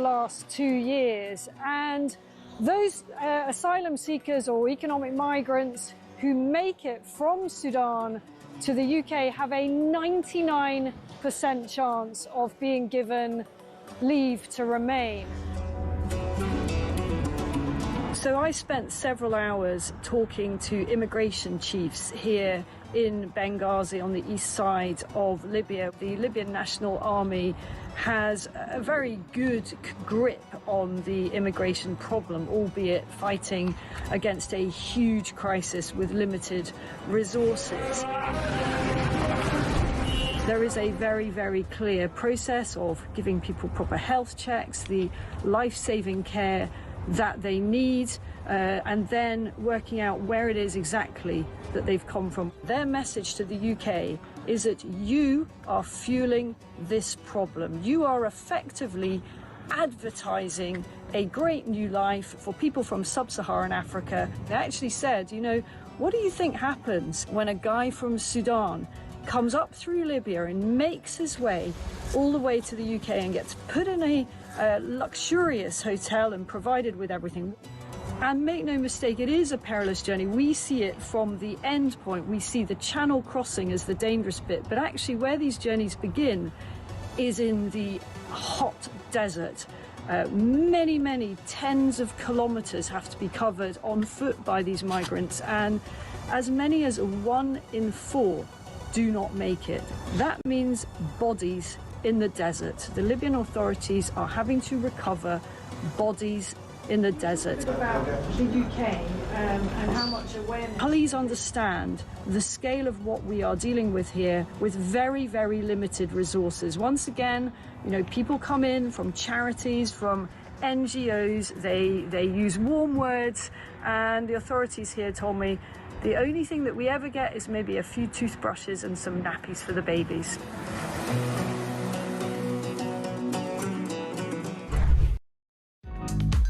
last 2 years. And those asylum seekers or economic migrants who make it from Sudan to the UK have a 99% chance of being given leave to remain. So I spent several hours talking to immigration chiefs here in Benghazi on the east side of Libya. The Libyan National Army has a very good grip on the immigration problem, albeit fighting against a huge crisis with limited resources. There is a very, very clear process of giving people proper health checks, the life-saving care that they need, and then working out where it is exactly that they've come from. Their message to the UK is that you are fueling this problem. You are effectively advertising a great new life for people from sub-Saharan Africa. They actually said, you know, what do you think happens when a guy from Sudan comes up through Libya and makes his way all the way to the UK and gets put in a luxurious hotel and provided with everything? And make no mistake, it is a perilous journey. We see it from the end point. We see the channel crossing as the dangerous bit. But actually where these journeys begin is in the hot desert. Many tens of kilometers have to be covered on foot by these migrants. And as many as 1 in 4 do not make it. That means bodies in the desert. The Libyan authorities are having to recover bodies in the desert. About the UK and how much awareness. Please understand the scale of what we are dealing with here with very, very limited resources. Once again, you know, people come in from charities, from NGOs, they use warm words, and the authorities here told me the only thing that we ever get is maybe a few toothbrushes and some nappies for the babies.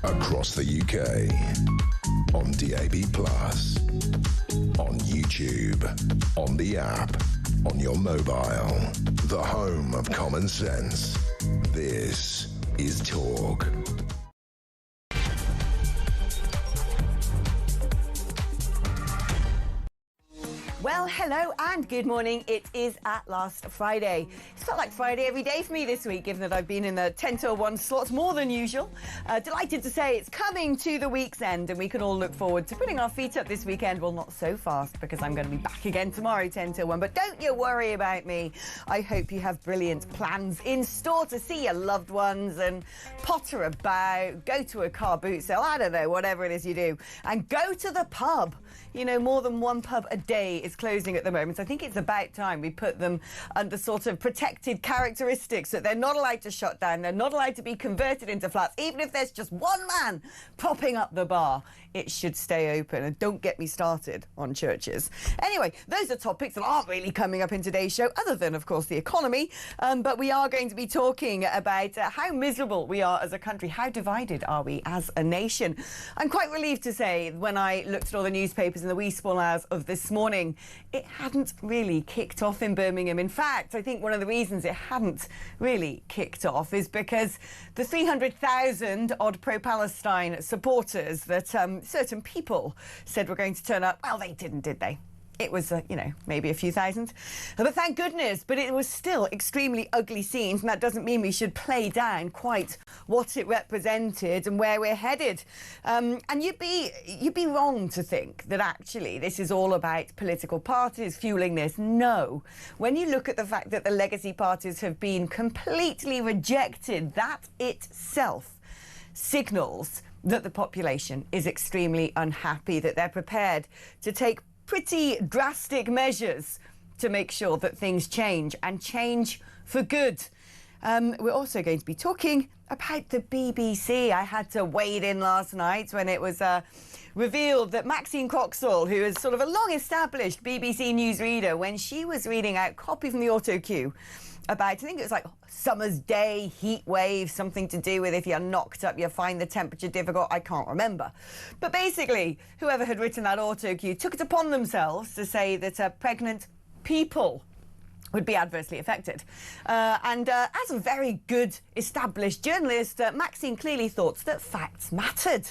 Across the UK, on DAB+, on YouTube, on the app, on your mobile, the home of common sense. This is Talk. Well, hello and good morning. It is at last Friday. It's felt like Friday every day for me this week, given that I've been in the 10 till 1 slots more than usual. Delighted to say it's coming to the week's end and we can all look forward to putting our feet up this weekend. Well, not so fast because I'm going to be back again tomorrow, 10 till 1. But don't you worry about me. I hope you have brilliant plans in store to see your loved ones and potter about, go to a car boot sale, I don't know, whatever it is you do, and go to the pub. You know, more than one pub a day is closing at the moment. I think it's about time we put them under sort of protected characteristics that they're not allowed to shut down. They're not allowed to be converted into flats. Even if there's just one man propping up the bar, it should stay open. And don't get me started on churches. Anyway, those are topics that aren't really coming up in today's show, other than, of course, the economy. But we are going to be talking about how miserable we are as a country. How divided are we as a nation? I'm quite relieved to say, when I looked at all the newspapers in the wee small hours of this morning, it hadn't really kicked off in Birmingham. In fact, I think one of the reasons it hadn't really kicked off is because the 300,000 odd pro-Palestine supporters that certain people said were going to turn up, well, they didn't, did they? It was, you know, maybe a few thousand. But thank goodness, but it was still extremely ugly scenes, and that doesn't mean we should play down quite what it represented and where we're headed. And you'd be wrong to think that actually this is all about political parties fueling this. No. When you look at the fact that the legacy parties have been completely rejected, that itself signals that the population is extremely unhappy, that they're prepared to take pretty drastic measures to make sure that things change, and change for good. We're also going to be talking about the BBC. I had to wade in last night when it was revealed that Maxine Croxall, who is sort of a long-established BBC newsreader, when she was reading out copy from the auto cue about, I think it was like summer's day, heat wave, something to do with if you're knocked up, you find the temperature difficult. I can't remember. But basically, whoever had written that auto cue took it upon themselves to say that pregnant people would be adversely affected. As a very good established journalist, Maxine clearly thought that facts mattered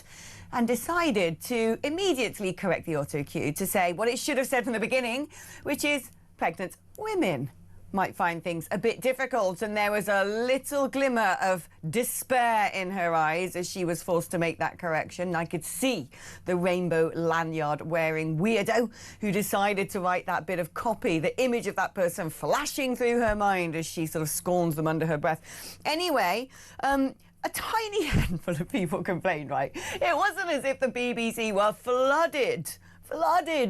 and decided to immediately correct the auto cue to say what it should have said from the beginning, which is pregnant women might find things a bit difficult. And there was a little glimmer of despair in her eyes as she was forced to make that correction. I could see the rainbow lanyard wearing weirdo who decided to write that bit of copy, the image of that person flashing through her mind as she sort of scorns them under her breath. Anyway, a tiny handful of people complained, right? It wasn't as if the BBC were flooded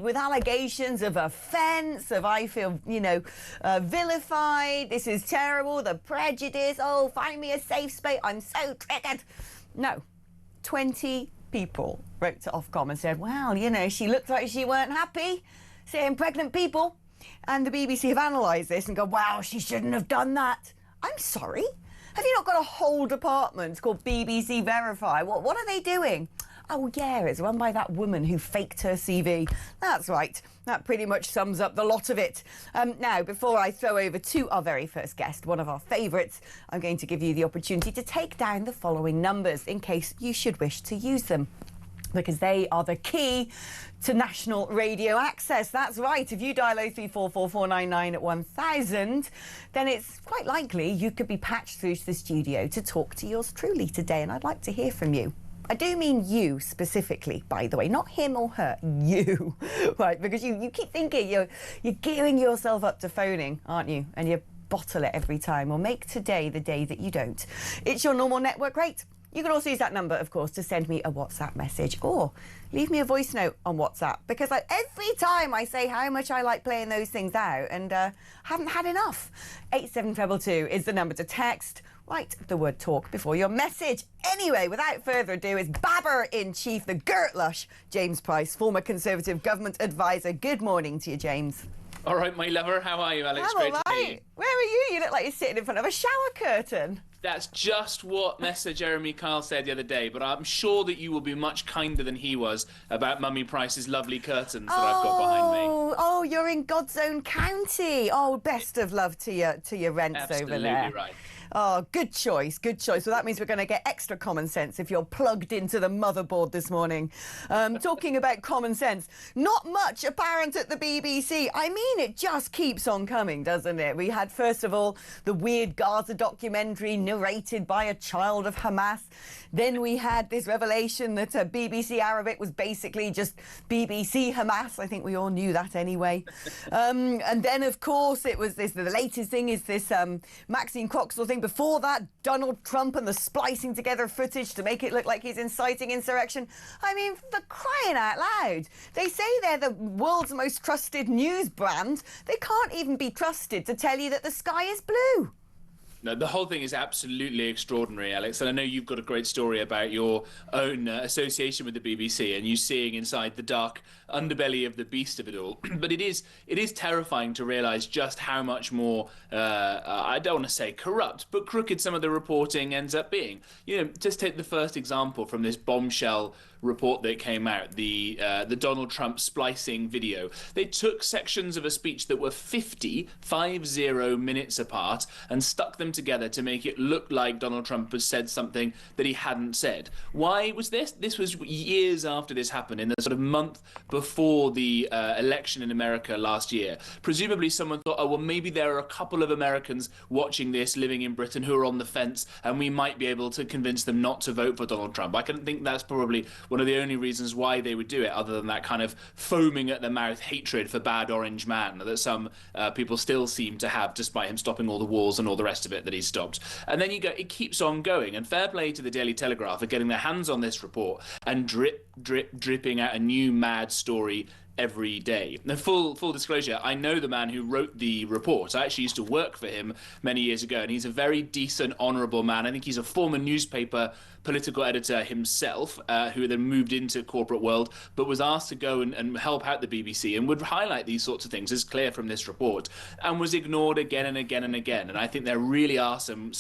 with allegations of offence, of I feel, vilified, this is terrible, the prejudice, oh, find me a safe space, I'm so triggered. No, 20 people wrote to Ofcom and said, well, she looked like she weren't happy saying pregnant people. And the BBC have analysed this and go, wow, she shouldn't have done that. I'm sorry? Have you not got a whole department called BBC Verify? What are they doing? Oh, yeah, it's run by that woman who faked her CV. That's right. That pretty much sums up the lot of it. Now, before I throw over to our very first guest, one of our favourites, I'm going to give you the opportunity to take down the following numbers in case you should wish to use them, because they are the key to national radio access. That's right. If you dial 0344499 at 1000, then it's quite likely you could be patched through to the studio to talk to yours truly today, and I'd like to hear from you. I do mean you specifically, by the way, not him or her, you, right? Because you keep thinking you're gearing yourself up to phoning, aren't you? And you bottle it every time. Well, make today the day that you don't. It's your normal network rate. You can also use that number, of course, to send me a WhatsApp message or leave me a voice note on WhatsApp, because every time I say how much I like playing those things out and haven't had enough. 87222 is the number to text. Write the word talk before your message. Anyway, without further ado, it's Babber-in-Chief, the Gertlush, James Price, former Conservative government advisor. Good morning to you, James. All right, my lover. How are you, Alex? I'm Great all to right. see you. Where are you? You look like you're sitting in front of a shower curtain. That's just what Mr. Jeremy Kyle said the other day, but I'm sure that you will be much kinder than he was about Mummy Price's lovely curtains that I've got behind me. Oh, you're in God's own county. Oh, best of love to your rents over there. Absolutely right. Oh, good choice, good choice. So that means we're going to get extra common sense if you're plugged into the motherboard this morning. Talking about common sense, not much apparent at the BBC. I mean, it just keeps on coming, doesn't it? We had, first of all, the weird Gaza documentary narrated by a child of Hamas. Then we had this revelation that BBC Arabic was basically just BBC Hamas. I think we all knew that anyway. And then, of course, it was this. The latest thing is this Maxine Croxall thing. Before that, Donald Trump and the splicing together footage to make it look like he's inciting insurrection. I mean, for crying out loud. They say they're the world's most trusted news brand. They can't even be trusted to tell you that the sky is blue. No, the whole thing is absolutely extraordinary, Alex. And I know you've got a great story about your own association with the BBC and you seeing inside the dark underbelly of the beast of it all. But it is terrifying to realise just how much more, I don't want to say corrupt, but crooked some of the reporting ends up being. Just take the first example from this bombshell report that came out, the Donald Trump splicing video. They took sections of a speech that were 50 minutes apart and stuck them together to make it look like Donald Trump has said something that he hadn't said. Why was this? This was years after this happened, in the sort of month before the election in America last year. Presumably someone thought, oh, well, maybe there are a couple of Americans watching this, living in Britain, who are on the fence, and we might be able to convince them not to vote for Donald Trump. I can think that's probably one of the only reasons why they would do it, other than that kind of foaming at the mouth hatred for bad orange man that some people still seem to have, despite him stopping all the wars and all the rest of it that he stopped. And then you go, it keeps on going. And fair play to the Daily Telegraph for getting their hands on this report and dripping out a new mad story every day. Now, full disclosure, I know the man who wrote the report. I actually used to work for him many years ago, and he's a very decent, honourable man. I think he's a former newspaper political editor himself, who then moved into corporate world, but was asked to go and help out the BBC and would highlight these sorts of things, as clear from this report, and was ignored again and again and again. And I think there really are some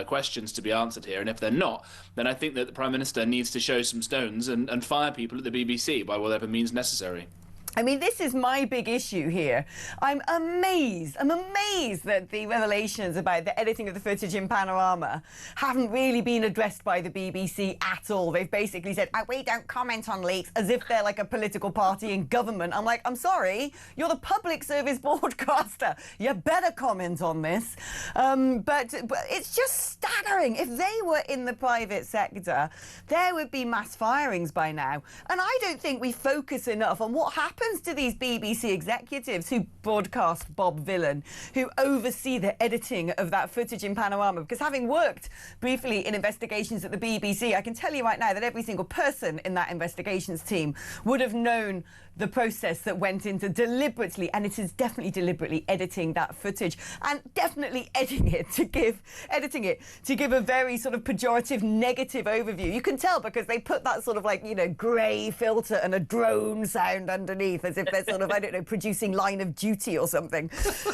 questions to be answered here. And if they're not, then I think that the Prime Minister needs to show some stones and fire people at the BBC by whatever means necessary. I mean, this is my big issue here. I'm amazed that the revelations about the editing of the footage in Panorama haven't really been addressed by the BBC at all. They've basically said, oh, we don't comment on leaks, as if they're like a political party in government. I'm like, I'm sorry, you're the public service broadcaster. You better comment on this. But it's just staggering. If they were in the private sector, there would be mass firings by now. And I don't think we focus enough on what happens to these BBC executives who broadcast Bob Villan, who oversee the editing of that footage in Panorama. Because having worked briefly in investigations at the BBC, I can tell you right now that every single person in that investigations team would have known the process that went into deliberately, and it is definitely deliberately, editing that footage, and definitely editing it to give a very sort of pejorative, negative overview. You can tell because they put that sort of like, you know, grey filter and a drone sound underneath, as if they're sort of, I don't know, producing Line of Duty or something.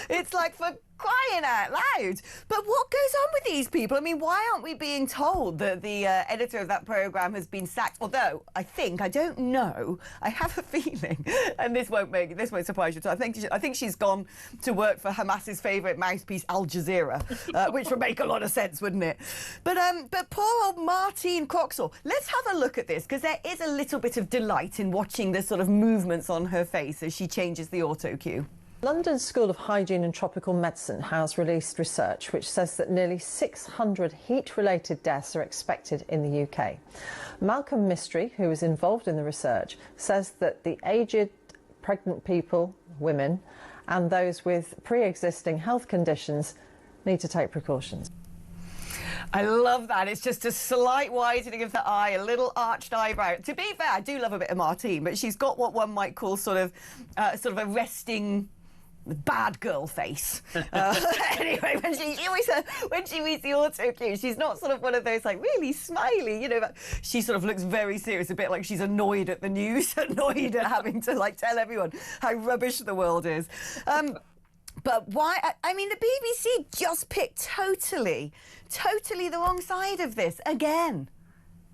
It's like, for crying out loud. But what goes on with these people? I mean, why aren't we being told that the editor of that programme has been sacked? Although, I don't know, I have a feeling, and this won't surprise you, I think she's gone to work for Hamas's favourite mouthpiece, Al Jazeera, which would make a lot of sense, wouldn't it? But poor old Martine Croxall, let's have a look at this, because there is a little bit of delight in watching the sort of movements on her face as she changes the auto cue. London School of Hygiene and Tropical Medicine has released research which says that nearly 600 heat-related deaths are expected in the UK. Malcolm Mystery, who is involved in the research, says that the aged, pregnant people, women, and those with pre-existing health conditions need to take precautions. I love that. It's just a slight widening of the eye, a little arched eyebrow. To be fair, I do love a bit of Martine, but she's got what one might call sort of a resting bad girl face. Anyway, when she reads the auto cue, she's not sort of one of those like really smiley, you know, but she sort of looks very serious, a bit like she's annoyed at the news, annoyed at having to like tell everyone how rubbish the world is. But why? I mean, the BBC just picked totally the wrong side of this again.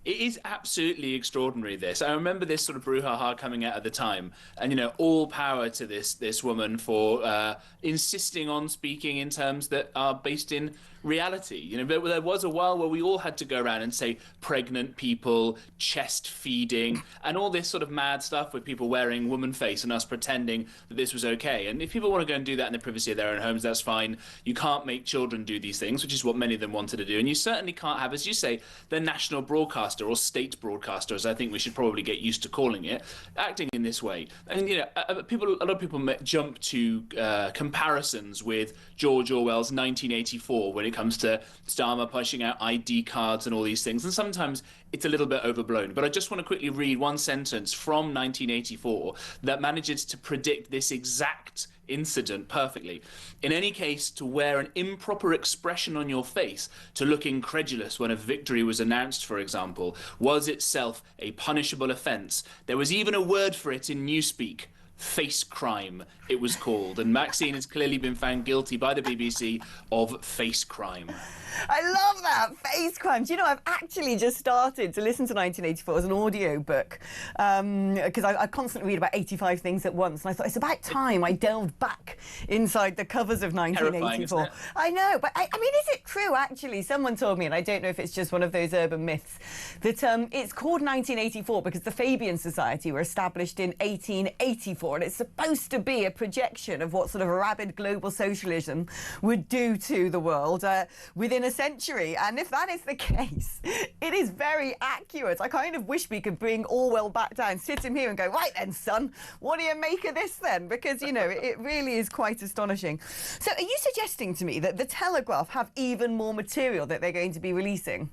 It is absolutely extraordinary, this. I remember this sort of brouhaha coming out at the time. And, you know, all power to this woman for insisting on speaking in terms that are based in reality. You know, there was a while where we all had to go around and say pregnant people, chest feeding, and all this sort of mad stuff with people wearing woman face and us pretending that this was okay. And if people want to go and do that in the privacy of their own homes, that's fine. You can't make children do these things, which is what many of them wanted to do. And you certainly can't have, as you say, the national broadcaster or state broadcaster, as I think we should probably get used to calling it, acting in this way. And, you know, a lot of people jump to comparisons with George Orwell's 1984 when it comes to Starmer pushing out ID cards and all these things. And sometimes it's a little bit overblown. But I just want to quickly read one sentence from 1984 that manages to predict this exact incident perfectly. In any case, to wear an improper expression on your face, to look incredulous when a victory was announced, for example, was itself a punishable offence. There was even a word for it in Newspeak. Face crime, it was called. And Maxine has clearly been found guilty by the BBC of face crime. I love that, face crime. Do you know, I've actually just started to listen to 1984 as an audio book because I constantly read about 85 things at once, and I thought it's about time I delved back inside the covers of 1984. I know, but I mean, is it true, actually? Someone told me, and I don't know if it's just one of those urban myths, that it's called 1984 because the Fabian Society were established in 1884, and it's supposed to be a projection of what sort of rabid global socialism would do to the world within a century. And if that is the case, it is very accurate. I kind of wish we could bring Orwell back down, sit him here and go, right then, son, what do you make of this then? Because, you know, it really is quite astonishing. So are you suggesting to me that the Telegraph have even more material that they're going to be releasing?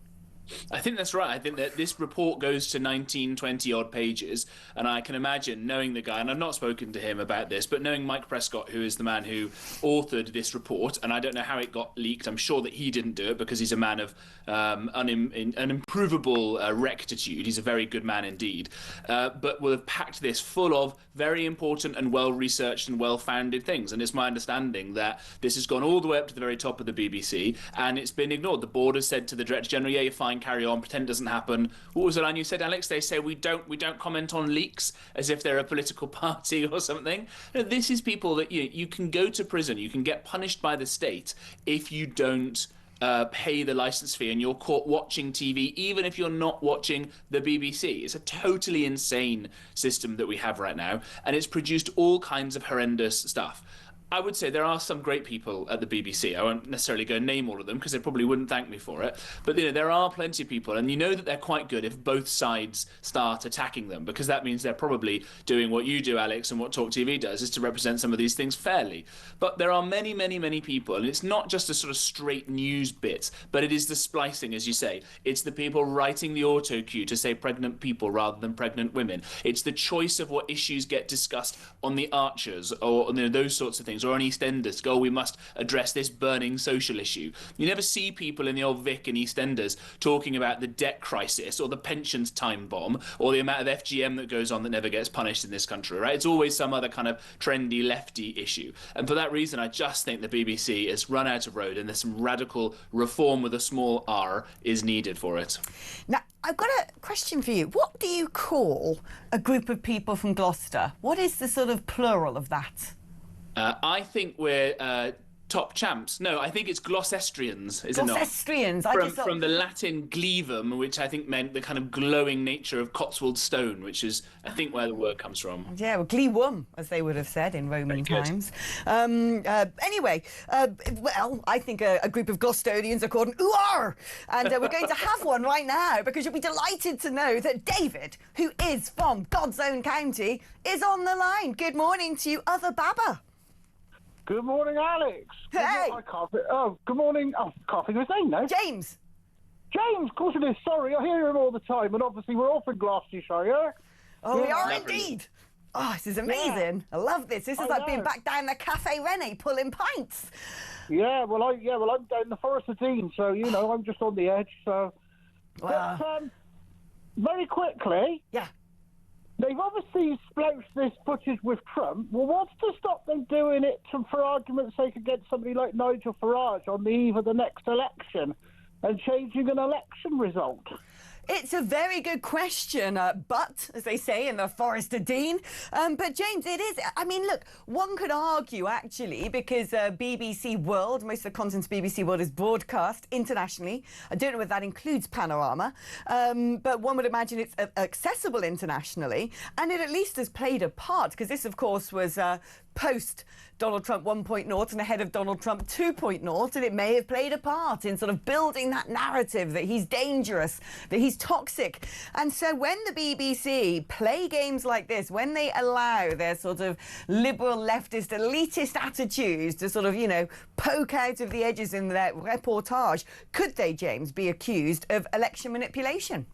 I think that's right. I think that this report goes to 19, 20-odd pages, and I can imagine, knowing the guy, and I've not spoken to him about this, but knowing Mike Prescott, who is the man who authored this report, and I don't know how it got leaked. I'm sure that he didn't do it because he's a man of unimprovable rectitude. He's a very good man indeed, but will have packed this full of very important and well-researched and well-founded things. And it's my understanding that this has gone all the way up to the very top of the BBC, and it's been ignored. The board has said to the Director General, yeah, you're fine, carry on, pretend it doesn't happen. What was the line you said, Alex? They say we don't comment on leaks as if they're a political party or something. No, this is people that you can go to prison, you can get punished by the state if you don't pay the license fee and you're caught watching TV, even if you're not watching the BBC. It's a totally insane system that we have right now, and it's produced all kinds of horrendous stuff. I would say there are some great people at the BBC. I won't necessarily go name all of them because they probably wouldn't thank me for it. But there are plenty of people, and you know that they're quite good if both sides start attacking them, because that means they're probably doing what you do, Alex, and what talkTV does, is to represent some of these things fairly. But there are many, many, many people, and it's not just a sort of straight news bit, but it is the splicing, as you say. It's the people writing the auto cue to say pregnant people rather than pregnant women. It's the choice of what issues get discussed on the Archers or those sorts of things. Or on EastEnders, we must address this burning social issue. You never see people in the old Vic and EastEnders talking about the debt crisis or the pensions time bomb or the amount of FGM that goes on that never gets punished in this country, right? It's always some other kind of trendy lefty issue. And for that reason, I just think the BBC has run out of road, and there's some radical reform with a small R is needed for it. Now, I've got a question for you. What do you call a group of people from Gloucester? What is the sort of plural of that? I think we're top champs. No, I think it's Gloucestrians, is it not? Gloucestrians. From the Latin glevum, which I think meant the kind of glowing nature of Cotswold stone, which is, I think, where the word comes from. Yeah, well, glewum, as they would have said in Roman times. Anyway, well, I think a group of Gloucesterians are called an ooar, and we're going to have one right now, because you'll be delighted to know that David, who is from God's own county, is on the line. Good morning to you, other Baba. Good morning, Alex. Hey. Good morning. Oh, can't think of his name now. James. James, of course it is. Sorry, I hear him all the time, and obviously we're off in Gloucestershire. Oh, we are Lovely. indeed. Oh, this is amazing. I love this. This is like being back down the Cafe Rene pulling pints. Yeah, well, I'm down in the Forest of Dean, so I'm just on the edge. So, Wow. But, very quickly. Yeah. They've obviously sploushed this footage with Trump. Well, what's to stop them doing it, for argument's sake, against somebody like Nigel Farage on the eve of the next election and changing an election result? It's a very good question, but, as they say in the Forest of Dean. But, James, it is. I mean, look, one could argue, actually, because BBC World, most of the content of BBC World is broadcast internationally. I don't know whether that includes Panorama, but one would imagine it's accessible internationally, and it at least has played a part, because this, of course, was post Donald Trump 1.0 and ahead of Donald Trump 2.0, and it may have played a part in sort of building that narrative that he's dangerous, that he's toxic. And so when the BBC play games like this, when they allow their sort of liberal, leftist, elitist attitudes to sort of, poke out of the edges in their reportage, could they, James, be accused of election manipulation?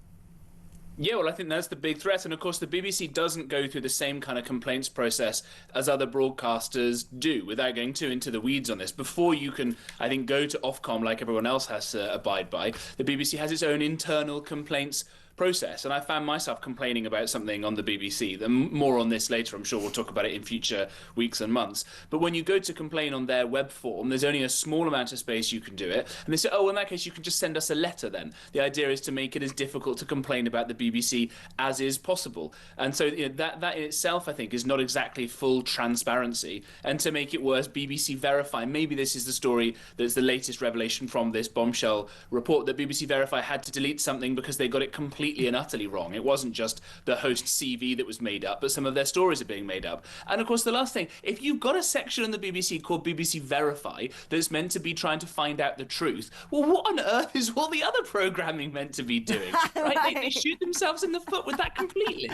Yeah, well, I think that's the big threat. And of course, the BBC doesn't go through the same kind of complaints process as other broadcasters do, without going too into the weeds on this. Before you can, I think, go to Ofcom like everyone else has to abide by, the BBC has its own internal complaints process. And I found myself complaining about something on the BBC. More on this later. I'm sure we'll talk about it in future weeks and months. But when you go to complain on their web form, there's only a small amount of space you can do it. And they say, oh, in that case, you can just send us a letter then. The idea is to make it as difficult to complain about the BBC as is possible. And so that in itself, I think, is not exactly full transparency. And to make it worse, BBC Verify. Maybe this is the story that's the latest revelation from this bombshell report, that BBC Verify had to delete something because they got it completely and utterly wrong. It wasn't just the host's CV that was made up, but some of their stories are being made up. And of course, the last thing, if you've got a section on the BBC called BBC Verify that's meant to be trying to find out the truth, well, what on earth is all the other programming meant to be doing? Right? They shoot themselves in the foot with that completely.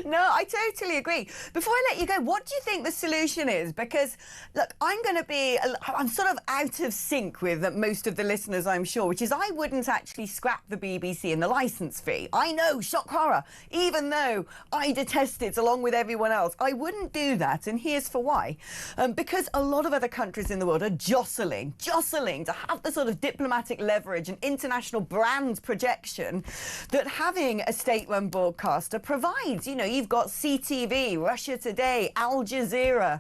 No, I totally agree. Before I let you go, what do you think the solution is? Because, look, I'm sort of out of sync with most of the listeners, I'm sure, which is I wouldn't actually scrap the BBC and the licence fee. I know, shock horror. Even though I detest it along with everyone else, I wouldn't do that, and here's for why. Because a lot of other countries in the world are jostling to have the sort of diplomatic leverage and international brand projection that having a state-run broadcaster provides. You know, you've got CTV, Russia Today, Al Jazeera,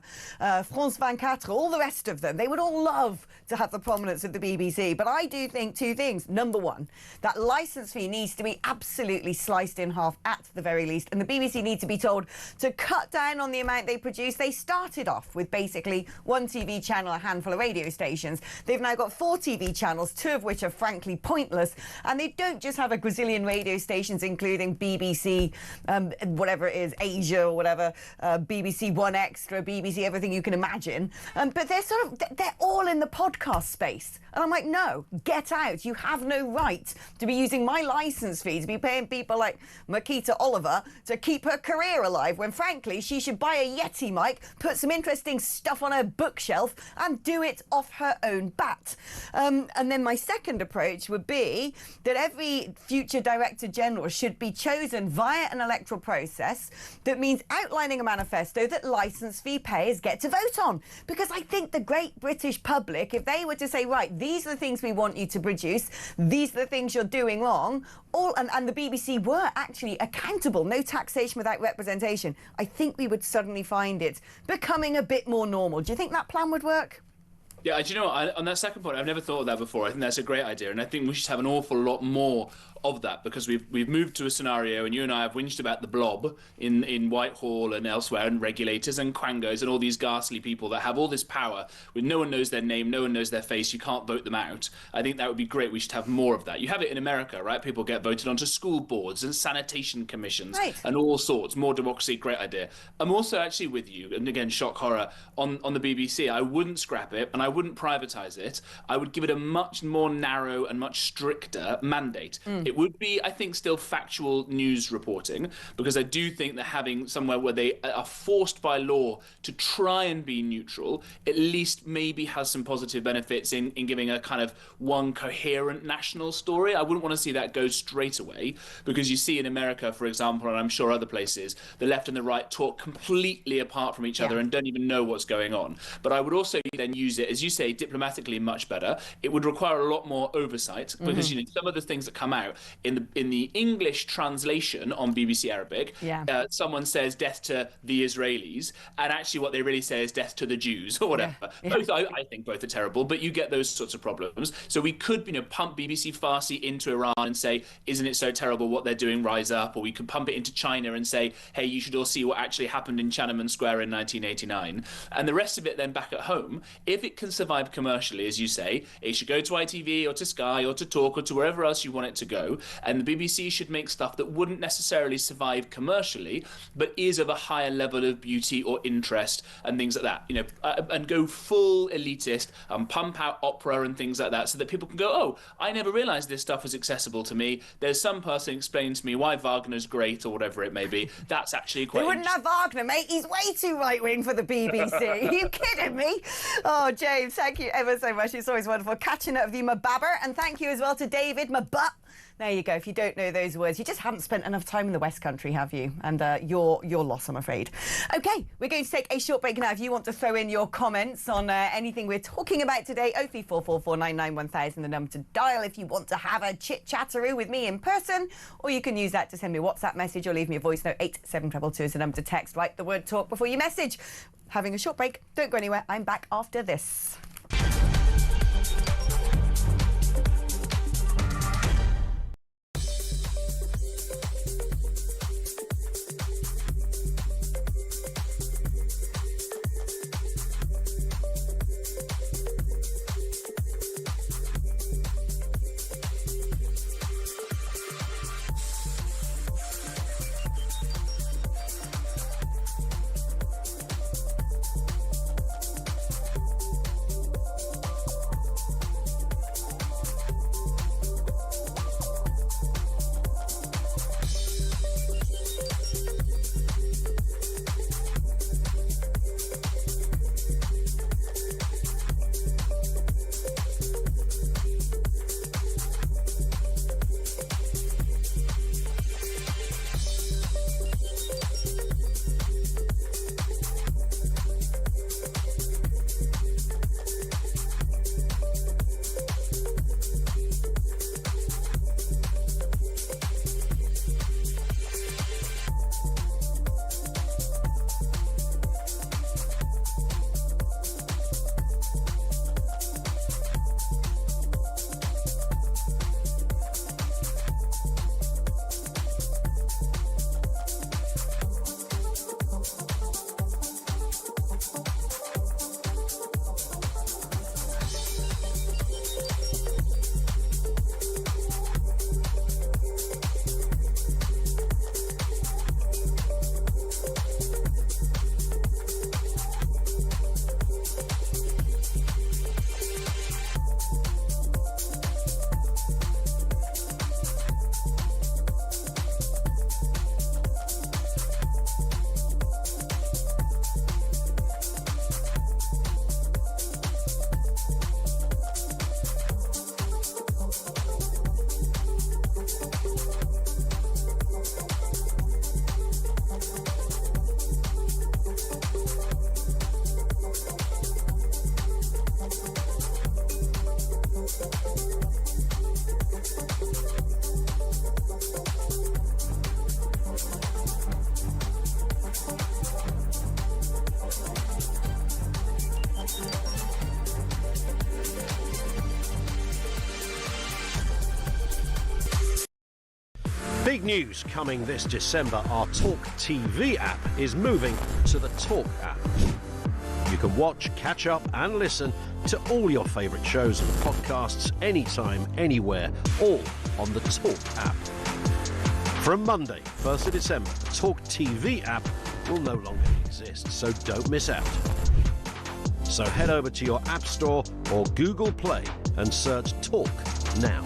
France 24, all the rest of them. They would all love to have the prominence of the BBC. But I do think two things. Number one, that licence fee needs to be absolutely sliced in half at the very least. And the BBC need to be told to cut down on the amount they produce. They started off with basically one TV channel, a handful of radio stations. They've now got 4 TV channels, 2 of which are frankly pointless. And they don't just have a gazillion radio stations, including BBC, whatever it is, Asia or whatever, BBC One Extra, BBC everything you can imagine. But they're all in the podcast space. And I'm like, no, get out. You have no right to be using my licence fee to be paying people like Makita Oliver to keep her career alive, when frankly she should buy a Yeti mic, put some interesting stuff on her bookshelf and do it off her own bat. And then my second approach would be that every future Director General should be chosen via an electoral process that means outlining a manifesto that licence fee payers get to vote on. Because I think the great British public, if they were to say, right, these are the things we want you to produce, these are the things you're doing wrong, and the BBC were actually accountable, no taxation without representation, I think we would suddenly find it becoming a bit more normal. Do you think that plan would work? Yeah, do you know what? On that second point, I've never thought of that before. I think that's a great idea, and I think we should have an awful lot more of that, because we've moved to a scenario, and you and I have whinged about the blob in Whitehall and elsewhere, and regulators and quangos and all these ghastly people that have all this power with no one knows their name, no one knows their face, you can't vote them out. I think that would be great. We should have more of that. You have it in America, right? People get voted onto school boards and sanitation commissions, right, and all sorts. More democracy, great idea. I'm also actually with you, and again, shock horror, on the BBC. I wouldn't scrap it, and I wouldn't privatise it. I would give it a much more narrow and much stricter mandate. It would be, I think, still factual news reporting, because I do think that having somewhere where they are forced by law to try and be neutral at least maybe has some positive benefits in giving a kind of one coherent national story. I wouldn't want to see that go straight away, because you see in America, for example, and I'm sure other places, the left and the right talk completely apart from each other and don't even know what's going on. But I would also then use it, as you say, diplomatically much better. It would require a lot more oversight, because you know, some of the things that come out in the English translation on BBC Arabic, someone says death to the Israelis, and actually what they really say is death to the Jews or whatever. Both, I think both are terrible, but you get those sorts of problems. So we could, you know, pump BBC Farsi into Iran and say, isn't it so terrible what they're doing, rise up? Or we could pump it into China and say, hey, you should all see what actually happened in Tiananmen Square in 1989. And the rest of it then back at home, if it can survive commercially, as you say, it should go to ITV or to Sky or to Talk or to wherever else you want it to go. And the BBC should make stuff that wouldn't necessarily survive commercially, but is of a higher level of beauty or interest and things like that, you know, and go full elitist and pump out opera and things like that, so that people can go, oh, I never realised this stuff was accessible to me. There's some person explaining to me why Wagner's great or whatever it may be. That's actually quite. They wouldn't have Wagner, mate. He's way too right-wing for the BBC. Are you kidding me? Oh, James, thank you ever so much. It's always wonderful catching up with you, my babber, and thank you as well to David, my butt. There you go. If you don't know those words, you just haven't spent enough time in the West Country, have you? And your loss, I'm afraid. OK, we're going to take a short break now. If you want to throw in your comments on anything we're talking about today, 03444991000, the number to dial if you want to have a chit-chatteroo with me in person, or you can use that to send me a WhatsApp message or leave me a voice note. 87222 is the number to text. Write the word talk before you message. Having a short break. Don't go anywhere. I'm back after this. Big news coming this December. Our talkTV app is moving to the Talk app. You can watch, catch up and listen to all your favourite shows and podcasts anytime, anywhere, all on the Talk app. From Monday, 1st of December, the talkTV app will no longer exist, so don't miss out. So head over to your App Store or Google Play and search Talk now.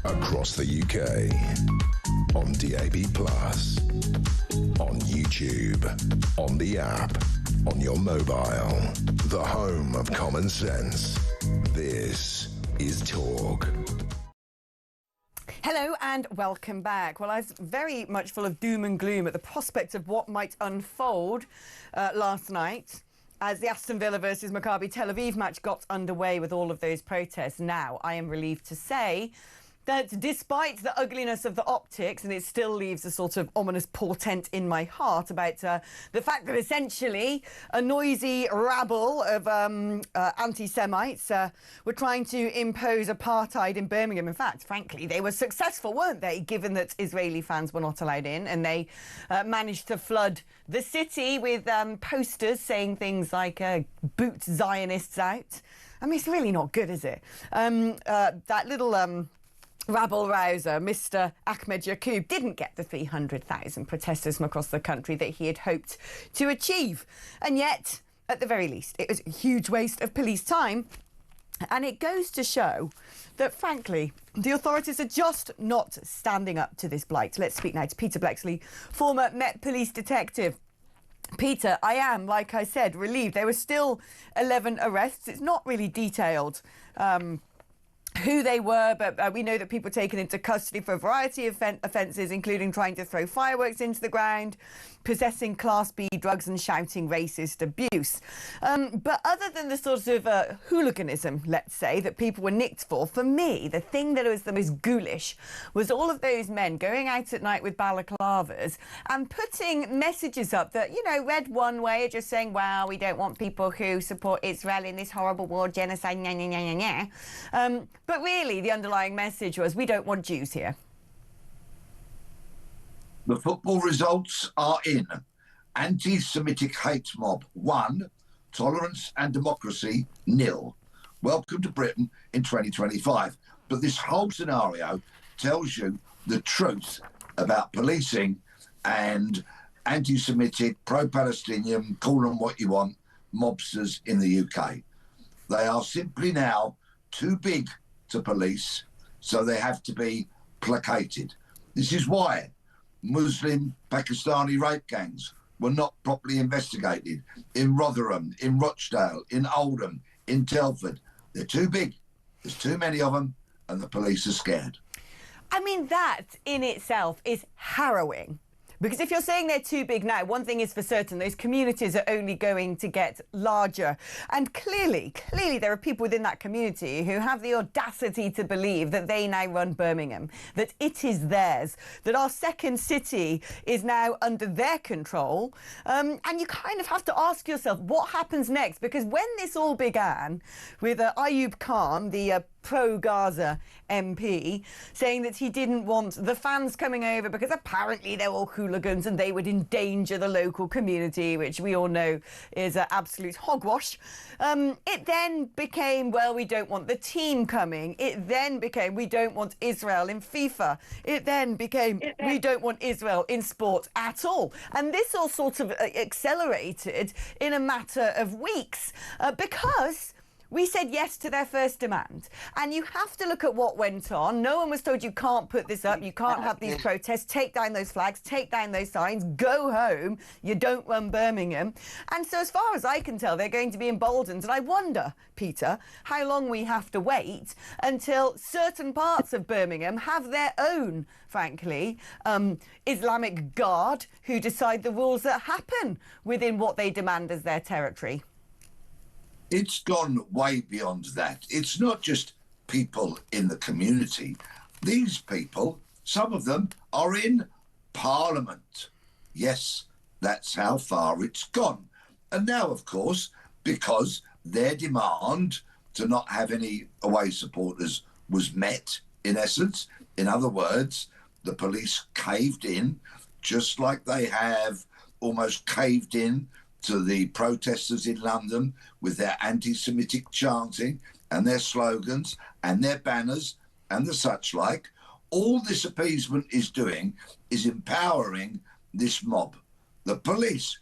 Across the UK, on DAB+, on YouTube, on the app, on your mobile, the home of common sense. This is Talk. Hello and welcome back. Well, I was very much full of doom and gloom at the prospect of what might unfold last night as the Aston Villa versus Maccabi Tel Aviv match got underway with all of those protests. Now, I am relieved to say that despite the ugliness of the optics, and it still leaves a sort of ominous portent in my heart about the fact that essentially a noisy rabble of anti-Semites were trying to impose apartheid in Birmingham. In fact, frankly, they were successful, weren't they, given that Israeli fans were not allowed in, and they managed to flood the city with posters saying things like boot Zionists out. I mean, it's really not good, is it? That little rabble-rouser, Mr. Ahmed Yaqub, didn't get the 300,000 protesters from across the country that he had hoped to achieve. And yet, at the very least, it was a huge waste of police time. And it goes to show that, frankly, the authorities are just not standing up to this blight. Let's speak now to Peter Blexley, former Met Police detective. Peter, I am, like I said, relieved. There were still 11 arrests. It's not really detailed who they were, but we know that people were taken into custody for a variety of offences, including trying to throw fireworks into the ground, possessing Class B drugs and shouting racist abuse. But other than the sort of hooliganism, let's say, that people were nicked for me, the thing that was the most ghoulish was all of those men going out at night with balaclavas and putting messages up that, you know, read one way, just saying, wow, we don't want people who support Israel in this horrible war, genocide, nya, nya, nya, nya, nya. But really, the underlying message was, we don't want Jews here. The football results are in. Anti-Semitic hate mob 1, tolerance and democracy 0. Welcome to Britain in 2025. But this whole scenario tells you the truth about policing and anti-Semitic, pro-Palestinian, call them what you want, mobsters in the UK. They are simply now too big to police, so they have to be placated. This is why Muslim Pakistani rape gangs were not properly investigated in Rotherham, in Rochdale, in Oldham, in Telford. They're too big. There's too many of them, and the police are scared. I mean, that in itself is harrowing. Because if you're saying they're too big now, one thing is for certain, those communities are only going to get larger. And clearly there are people within that community who have the audacity to believe that they now run Birmingham, that it is theirs, that our second city is now under their control. And you kind of have to ask yourself, what happens next? Because when this all began with Ayub Khan, the pro-Gaza MP, saying that he didn't want the fans coming over because apparently they're all hooligans and they would endanger the local community, which we all know is absolute hogwash. It then became, well, we don't want the team coming. It then became, we don't want Israel in FIFA. It then became, we don't want Israel in sport at all. And this all sort of accelerated in a matter of weeks because We said yes to their first demand. And you have to look at what went on. No one was told you can't put this up, you can't have these protests, take down those flags, take down those signs, go home, you don't run Birmingham. And so as far as I can tell, they're going to be emboldened. And I wonder, Peter, how long we have to wait until certain parts of Birmingham have their own, frankly, Islamic Guard who decide the rules that happen within what they demand as their territory. It's gone way beyond that. It's not just people in the community. These people, some of them, are in Parliament. Yes, that's how far it's gone. And now, of course, because their demand to not have any away supporters was met, in essence, in other words, the police caved in, just like they have almost caved in to the protesters in London with their anti-Semitic chanting and their slogans and their banners and the such like. All this appeasement is doing is empowering this mob. The police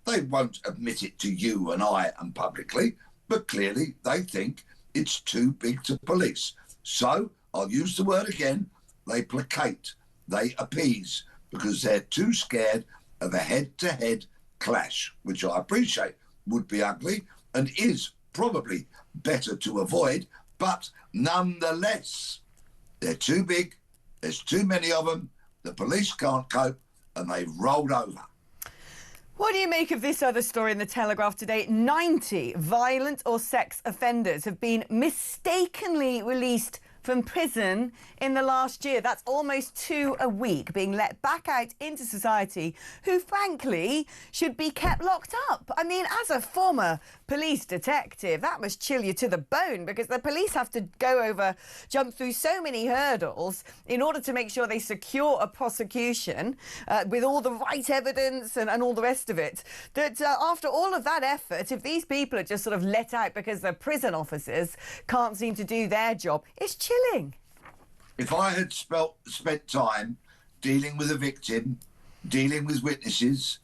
they won't admit it to you and I and publicly, but clearly they think it's too big to police. So I'll use the word again, they placate, they appease, because they're too scared of a head-to-head clash, which I appreciate would be ugly and is probably better to avoid, but nonetheless, they're too big, there's too many of them, the police can't cope, and they've rolled over. What do you make of this other story in the Telegraph today? 90 violent or sex offenders have been mistakenly released from prison in the last year. That's almost 2 a week being let back out into society, who frankly should be kept locked up. I mean, as a former police detective, that must chill you to the bone, because the police have to jump through so many hurdles in order to make sure they secure a prosecution with all the right evidence and all the rest of it. That after all of that effort, if these people are just sort of let out because the prison officers can't seem to do their job, it's chilling. If I had spent time dealing with a victim, dealing with witnesses,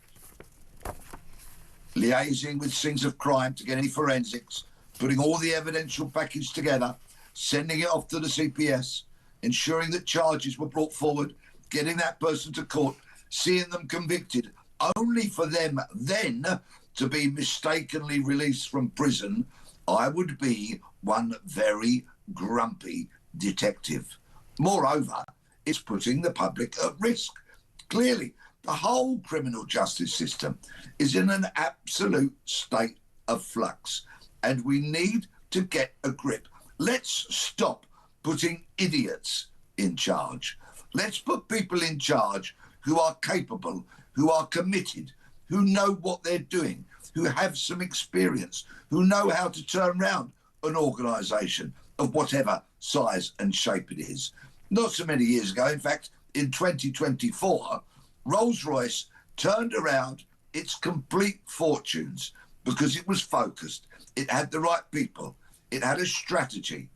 liaising with scenes of crime to get any forensics, putting all the evidential package together, sending it off to the CPS, ensuring that charges were brought forward, getting that person to court, seeing them convicted, only for them then to be mistakenly released from prison, I would be one very grumpy detective. Moreover, it's putting the public at risk. Clearly, the whole criminal justice system is in an absolute state of flux, and we need to get a grip. Let's stop putting idiots in charge. Let's put people in charge who are capable, who are committed, who know what they're doing, who have some experience, who know how to turn around an organisation of whatever size and shape it is. Not so many years ago, in fact, in 2024, Rolls-Royce turned around its complete fortunes because it was focused. It had the right people. It had a strategy.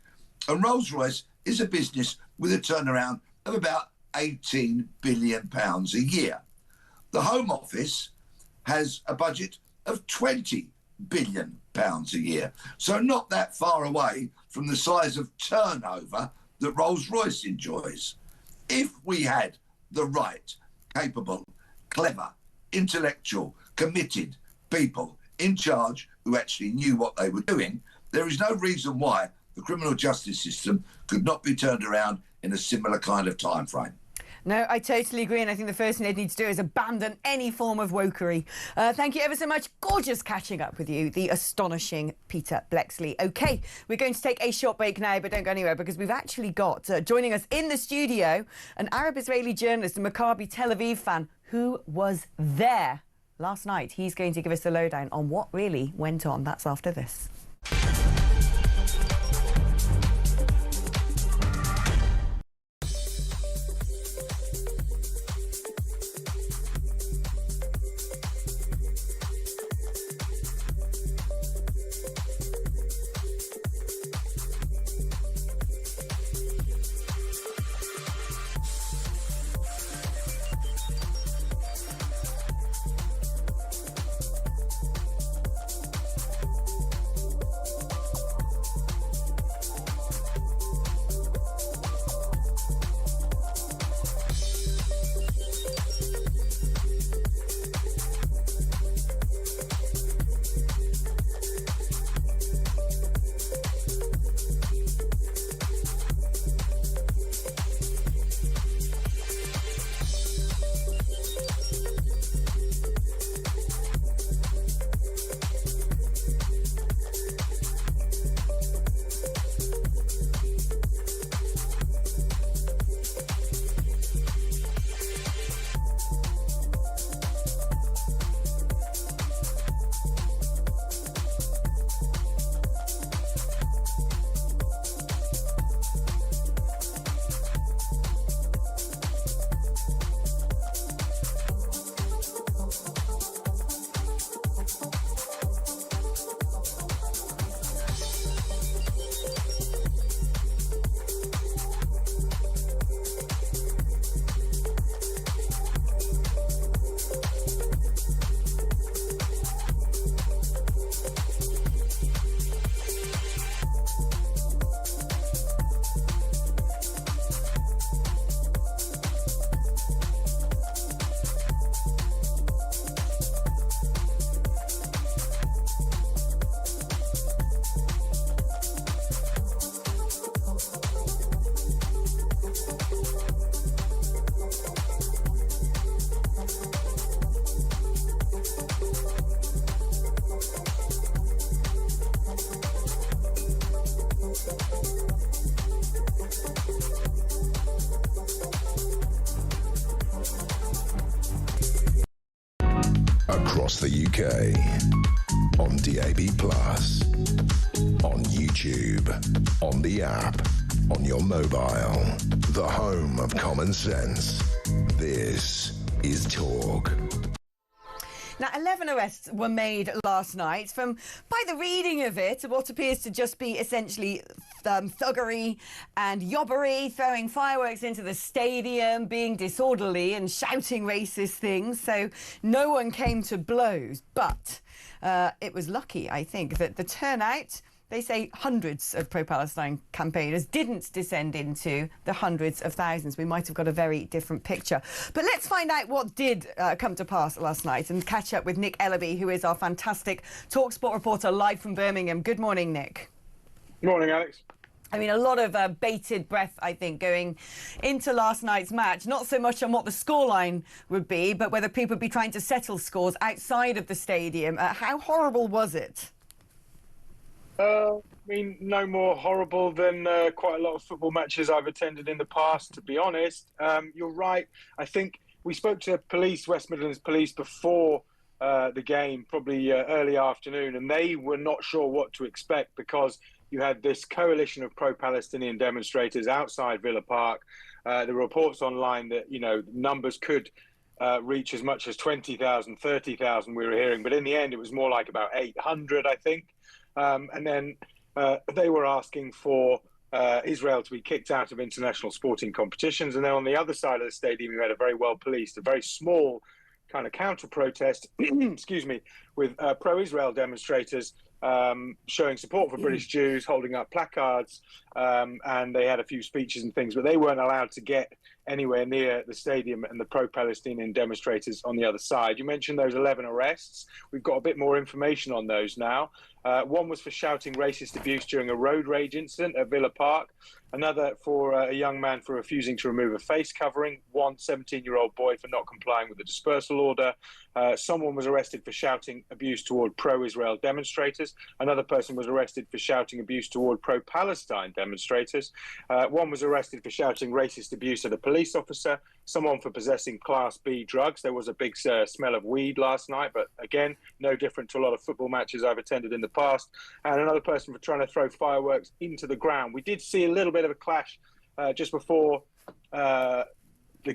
And Rolls-Royce is a business with a turnaround of about £18 billion a year. The Home Office has a budget of £20 billion a year. So not that far away from the size of turnover that Rolls-Royce enjoys. If we had the right, capable, clever, intellectual, committed people in charge who actually knew what they were doing, there is no reason why the criminal justice system could not be turned around in a similar kind of time frame. No, I totally agree, and I think the first thing they need to do is abandon any form of wokery. Thank you ever so much. Gorgeous catching up with you, the astonishing Peter Bleksley. OK, we're going to take a short break now, but don't go anywhere, because we've actually got, joining us in the studio, an Arab-Israeli journalist, a Maccabi Tel Aviv fan, who was there last night. He's going to give us the lowdown on what really went on. That's after this. across the UK. On DAB+, on YouTube, on the app, on your mobile. The home of common sense. This is Talk. Now, 11 arrests were made last night from, by the reading of it, what appears to just be essentially thuggery and yobbery, throwing fireworks into the stadium, being disorderly and shouting racist things. So no one came to blows. But it was lucky, I think, that the turnout, they say hundreds of pro-Palestine campaigners, didn't descend into the hundreds of thousands. We might have got a very different picture. But let's find out what did come to pass last night and catch up with Nick Ellaby, who is our fantastic TalkSport reporter live from Birmingham. Good morning, Nick. Good morning, Alex. I mean, a lot of bated breath, I think, going into last night's match. Not so much on what the scoreline would be, but whether people would be trying to settle scores outside of the stadium. How horrible was it? I mean, no more horrible than quite a lot of football matches I've attended in the past, to be honest. You're right. I think we spoke to police, West Midlands Police, before the game, probably early afternoon, and they were not sure what to expect because you had this coalition of pro-Palestinian demonstrators outside Villa Park. There were reports online that, you know, numbers could reach as much as 20,000, 30,000 we were hearing. But in the end, it was more like about 800, I think. And then they were asking for Israel to be kicked out of international sporting competitions. And then on the other side of the stadium, you had a very well-policed, a very small kind of counter-protest, excuse me, with pro-Israel demonstrators showing support for British Jews, holding up placards, and they had a few speeches and things, but they weren't allowed to get anywhere near the stadium and the pro-Palestinian demonstrators on the other side. You mentioned those 11 arrests. We've got a bit more information on those now. One was for shouting racist abuse during a road rage incident at Villa Park. Another for a young man for refusing to remove a face covering. One 17-year-old boy for not complying with the dispersal order. Someone was arrested for shouting abuse toward pro-Israel demonstrators. Another person was arrested for shouting abuse toward pro-Palestine demonstrators. One was arrested for shouting racist abuse at a police officer. Someone for possessing Class B drugs. There was a big smell of weed last night, but again, no different to a lot of football matches I've attended in the past. And another person for trying to throw fireworks into the ground. We did see a little bit of a clash just before the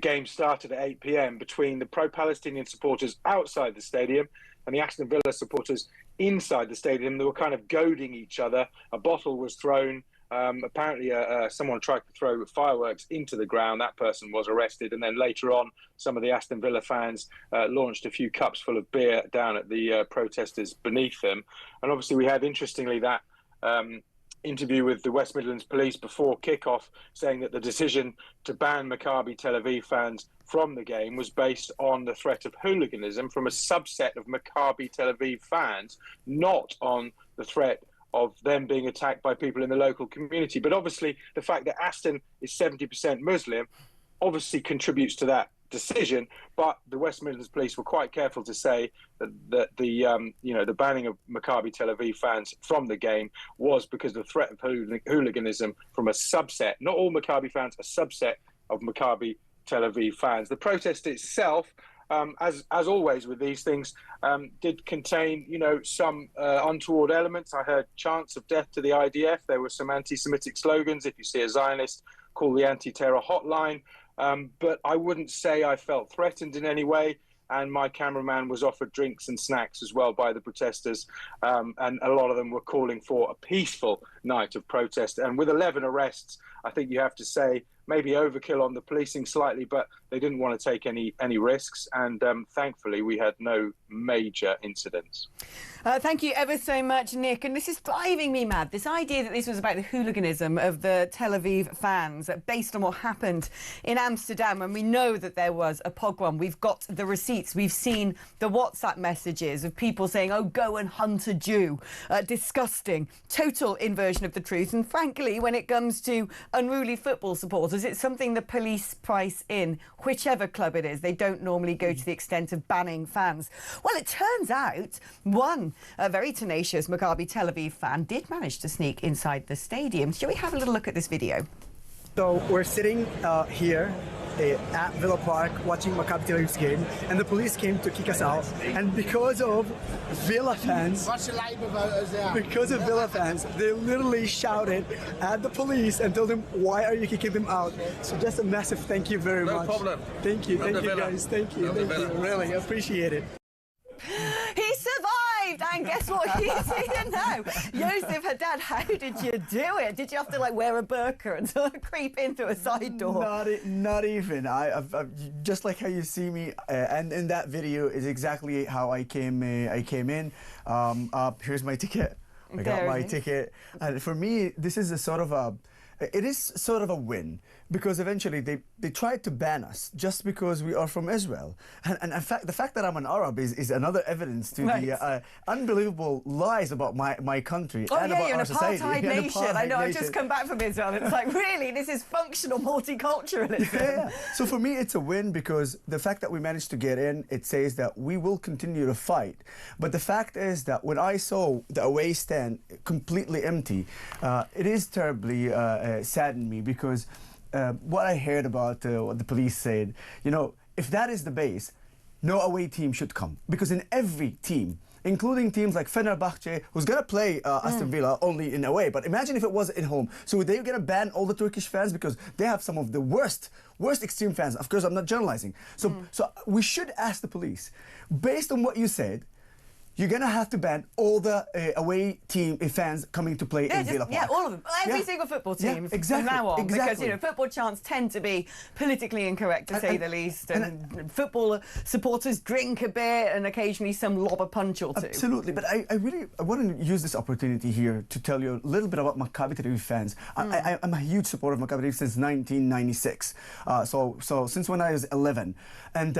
game started at 8 p.m. between the pro-Palestinian supporters outside the stadium and the Aston Villa supporters inside the stadium. They were kind of goading each other. A bottle was thrown. Apparently, someone tried to throw fireworks into the ground. That person was arrested. And then later on, some of the Aston Villa fans launched a few cups full of beer down at the protesters beneath them. And obviously, we had, interestingly, that interview with the West Midlands Police before kickoff, saying that the decision to ban Maccabi Tel Aviv fans from the game was based on the threat of hooliganism from a subset of Maccabi Tel Aviv fans, not on the threat of them being attacked by people in the local community. But obviously, the fact that Aston is 70% Muslim obviously contributes to that decision. But the West Midlands Police were quite careful to say that the banning of Maccabi Tel Aviv fans from the game was because of the threat of hooliganism from a subset, not all Maccabi fans, a subset of Maccabi Tel Aviv fans. The protest itself, as always with these things, did contain, some untoward elements. I heard chants of death to the IDF. There were some anti-Semitic slogans. If you see a Zionist, call the anti-terror hotline. But I wouldn't say I felt threatened in any way. And my cameraman was offered drinks and snacks as well by the protesters. And a lot of them were calling for a peaceful night of protest. And with 11 arrests, I think you have to say maybe overkill on the policing slightly, but they didn't want to take any risks. And thankfully, we had no major incidents. Thank you ever so much, Nick. And this is driving me mad. This idea that this was about the hooliganism of the Tel Aviv fans based on what happened in Amsterdam. And we know that there was a pogrom. We've got the receipts. We've seen the WhatsApp messages of people saying, oh, go and hunt a Jew. Disgusting. Total inversion of the truth. And frankly, when it comes to unruly football supporters, it's something the police price in, whichever club it is. They don't normally go to the extent of banning fans. Well, it turns out a very tenacious Maccabi Tel Aviv fan did manage to sneak inside the stadium. Shall we have a little look at this video? So we're sitting here at Villa Park watching Maccabi Tel Aviv's game, and the police came to kick us out. And because of Villa fans, they literally shouted at the police and told them, "Why are you kicking them out?" So just a massive thank you very much. No problem. Thank you guys. Thank you. Really appreciate it. He survived, and guess what? He's here now. Yosef Haddad, how did you do it? Did you have to like wear a burqa and sort of creep in through a side door? Not even. I've just like how you see me, and in that video is exactly how I came in. Here's my ticket. I got my ticket, and for me, this is it is sort of a win, because eventually they tried to ban us just because we are from Israel. And in fact, the fact that I'm an Arab is another evidence to the unbelievable lies about my country and about our society. Oh yeah, you're an apartheid nation. I know, I've just come back from Israel. It's like, really, this is functional multiculturalism. Yeah. So for me, it's a win, because the fact that we managed to get in, it says that we will continue to fight. But the fact is that when I saw the away stand completely empty, it is terribly saddened me, because what I heard about what the police said, if that is the base, no away team should come, because in every team, including teams like Fenerbahce, who's going to play Aston Villa only in away, but imagine if it was in home. So they're going to ban all the Turkish fans, because they have some of the worst extreme fans. Of course, I'm not generalizing. So we should ask the police, based on what you said, you're going to have to ban all the away team fans coming to play in Villa Park. Yeah, all of them. Every single football team from now on. Because, football chants tend to be politically incorrect, to say the least. And football supporters drink a bit, and occasionally some lob a punch or two. Absolutely. But I want to use this opportunity here to tell you a little bit about Maccabi Tel Aviv fans. I'm a huge supporter of Maccabi Tel Aviv since 1996. So since when I was 11. And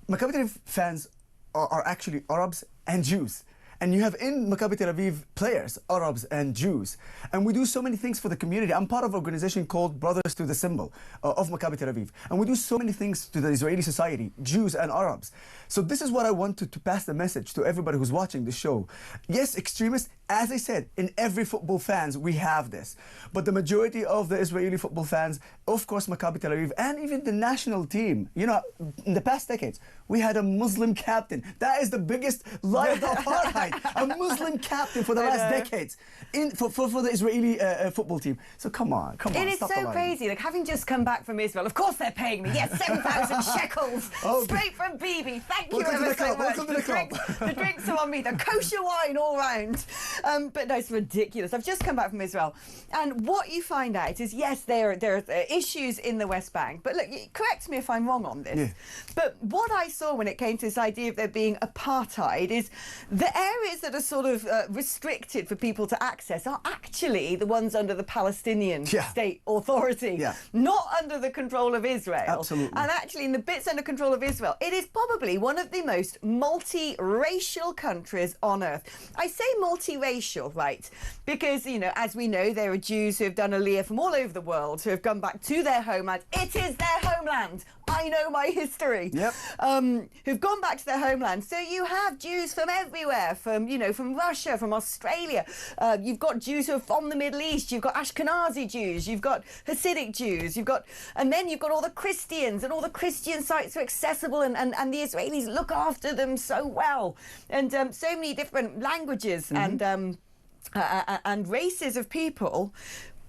Maccabi Tel Aviv fans are actually Arabs and Jews. And you have in Maccabi Tel Aviv players, Arabs and Jews. And we do so many things for the community. I'm part of an organization called Brothers to the Symbol of Maccabi Tel Aviv. And we do so many things to the Israeli society, Jews and Arabs. So this is what I wanted to pass the message to everybody who's watching the show. Yes, extremists, as I said, in every football fans, we have this. But the majority of the Israeli football fans, of course, Maccabi Tel Aviv, and even the national team, in the past decades, we had a Muslim captain. That is the biggest lie of the apartheid. A Muslim captain for the last decades for the Israeli football team. So come on. It is so crazy. Like, having just come back from Israel, of course they're paying me. Yes, 7,000 shekels straight from Bibi. Thank you ever so much. Welcome to the club. The drinks are on me. The kosher wine all round. But no, it's ridiculous. I've just come back from Israel, and what you find out is, yes, there are issues in the West Bank. But look, correct me if I'm wrong on this. Yeah. But what I saw when it came to this idea of there being apartheid is the areas that are sort of restricted for people to access are actually the ones under the Palestinian state authority, not under the control of Israel. Absolutely. And actually, in the bits under control of Israel, it is probably one of the most multiracial countries on earth. I say multiracial, right, because, as we know, there are Jews who have done Aliyah from all over the world, who have gone back to their homeland. It is their homeland. I know my history. Yep. Who've gone back to their homeland. So you have Jews from everywhere, from Russia, from Australia. You've got Jews who are from the Middle East. You've got Ashkenazi Jews. You've got Hasidic Jews. And then you've got all the Christians, and all the Christian sites are accessible, and the Israelis look after them so well. And so many different languages and races of people.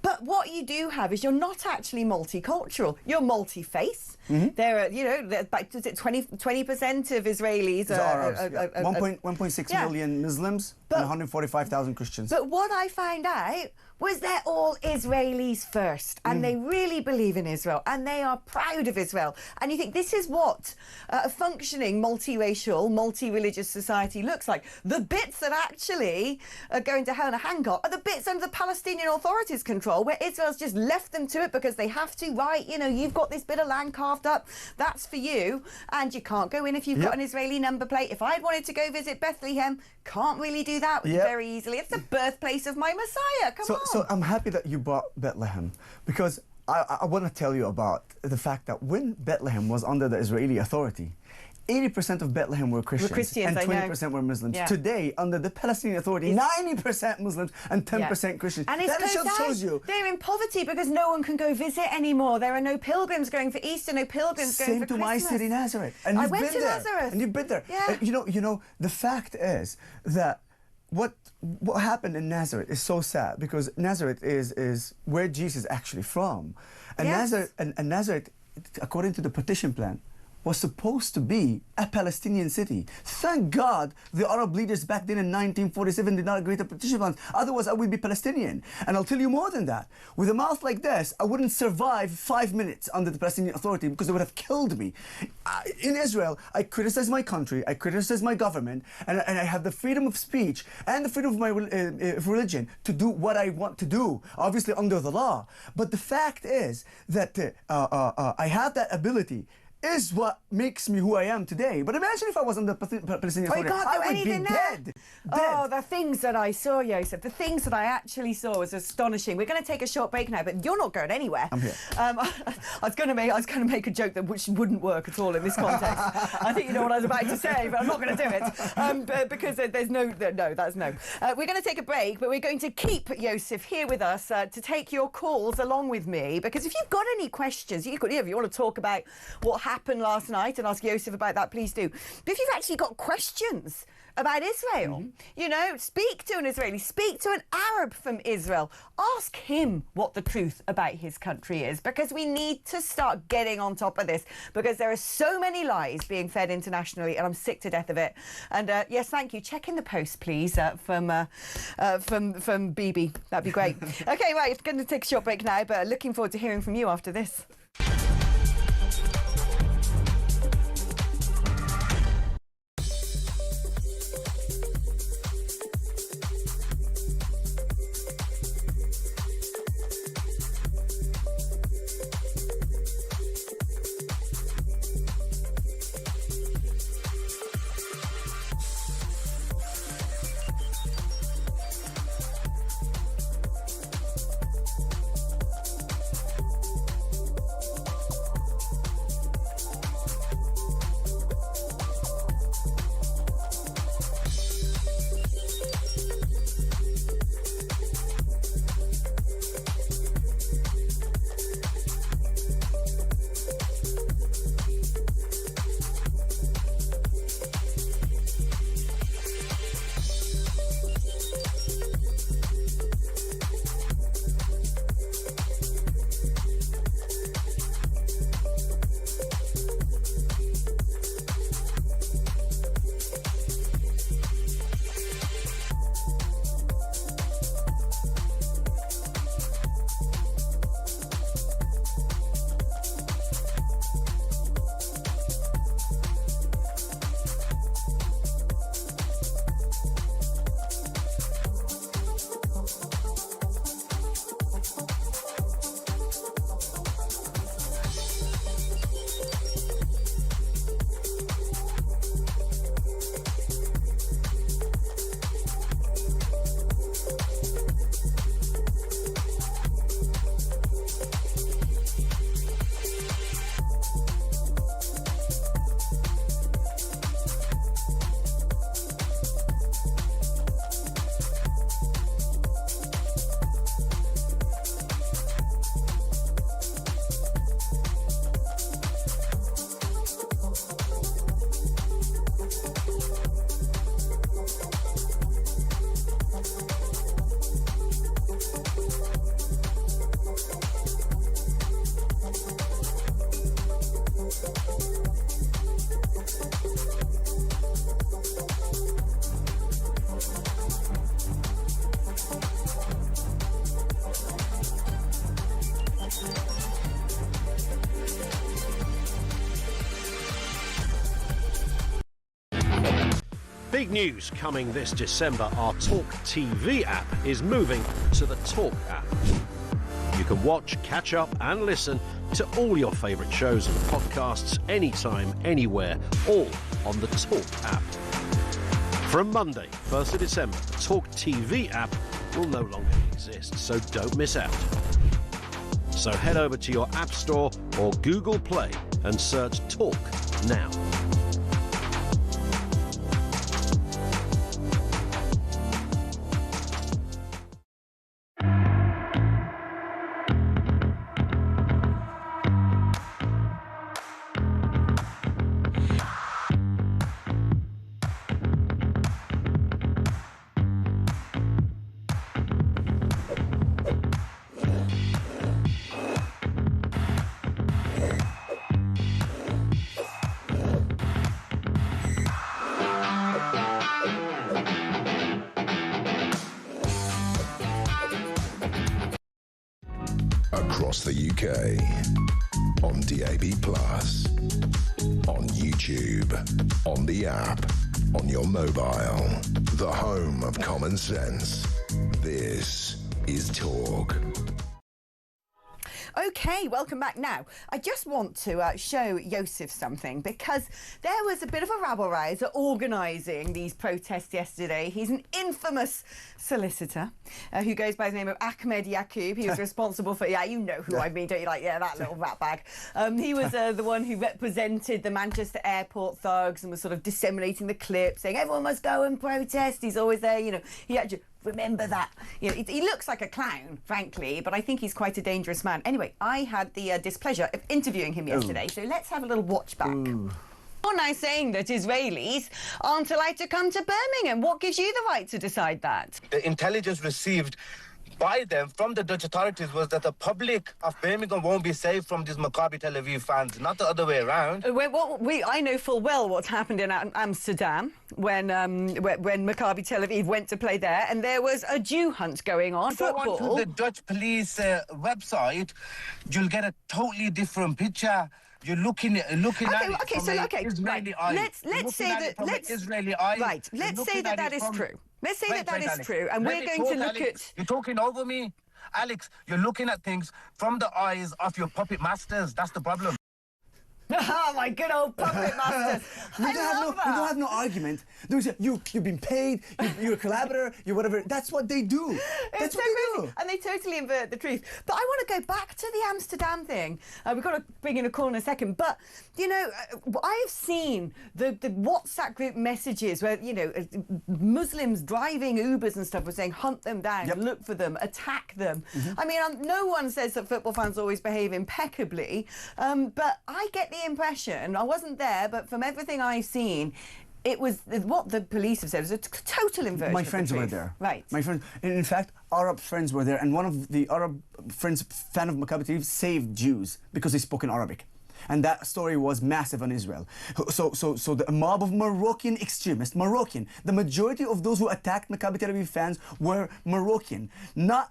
But what you do have is you're not actually multicultural. You're multi-faith. There are, is it 20% of Israelis are Arabs? 1.6 million Muslims and 145,000 Christians. But what I found out was they're all Israelis first, and they really believe in Israel, and they are proud of Israel. And you think, this is what a functioning multiracial, multi-religious society looks like. The bits that actually are going to hell in a handcart are the bits under the Palestinian Authority's control, where Israel's just left them to it because they have to. Right, you've got this bit of land carved up, that's for you, and you can't go in if you've got an Israeli number plate. If I'd wanted to go visit Bethlehem, can't really do that very easily. It's the birthplace of my Messiah. Come on. So I'm happy that you brought Bethlehem, because I want to tell you about the fact that when Bethlehem was under the Israeli authority, 80% of Bethlehem were Christians, and 20% were Muslims. Yeah. Today, under the Palestinian Authority, 90% Muslims and 10% Christians. And it's that shows you they're in poverty because no one can go visit anymore. There are no pilgrims going for Easter, no pilgrims going for Christmas. Same to my city, Nazareth. And I you've went been to there. Nazareth. And you've been there. Yeah. You know, the fact is that what happened in Nazareth is so sad, because Nazareth is where Jesus is actually from. And Nazareth, according to the partition plan, was supposed to be a Palestinian city. Thank God the Arab leaders back then in 1947 did not agree to partition plans. Otherwise, I would be Palestinian. And I'll tell you more than that. With a mouth like this, I wouldn't survive 5 minutes under the Palestinian Authority, because they would have killed me. In Israel, I criticize my country, I criticize my government, and I have the freedom of speech and the freedom of my religion to do what I want to do, obviously under the law. But the fact is that I have that ability is what makes me who I am today. But imagine if I was on the Palestinian Authority, I would be dead. Oh, the things that I saw, Joseph, the things that I actually saw was astonishing. We're going to take a short break now, but you're not going anywhere. I'm here. I was going to make a joke that which wouldn't work at all in this context. I think you know what I was about to say, but I'm not going to do it because there's no. That's no. We're going to take a break, but we're going to keep Joseph here with us to take your calls along with me, because if you've got any questions, if you want to talk about what happened last night and ask Joseph about that, please do. But if you've actually got questions about Israel, you know, speak to an Israeli, speak to an Arab from Israel, ask him what the truth about his country is, because we need to start getting on top of this, because there are so many lies being fed internationally and I'm sick to death of it. And yes, thank you. Check in the post, please, from BB. That'd be great. Okay, right, it's going to take a short break now, but looking forward to hearing from you after this. Big news coming this December. Our talkTV app is moving to the Talk app. You can watch, catch up and listen to all your favourite shows and podcasts anytime, anywhere, all on the Talk app. From Monday, 1st of December, the talkTV app will no longer exist, so don't miss out. So head over to your App Store or Google Play and search Talk now. across the UK, on DAB+, on YouTube, on the app, on your mobile, the home of common sense. This is Talk. Okay, welcome back. Now, I just want to show Joseph something, because there was a bit of a rabble-rouser organising these protests yesterday. He's an infamous solicitor who goes by the name of Ahmed Yaqub. He was responsible for, yeah, you know who I mean, don't you? Like, yeah, that little rat bag. He was the one who represented the Manchester airport thugs and was sort of disseminating the clip, saying everyone must go and protest. He's always there, you know. He actually... Remember that. You know, he looks like a clown, frankly, but I think he's quite a dangerous man. Anyway, I had the displeasure of interviewing him yesterday, so let's have a little watch back. You're now saying that Israelis aren't allowed to come to Birmingham. What gives you the right to decide that? The intelligence received by them from the Dutch authorities was that the public of Birmingham won't be safe from these Maccabi Tel Aviv fans, not the other way around. I know full well what's happened in Amsterdam when Maccabi Tel Aviv went to play there, and there was a Jew hunt going on. Go on to the Dutch police website, you'll get a totally different picture. You're looking at it Israeli eyes. Let's say that that is true. Let's say that that is true, and we're going to look at... You're talking over me. Alex, you're looking at things from the eyes of your puppet masters. That's the problem. Oh, my good old puppet masters. We don't have no argument. You've been paid, you're a collaborator, you're whatever. That's what they do. That's what they do. And they totally invert the truth. But I want to go back to the Amsterdam thing. We've got to bring in a call in a second. But, you know, I have seen the WhatsApp group messages where, you know, Muslims driving Ubers and stuff were saying, hunt them down, look for them, attack them. I mean, no one says that football fans always behave impeccably. But I get the impression, I wasn't there, but from everything I've seen, it was what the police have said. It was a total inversion. My friends were there. Right. My friends, in fact, Arab friends were there, and one of the Arab friends, fan of Maccabi Tel Aviv, saved Jews because they spoke in Arabic. And that story was massive in Israel. So the mob of Moroccan extremists, the majority of those who attacked Maccabi Tel Aviv fans were Moroccan, not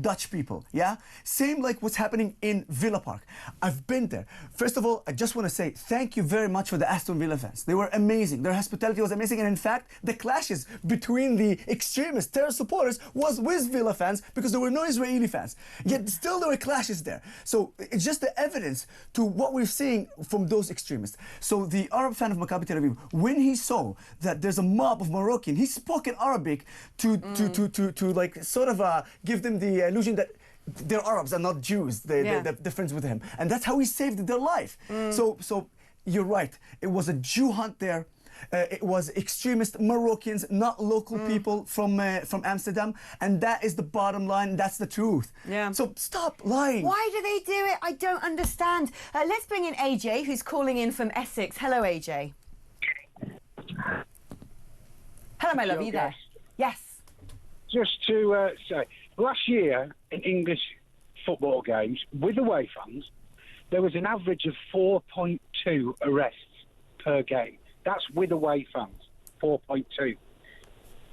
Dutch people, yeah? Same like what's happening in Villa Park. I've been there. First of all, I just want to say thank you very much for the Aston Villa fans. They were amazing. Their hospitality was amazing. And in fact, the clashes between the extremist terror supporters was with Villa fans because there were no Israeli fans. Yet still there were clashes there. So it's just the evidence to what we're seeing from those extremists. So the Arab fan of Maccabi Tel Aviv, when he saw that there's a mob of Moroccan, he spoke in Arabic to like sort of give them the illusion that they're Arabs and not Jews. They're friends with him, and that's how he saved their life. So you're right. It was a Jew hunt there. It was extremist Moroccans, not local people from Amsterdam, and that is the bottom line. That's the truth. Yeah. So stop lying. Why do they do it? I don't understand. Let's bring in AJ, who's calling in from Essex. Hello, AJ. Hello, my love. Are you there? Yes. Just to say, last year in English football games with away fans, there was an average of 4.2 arrests per game. That's with away fans, 4.2.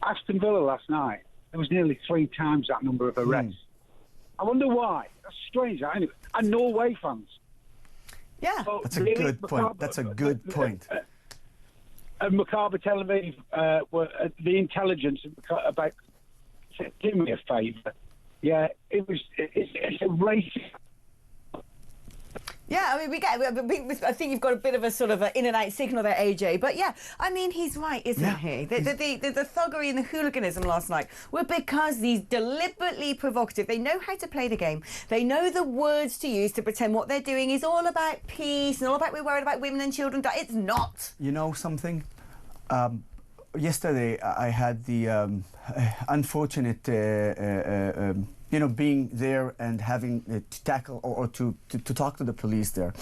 Aston Villa last night, there was nearly 3 times that number of arrests. I wonder why. That's strange. Anyway, and no away fans. Yeah. So that's a good point. That's a good point. And Maccabi Tel Aviv, the intelligence about... Do me a favour. Yeah, it's a race. Yeah, I mean, I think you've got a bit of a sort of an in and out signal there, AJ. But yeah, I mean, he's right, isn't he? The thuggery and the hooliganism last night were because these deliberately provocative. They know how to play the game. They know the words to use to pretend what they're doing is all about peace and all about we're worried about women and children. It's not. You know something? Yesterday, I had the unfortunate, being there and having to tackle or to talk to the police there.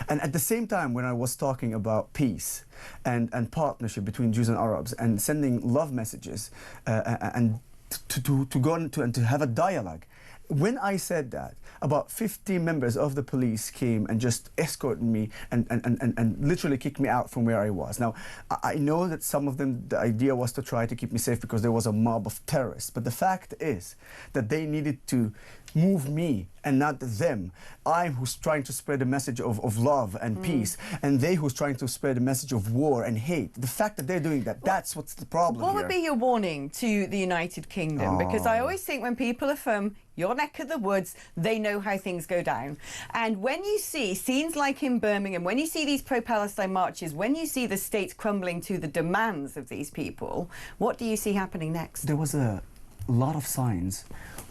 And at the same time, when I was talking about peace and partnership between Jews and Arabs and sending love messages and to go into and to have a dialogue, when I said that, about 50 members of the police came and just escorted me and literally kicked me out from where I was. Now, I know that some of them, the idea was to try to keep me safe because there was a mob of terrorists. But the fact is that they needed to move me and not them. I'm who's trying to spread a message of love and peace, and they who's trying to spread a message of war and hate. The fact that they're doing that, that's what's the problem What here. would be your warning to the United Kingdom? Because I always think when people are from your neck of the woods, they know how things go down. And when you see scenes like in Birmingham, when you see these pro-Palestine marches, when you see the state crumbling to the demands of these people, what do you see happening next? There was a lot of signs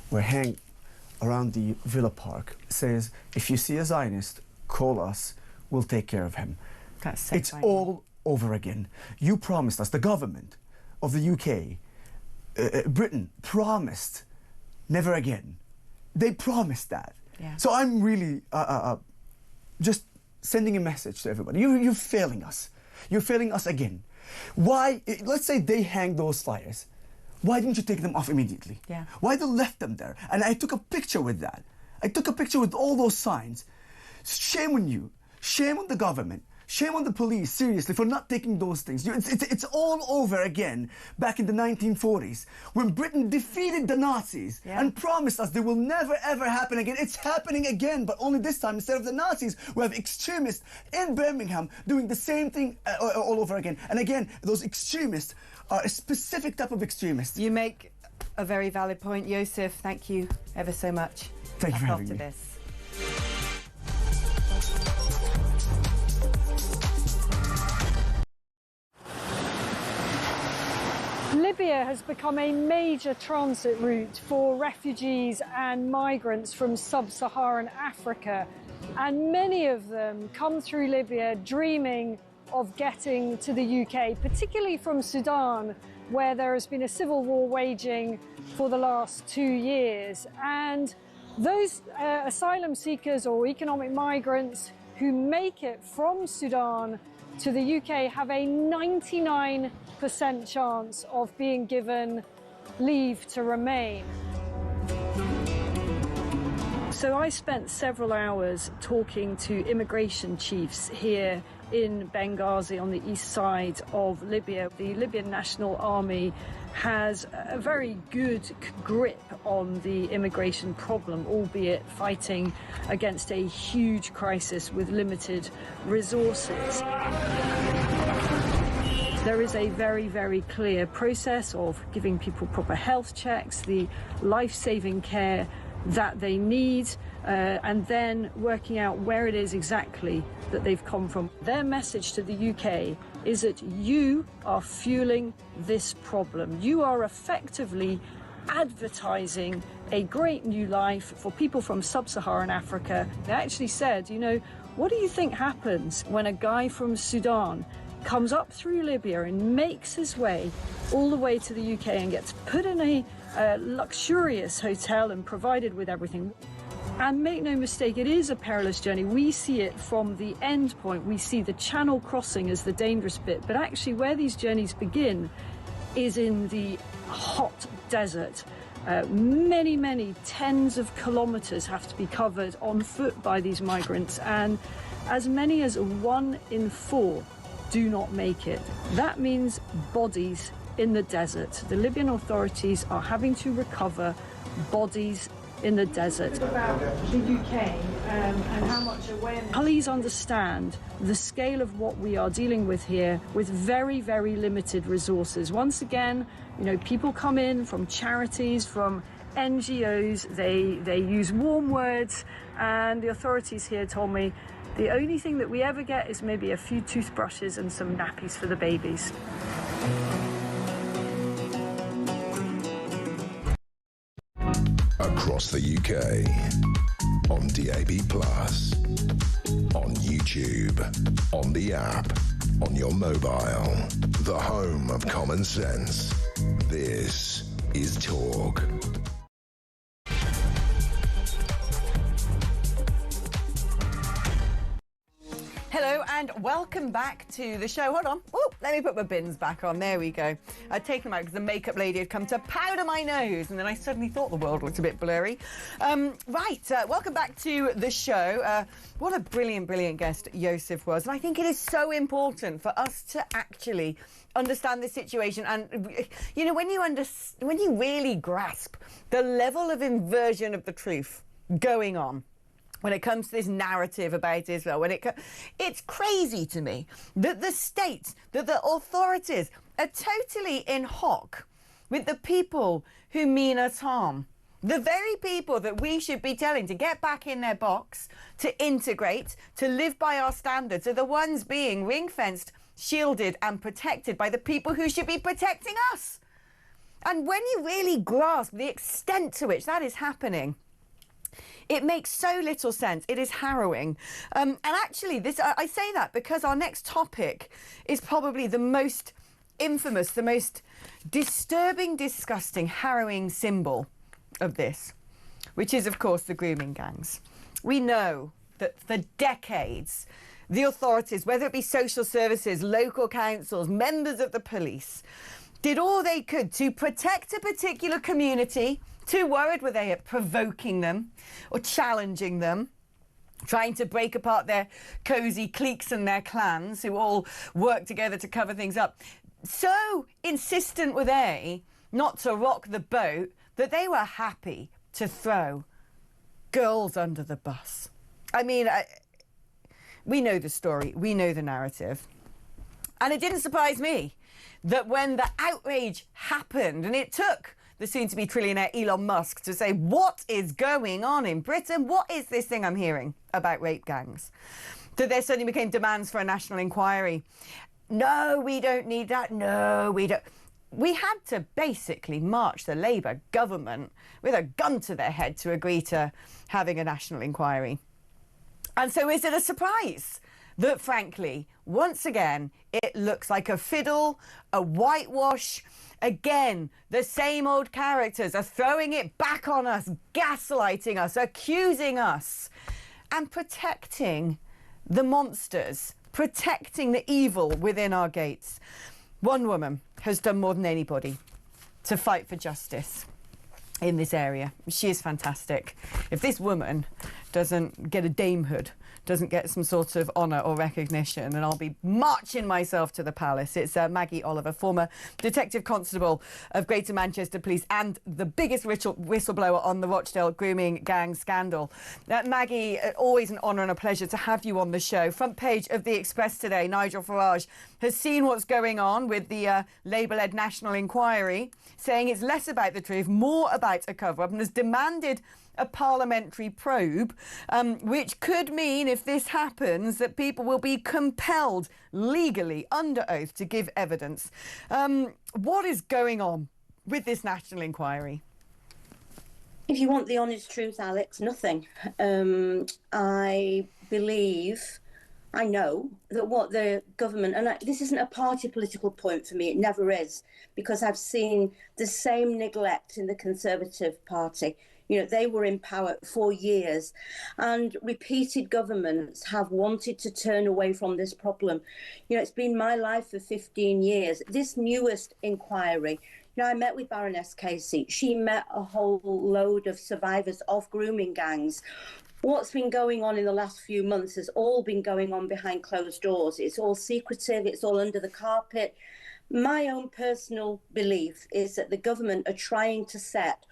were hanging around the Villa Park. It says, if you see a Zionist, call us, we'll take care of him. That's so it's all over again. You promised us, the government of the UK, Britain promised never again. They promised that. Yeah. So I'm really just sending a message to everybody. You're failing us. You're failing us again. Why, let's say they hang those flyers. Why didn't you take them off immediately? Yeah. Why they left them there? And I took a picture with that. I took a picture with all those signs. Shame on you. Shame on the government. Shame on the police, seriously, for not taking those things. It's all over again back in the 1940s when Britain defeated the Nazis and promised us they will never, ever happen again. It's happening again, but only this time, instead of the Nazis, we have extremists in Birmingham doing the same thing all over again. And again, those extremists are a specific type of extremists. You make a very valid point, Yosef. Thank you ever so much. Thank you for having me. After this. Libya has become a major transit route for refugees and migrants from sub-Saharan Africa, and many of them come through Libya dreaming of getting to the UK, particularly from Sudan, where there has been a civil war waging for the last 2 years. And those asylum seekers or economic migrants who make it from Sudan to the UK have a 99% chance of being given leave to remain. So I spent several hours talking to immigration chiefs here in Benghazi on the east side of Libya. The Libyan National Army has a very good grip on the immigration problem, albeit fighting against a huge crisis with limited resources. There is a very, very clear process of giving people proper health checks, the life-saving care that they need, and then working out where it is exactly that they've come from. Their message to the UK is that you are fueling this problem. You are effectively advertising a great new life for people from sub-Saharan Africa. They actually said, you know, what do you think happens when a guy from Sudan comes up through Libya and makes his way all the way to the UK and gets put in a luxurious hotel and provided with everything? And make no mistake, it is a perilous journey. We see it from the end point. We see the channel crossing as the dangerous bit. But actually where these journeys begin is in the hot desert. Many, many tens of kilometers have to be covered on foot by these migrants. And as many as 1 in 4 do not make it. That means bodies in the desert. The Libyan authorities are having to recover bodies in the desert. About the UK and how much awareness. Please understand the scale of what we are dealing with here with very, very limited resources. Once again, you know, people come in from charities, from NGOs, they use warm words, and the authorities here told me the only thing that we ever get is maybe a few toothbrushes and some nappies for the babies. Across the UK, on DAB+, on YouTube, on the app, on your mobile, the home of common sense. This is Talk. Hello and welcome back to the show. Hold on. Oh, let me put my bins back on. There we go. I'd taken them out because the makeup lady had come to powder my nose, and then I suddenly thought the world looked a bit blurry. Welcome back to the show. What a brilliant, brilliant guest Yosef was. And I think it is so important for us to actually understand the situation. And, you know, when you really grasp the level of inversion of the truth going on, when it comes to this narrative about Israel, it's crazy to me that the state, that the authorities are totally in hock with the people who mean us harm. The very people that we should be telling to get back in their box, to integrate, to live by our standards, are the ones being ring-fenced, shielded and protected by the people who should be protecting us. And when you really grasp the extent to which that is happening, it makes so little sense. It is harrowing. And actually, I say that because our next topic is probably the most infamous, the most disturbing, disgusting, harrowing symbol of this, which is, of course, the grooming gangs. We know that for decades, the authorities, whether it be social services, local councils, members of the police, did all they could to protect a particular community. Too worried were they at provoking them or challenging them, trying to break apart their cosy cliques and their clans who all work together to cover things up. So insistent were they not to rock the boat that they were happy to throw girls under the bus. I mean, we know the story, we know the narrative. And it didn't surprise me that when the outrage happened, and it took the soon-to-be trillionaire Elon Musk to say, what is going on in Britain? What is this thing I'm hearing about rape gangs? That there suddenly became demands for a national inquiry. No, we don't need that. No, we don't. We had to basically march the Labour government with a gun to their head to agree to having a national inquiry. And so is it a surprise that, frankly, once again, it looks like a fiddle, a whitewash? Again, the same old characters are throwing it back on us, gaslighting us, accusing us, and protecting the monsters, protecting the evil within our gates. One woman has done more than anybody to fight for justice in this area. She is fantastic. If this woman doesn't get a damehood, doesn't get some sort of honour or recognition, and I'll be marching myself to the palace. It's Maggie Oliver, former Detective Constable of Greater Manchester Police and the biggest whistleblower on the Rochdale grooming gang scandal. Maggie, always an honour and a pleasure to have you on the show. Front page of The Express today, Nigel Farage has seen what's going on with the Labour-led national inquiry, saying it's less about the truth, more about a cover-up, and has demanded a parliamentary probe, which could mean, if this happens, that people will be compelled legally under oath to give evidence. What is going on with this national inquiry? If you want the honest truth, Alex, nothing. I know that what the government, and this isn't a party political point for me, it never is, because I've seen the same neglect in the Conservative Party. You know, they were in power for years, and repeated governments have wanted to turn away from this problem. You know, it's been my life for 15 years. This newest inquiry, you know, I met with Baroness Casey. She met a whole load of survivors of grooming gangs. What's been going on in the last few months has all been going on behind closed doors. It's all secretive. It's all under the carpet. My own personal belief is that the government are trying to set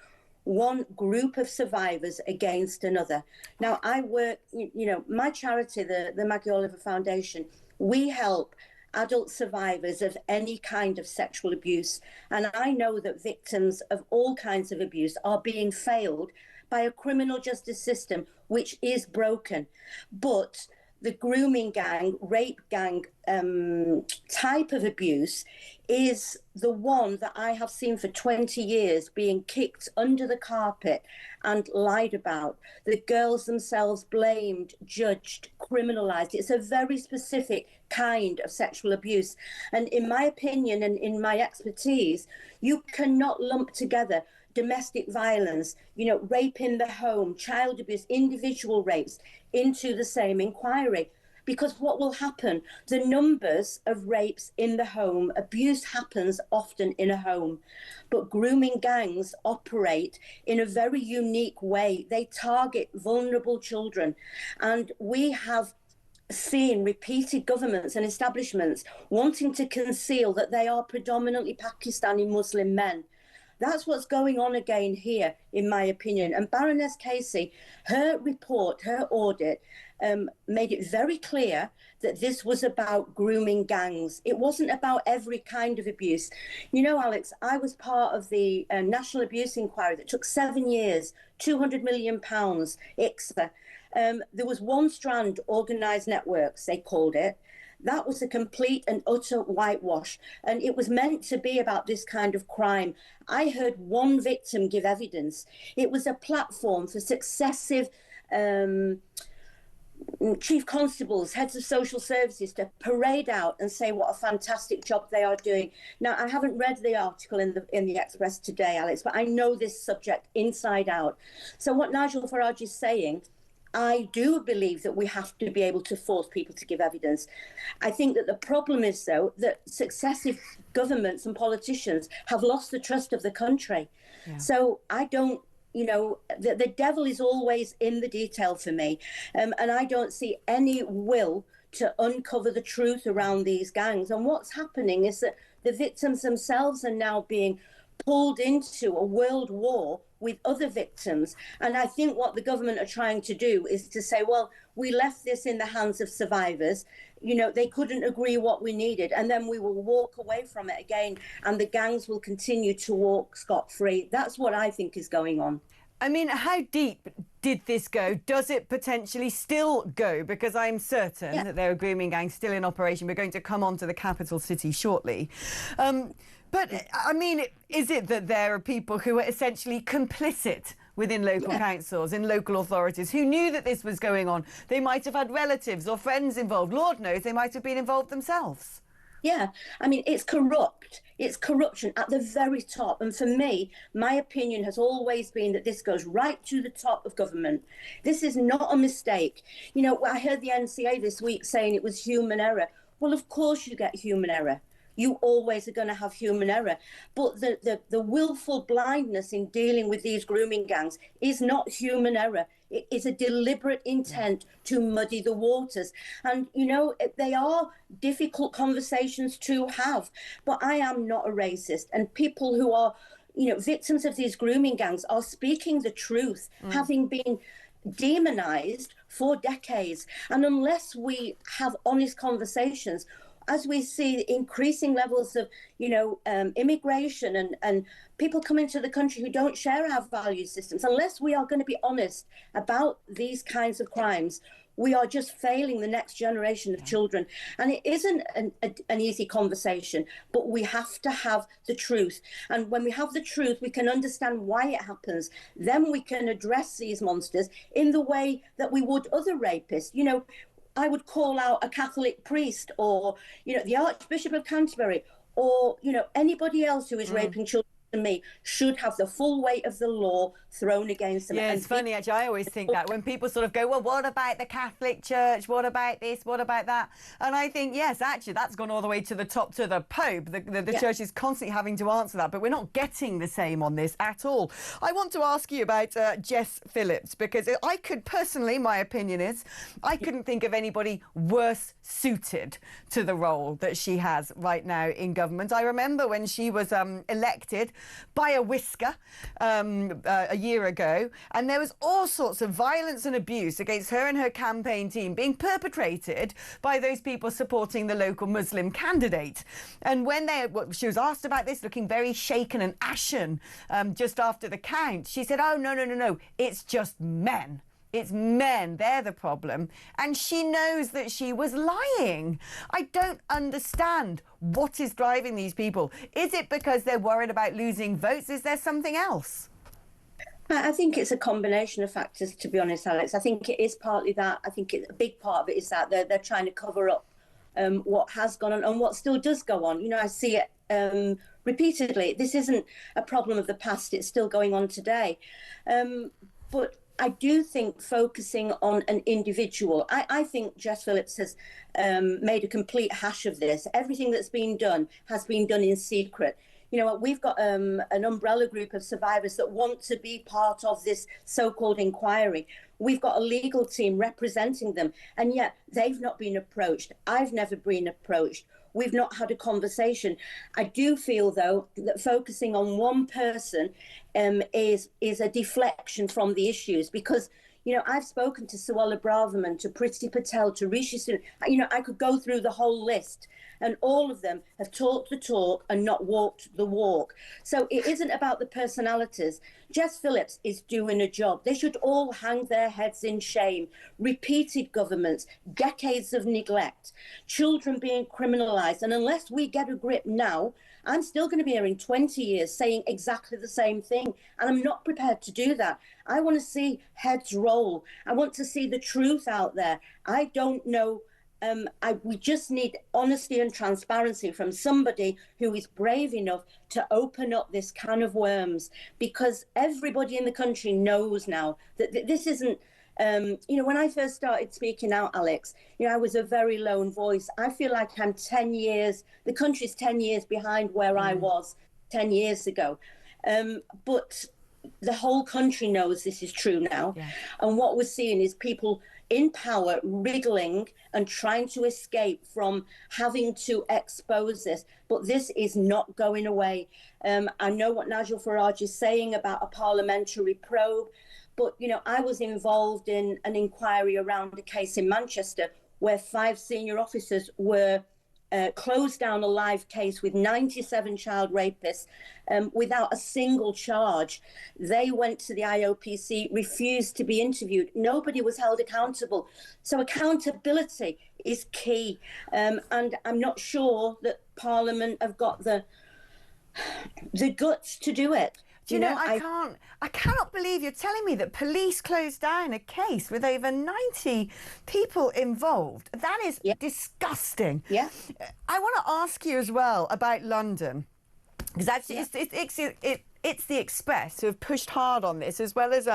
one group of survivors against another. Now, I work, you know, my charity, the Maggie Oliver Foundation, we help adult survivors of any kind of sexual abuse. And I know that victims of all kinds of abuse are being failed by a criminal justice system which is broken. But the grooming gang, rape gang type of abuse is the one that I have seen for 20 years being kicked under the carpet and lied about. The girls themselves blamed, judged, criminalised. It's a very specific kind of sexual abuse. And in my opinion and in my expertise, you cannot lump together domestic violence, you know, rape in the home, child abuse, individual rapes into the same inquiry. because what will happen, the numbers of rapes in the home, abuse happens often in a home, but grooming gangs operate in a very unique way. They target vulnerable children, and we have seen repeated governments and establishments wanting to conceal that they are predominantly Pakistani Muslim men. That's what's going on again here, in my opinion. And Baroness Casey, her report, her audit, made it very clear that this was about grooming gangs. It wasn't about every kind of abuse. You know, Alex, I was part of the National Abuse Inquiry that took 7 years, £200 million, ICSA. There was one strand, organised networks, they called it. That was a complete and utter whitewash. And it was meant to be about this kind of crime. I heard one victim give evidence. It was a platform for successive chief constables, heads of social services to parade out and say what a fantastic job they are doing. Now, I haven't read the article in the Express today, Alex, but I know this subject inside out. So what Nigel Farage is saying, I do believe that we have to be able to force people to give evidence. I think that the problem is, though, that successive governments and politicians have lost the trust of the country. Yeah. So I don't, you know, the devil is always in the detail for me. And I don't see any will to uncover the truth around these gangs. And what's happening is that the victims themselves are now being pulled into a world war with other victims. And I think what the government are trying to do is to say, well, we left this in the hands of survivors. You know, they couldn't agree what we needed, and then we will walk away from it again, and the gangs will continue to walk scot-free. That's what I think is going on. I mean, how deep did this go? Does it potentially still go? Because I'm certain that there are grooming gangs still in operation. We're going to come on to the capital city shortly. But, I mean, is it that there are people who are essentially complicit within local councils, in local authorities, who knew that this was going on? They might have had relatives or friends involved. Lord knows they might have been involved themselves. Yeah, I mean, it's corrupt. It's corruption at the very top. And for me, my opinion has always been that this goes right to the top of government. This is not a mistake. You know, I heard the NCA this week saying it was human error. Well, of course you get human error. You always are going to have human error. But the willful blindness in dealing with these grooming gangs is not human error. It is a deliberate intent to muddy the waters. And, you know, they are difficult conversations to have. But I am not a racist. And people who are, you know, victims of these grooming gangs are speaking the truth, having been demonized for decades. And unless we have honest conversations, as we see increasing levels of, you know, immigration and people coming to the country who don't share our value systems, unless we are going to be honest about these kinds of crimes, we are just failing the next generation of children. And it isn't an easy conversation, but we have to have the truth. And when we have the truth, we can understand why it happens. Then we can address these monsters in the way that we would other rapists. You know, I would call out a Catholic priest or, you know, the Archbishop of Canterbury or, you know, anybody else who is raping children to me should have the full weight of the law thrown against them. Yeah, it's funny, actually. I always think that when people sort of go, well, what about the Catholic Church? What about this? What about that? And I think, yes, actually, that's gone all the way to the top, to the Pope. The Church is constantly having to answer that, but we're not getting the same on this at all. I want to ask you about Jess Phillips, because I could personally, my opinion is, I couldn't think of anybody worse suited to the role that she has right now in government. I remember when she was elected by a whisker a year ago, and there was all sorts of violence and abuse against her and her campaign team being perpetrated by those people supporting the local Muslim candidate. And when she was asked about this, looking very shaken and ashen just after the count, she said, oh, no, it's just men. It's men, they're the problem. And she knows that she was lying. I don't understand what is driving these people. Is it because they're worried about losing votes? Is there something else? I think it's a combination of factors, to be honest, Alex. I think it is partly that. I think a big part of it is that they're trying to cover up what has gone on and what still does go on. You know, I see it repeatedly. This isn't a problem of the past. It's still going on today. But I do think focusing on an individual, I think Jess Phillips has made a complete hash of this. Everything that's been done has been done in secret. You know, we've got an umbrella group of survivors that want to be part of this so-called inquiry. We've got a legal team representing them, and yet they've not been approached. I've never been approached. We've not had a conversation. I do feel, though, that focusing on one person is a deflection from the issues, because, you know, I've spoken to Suella Braverman, to Priti Patel, to Rishi Sunak. You know, I could go through the whole list, and all of them have talked the talk and not walked the walk. So it isn't about the personalities. Jess Phillips is doing a job. They should all hang their heads in shame. Repeated governments, decades of neglect, children being criminalised. And unless we get a grip now, I'm still going to be here in 20 years saying exactly the same thing. And I'm not prepared to do that. I want to see heads roll. I want to see the truth out there. I don't know. We just need honesty and transparency from somebody who is brave enough to open up this can of worms, because everybody in the country knows now that this isn't, you know, when I first started speaking out, Alex, you know, I was a very lone voice. I feel like I'm 10 years, the country's 10 years behind where I was 10 years ago. But the whole country knows this is true now. Yeah. And what we're seeing is people in power wriggling and trying to escape from having to expose this. But this is not going away. I know what Nigel Farage is saying about a parliamentary probe, but, you know, I was involved in an inquiry around a case in Manchester where 5 senior officers were closed down a live case with 97 child rapists without a single charge. They went to the IOPC, refused to be interviewed. Nobody was held accountable. So accountability is key. And I'm not sure that Parliament have got the guts to do it. Do you know, I cannot believe you're telling me that police closed down a case with over 90 people involved. That is disgusting. Yeah. I want to ask you as well about London, because it's the Express who have pushed hard on this, as well as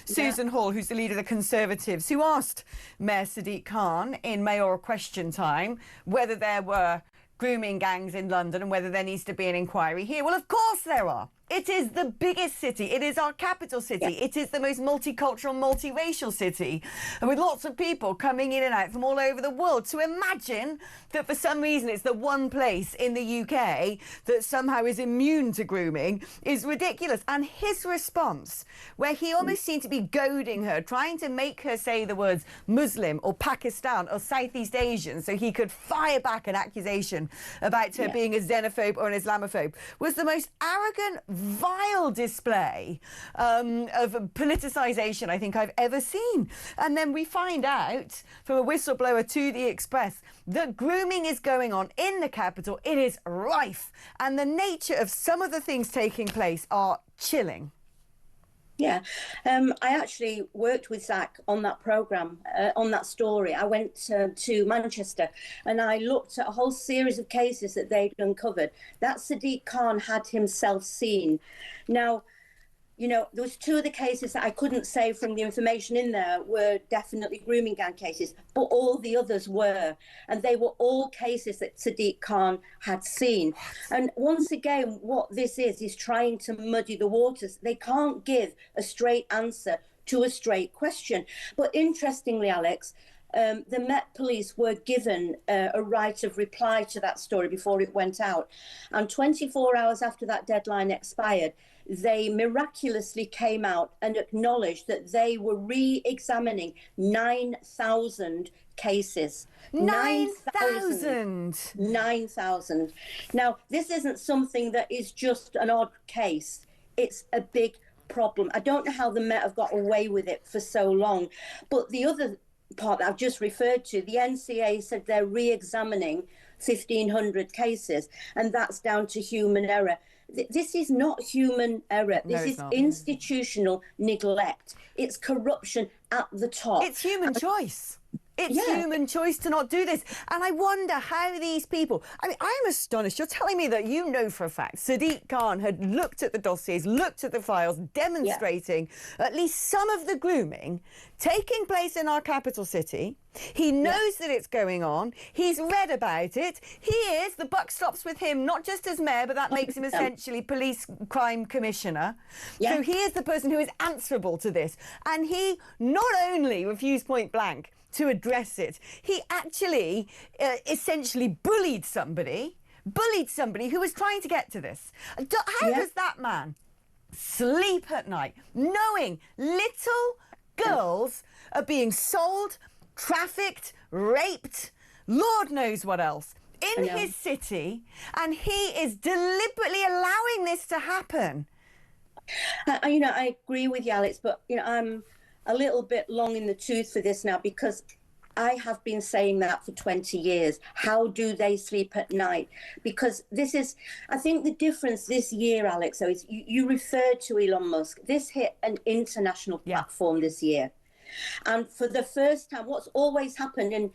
Susan Hall, who's the leader of the Conservatives, who asked Mayor Sadiq Khan in mayoral question time whether there were grooming gangs in London and whether there needs to be an inquiry here. Well, of course there are. It is the biggest city. It is our capital city. Yeah. It is the most multicultural, multiracial city, and with lots of people coming in and out from all over the world. To imagine that for some reason it's the one place in the UK that somehow is immune to grooming is ridiculous. And his response, where he almost seemed to be goading her, trying to make her say the words Muslim or Pakistan or Southeast Asian so he could fire back an accusation about her being a xenophobe or an Islamophobe, was the most arrogant, vile display of politicisation I think I've ever seen. And then we find out from a whistleblower to the Express that grooming is going on in the capital. It is rife, and the nature of some of the things taking place are chilling. Yeah, I actually worked with Zach on that programme, on that story. I went to Manchester and I looked at a whole series of cases that they'd uncovered that Sadiq Khan had himself seen. Now, you know, there was 2 of the cases that I couldn't say from the information in there were definitely grooming gang cases, but all the others were. And they were all cases that Sadiq Khan had seen. And once again, what this is trying to muddy the waters. They can't give a straight answer to a straight question. But interestingly, Alex, the Met Police were given a right of reply to that story before it went out. And 24 hours after that deadline expired, they miraculously came out and acknowledged that they were re-examining 9,000 cases. 9,000? 9,000. Now, this isn't something that is just an odd case. It's a big problem. I don't know how the Met have got away with it for so long. But the other part that I've just referred to, the NCA said they're re-examining 1,500 cases, and that's down to human error. This is not human error. This is institutional neglect. It's corruption at the top. It's human choice. It's human choice to not do this. And I wonder how these people... I mean, I am astonished. You're telling me that you know for a fact Sadiq Khan had looked at the dossiers, looked at the files, demonstrating at least some of the grooming taking place in our capital city. He knows that it's going on. He's read about it. The buck stops with him, not just as mayor, but that makes him essentially police crime commissioner. So he is the person who is answerable to this. And he not only refused point blank to address it, he actually essentially bullied somebody who was trying to get to this. How does that man sleep at night knowing little girls are being sold, trafficked, raped, Lord knows what else, in his city, and he is deliberately allowing this to happen? I agree with you, Alex, but, I'm a little bit long in the tooth for this now, because I have been saying that for 20 years. How do they sleep at night? Because this is, I think the difference this year, Alex, so is you referred to Elon Musk. This hit an international platform this year. And for the first time, what's always happened in,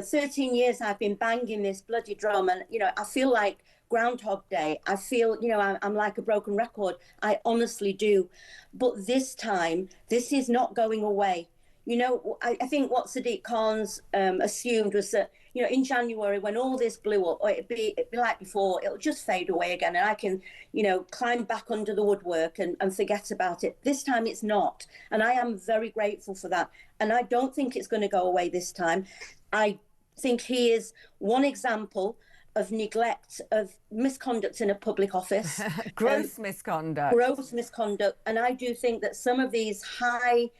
13 years I've been banging this bloody drum, and, I feel like Groundhog Day. I feel, I'm like a broken record. I honestly do. But this time, this is not going away. I think what Sadiq Khan's assumed was that, in January, when all this blew up, or it'd be like before, it'll just fade away again, and I can, climb back under the woodwork and forget about it. This time it's not. And I am very grateful for that. And I don't think it's going to go away this time. I think he is one example of neglect, of misconduct in a public office. Gross misconduct. Gross misconduct. And I do think that some of these high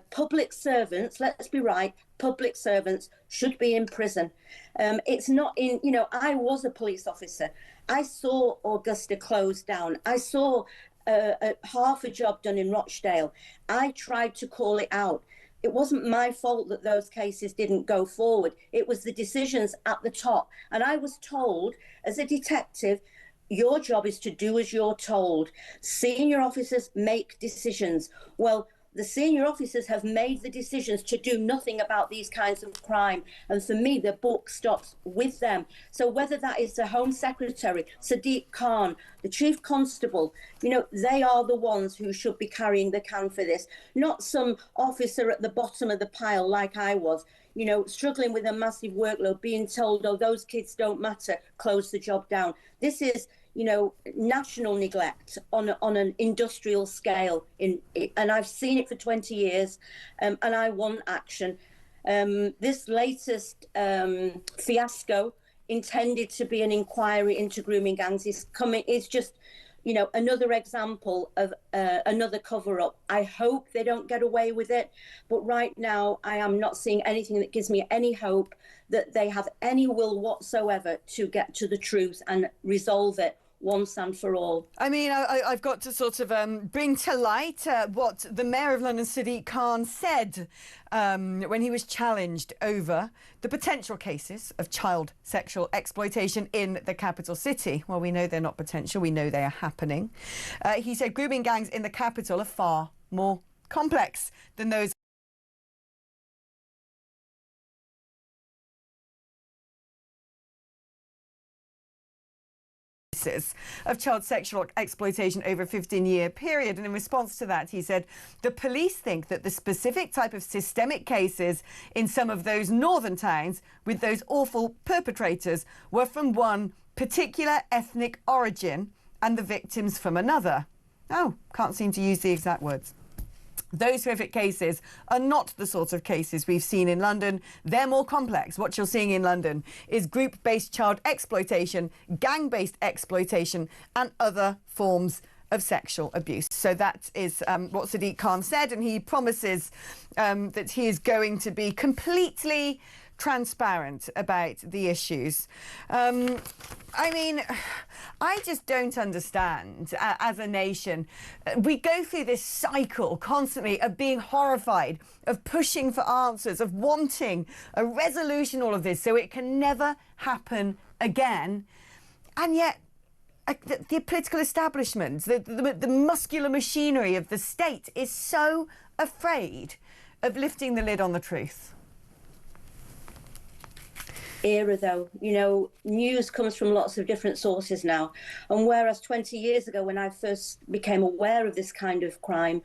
public servants, let's be right, public servants should be in prison. It's not in, I was a police officer. I saw Augusta closed down. I saw half a job done in Rochdale. I tried to call it out. It wasn't my fault that those cases didn't go forward. It was the decisions at the top. And I was told, as a detective, your job is to do as you're told. Senior officers make decisions. Well, the senior officers have made the decisions to do nothing about these kinds of crime. And for me, the book stops with them. So whether that is the Home Secretary, Sadiq Khan, the Chief Constable, they are the ones who should be carrying the can for this, not some officer at the bottom of the pile like I was, struggling with a massive workload, being told, oh, those kids don't matter, close the job down. This is, national neglect on an industrial scale, and I've seen it for 20 years, and I want action. This latest fiasco, intended to be an inquiry into grooming gangs, is just, another example of another cover-up. I hope they don't get away with it, but right now I am not seeing anything that gives me any hope that they have any will whatsoever to get to the truth and resolve it once and for all. I mean, I've got to sort of bring to light what the Mayor of London, Sadiq Khan, said when he was challenged over the potential cases of child sexual exploitation in the capital city. Well, we know they're not potential, we know they are happening. He said grooming gangs in the capital are far more complex than those of child sexual exploitation over a 15-year period. And in response to that, he said, the police think that the specific type of systemic cases in some of those northern towns with those awful perpetrators were from one particular ethnic origin and the victims from another. Oh, can't seem to use the exact words. Those horrific cases are not the sort of cases we've seen in London. They're more complex. What you're seeing in London is group-based child exploitation, gang-based exploitation, and other forms of sexual abuse. So that is what Sadiq Khan said, and he promises that he is going to be completely transparent about the issues. I mean, I just don't understand, as a nation, we go through this cycle constantly of being horrified, of pushing for answers, of wanting a resolution, all of this, so it can never happen again. And yet, the political establishment, the muscular machinery of the state is so afraid of lifting the lid on the truth. era, though. You know, news comes from lots of different sources now. And whereas 20 years ago, when I first became aware of this kind of crime,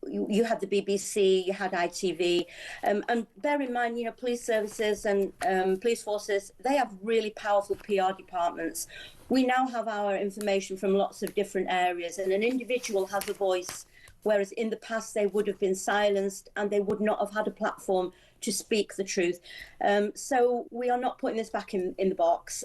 you had the BBC, you had ITV, and bear in mind, you know, police services and police forces, they have really powerful PR departments. We now have our information from lots of different areas, and an individual has a voice, whereas in the past they would have been silenced and they would not have had a platform to speak the truth. So we are not putting this back in the box.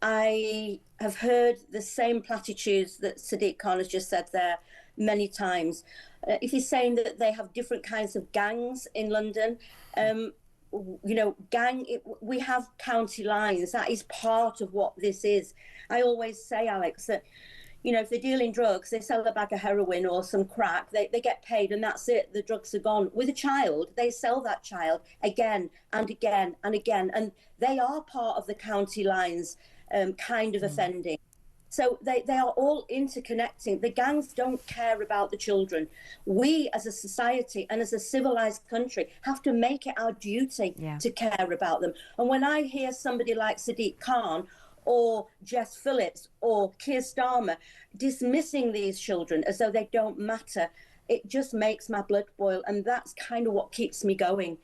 I have heard the same platitudes that Sadiq Khan has just said there many times. If he's saying that they have different kinds of gangs in London, you know, we have county lines. That is part of what this is. I always say, Alex, that, you know, if they're dealing drugs, they sell a bag of heroin or some crack, they get paid and that's it, the drugs are gone. With a child, they sell that child again and again and again, and they are part of the county lines kind of offending. So they are all interconnecting. The gangs don't care about the children. We as a society and as a civilized country have to make it our duty to care about them. And when I hear somebody like Sadiq Khan or Jess Phillips or Keir Starmer dismissing these children as though they don't matter, it just makes my blood boil. And that's kind of what keeps me going.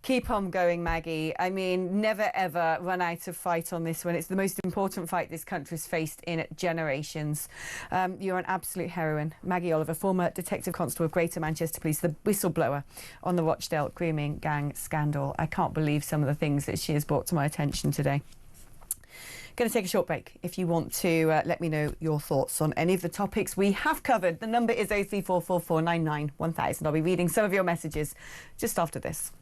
Keep on going, Maggie. I mean, never ever run out of fight on this one. It's the most important fight this country's faced in generations. You're an absolute heroine. Maggie Oliver, former Detective Constable of Greater Manchester Police, the whistleblower on the Rochdale grooming gang scandal. I can't believe some of the things that she has brought to my attention today. Going to take a short break. If you want to let me know your thoughts on any of the topics we have covered, the number is 03444991000. I'll be reading some of your messages just after this.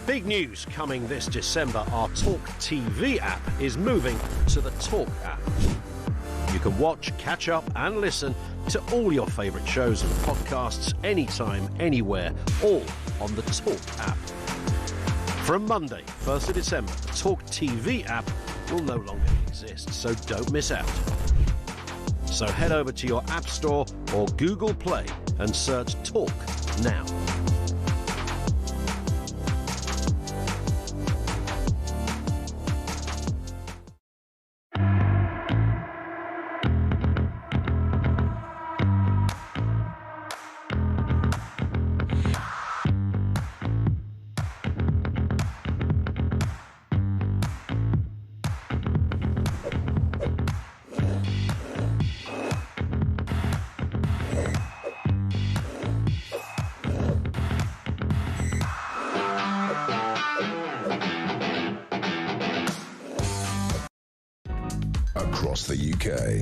Big news coming this December. Our talkTV app is moving to the Talk app. You can watch, catch up and listen to all your favourite shows and podcasts anytime, anywhere, all on the Talk app. From Monday, 1st of December, the talkTV app will no longer exist, so don't miss out. So head over to your App Store or Google Play and search Talk now. Across the UK,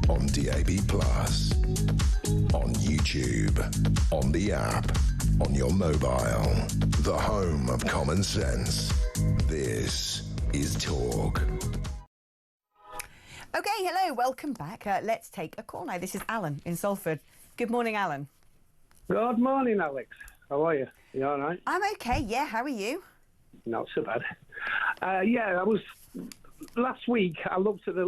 on DAB+, on YouTube, on the app, on your mobile, the home of common sense. This is Talk. Okay, hello, welcome back. Let's take a call now. This is Alan in Salford. Good morning, Alan. Good morning, Alex. How are you? You all right? I'm okay, yeah. How are you? Not so bad. Last week, I looked at the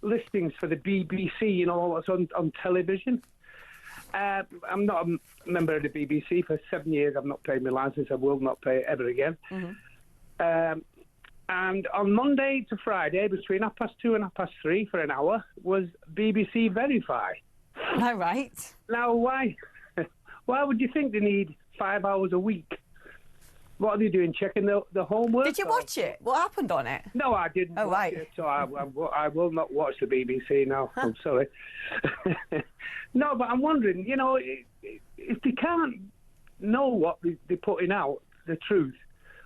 listings for the BBC, you know, what's on television. I'm not a member of the BBC for 7 years. I've not paid my licence. I will not pay it ever again. Mm-hmm. And on Monday to Friday, between 2:30 and 3:30 for an hour, was BBC Verify. All right. Now, why would you think they need 5 hours a week? What are they doing? Checking the homework? Did you watch it? What happened on it? No, I didn't. Oh, watch right. It, so I will not watch the BBC now. I'm sorry. No, but I'm wondering, you know, if they can't know what they're putting out, the truth,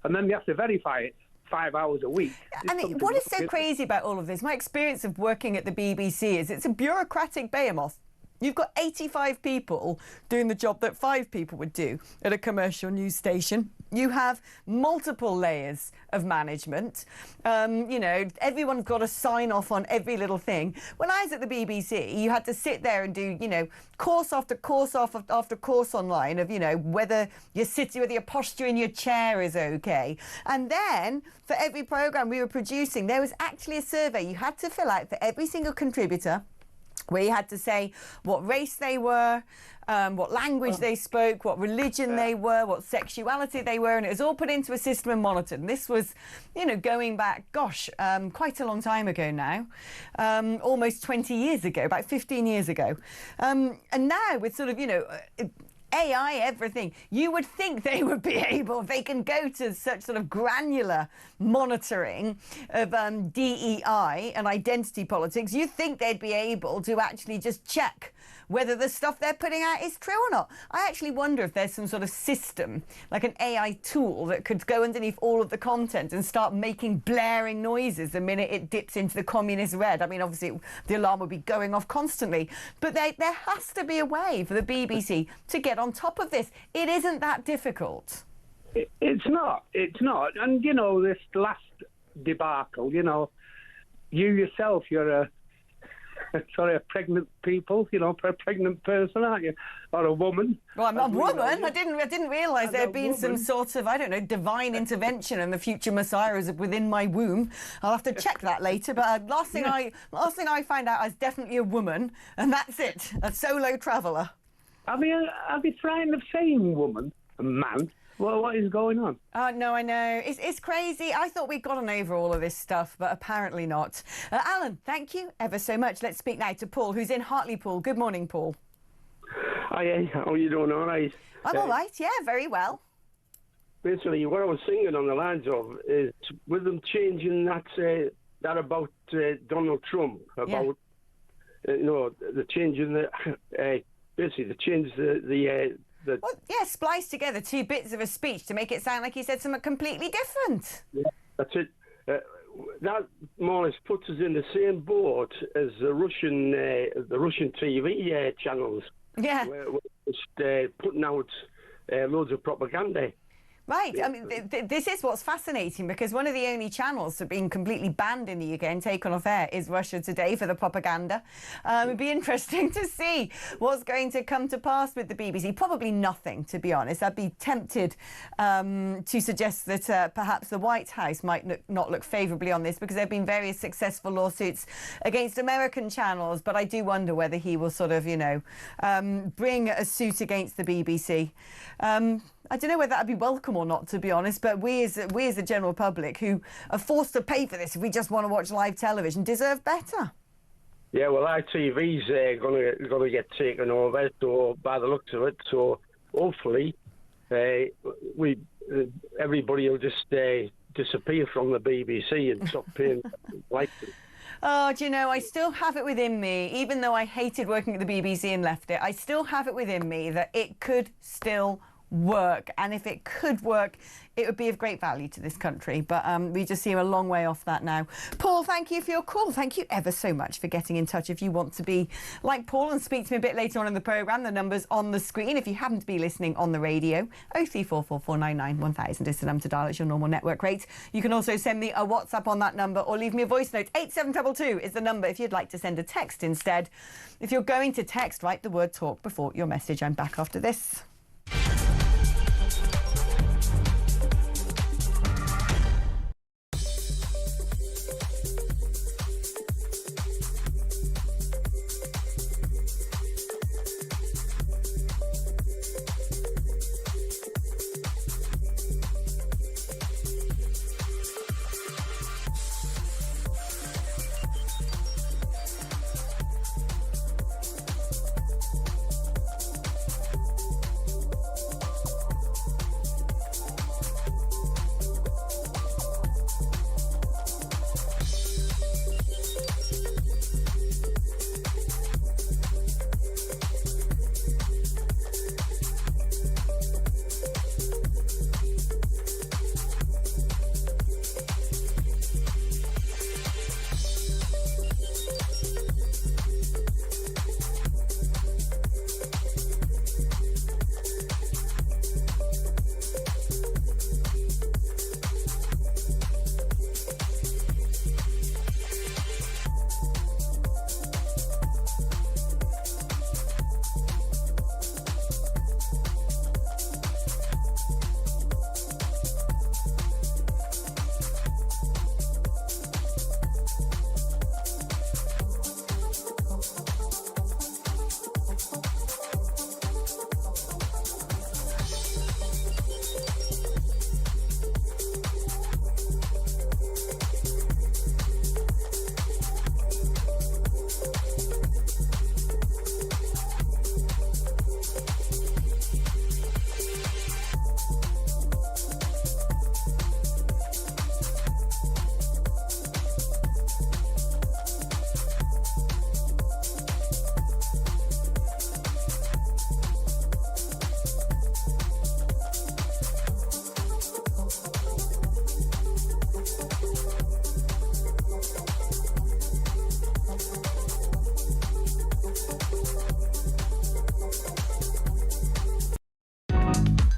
and then they have to verify it 5 hours a week. I mean, what is so crazy about all of this? My experience of working at the BBC is it's a bureaucratic behemoth. You've got 85 people doing the job that 5 people would do at a commercial news station. You have multiple layers of management. You know, everyone's got to sign off on every little thing. When I was at the BBC, you had to sit there and do, you know, course after course after course online of, you know, whether you're sitting, whether your posture in your chair is okay. And then for every programme we were producing, there was actually a survey you had to fill out for every single contributor, where you had to say what race they were, what language they spoke, what religion they were, what sexuality they were, and it was all put into a system and monitored. And this was, you know, going back, gosh, quite a long time ago now, almost 20 years ago, about 15 years ago. And now with sort of, you know, AI, everything, you would think they would be able, if they can go to such sort of granular monitoring of DEI and identity politics, you think they'd be able to actually just check whether the stuff they're putting out is true or not. I actually wonder if there's some sort of system, like an AI tool that could go underneath all of the content and start making blaring noises the minute it dips into the communist red. I mean, obviously, the alarm would be going off constantly. But there has to be a way for the BBC to get on top of this. It isn't that difficult. It's not. It's not. And, you know, this last debacle, you know, you yourself, you're a pregnant people, you know, a pregnant person, aren't you? Or a woman. Well, I'm a woman. I didn't realise there had been some sort of, I don't know, divine intervention and the future Messiah is within my womb. I'll have to check that later. But last thing I find out, I was definitely a woman, and that's it. A solo traveller. Are they frightened of saying woman and man? Well, what is going on? No, I know. It's crazy. I thought we'd gotten over all of this stuff, but apparently not. Alan, thank you ever so much. Let's speak now to Paul, who's in Hartlepool. Good morning, Paul. Hi, how are you doing? All right? I'm all right, yeah, very well. Basically, what I was thinking on the lines of is with them changing that about Donald Trump, about, you know, the changing basically the change Well, yeah, splice together 2 bits of a speech to make it sound like he said something completely different. Yeah, that's it. That more or less puts us in the same boat as the Russian TV channels. Yeah. We're just putting out loads of propaganda. Right. I mean, this is what's fascinating, because one of the only channels that have been completely banned in the UK and taken off air is Russia Today for the propaganda. It'd be interesting to see what's going to come to pass with the BBC. Probably nothing, to be honest. I'd be tempted to suggest that perhaps the White House might not look favourably on this, because there have been various successful lawsuits against American channels. But I do wonder whether he will sort of, bring a suit against the BBC. I don't know whether that'd be welcome or not, to be honest, but we as the general public who are forced to pay for this if we just want to watch live television deserve better. Yeah, well, ITV's going to get taken over, so by the looks of it. So hopefully, everybody will just disappear from the BBC and stop paying like. Oh, do you know, I still have it within me, even though I hated working at the BBC and left it, I still have it within me that it could still work. And if it could work, it would be of great value to this country. But we just seem a long way off that now. Paul, thank you for your call. Thank you ever so much for getting in touch. If you want to be like Paul and speak to me a bit later on in the programme, the number's on the screen. If you happen to be listening on the radio, 03444991000 is the number to dial. It's your normal network rate. You can also send me a WhatsApp on that number or leave me a voice note. 8722 is the number if you'd like to send a text instead. If you're going to text, write the word talk before your message. I'm back after this.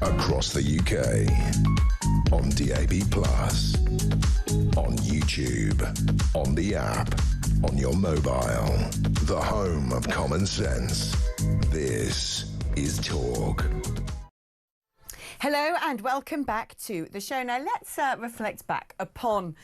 Across the UK, on DAB+, on YouTube, on the app, on your mobile, the home of common sense. This is Talk. Hello and welcome back to the show. Now let's reflect back upon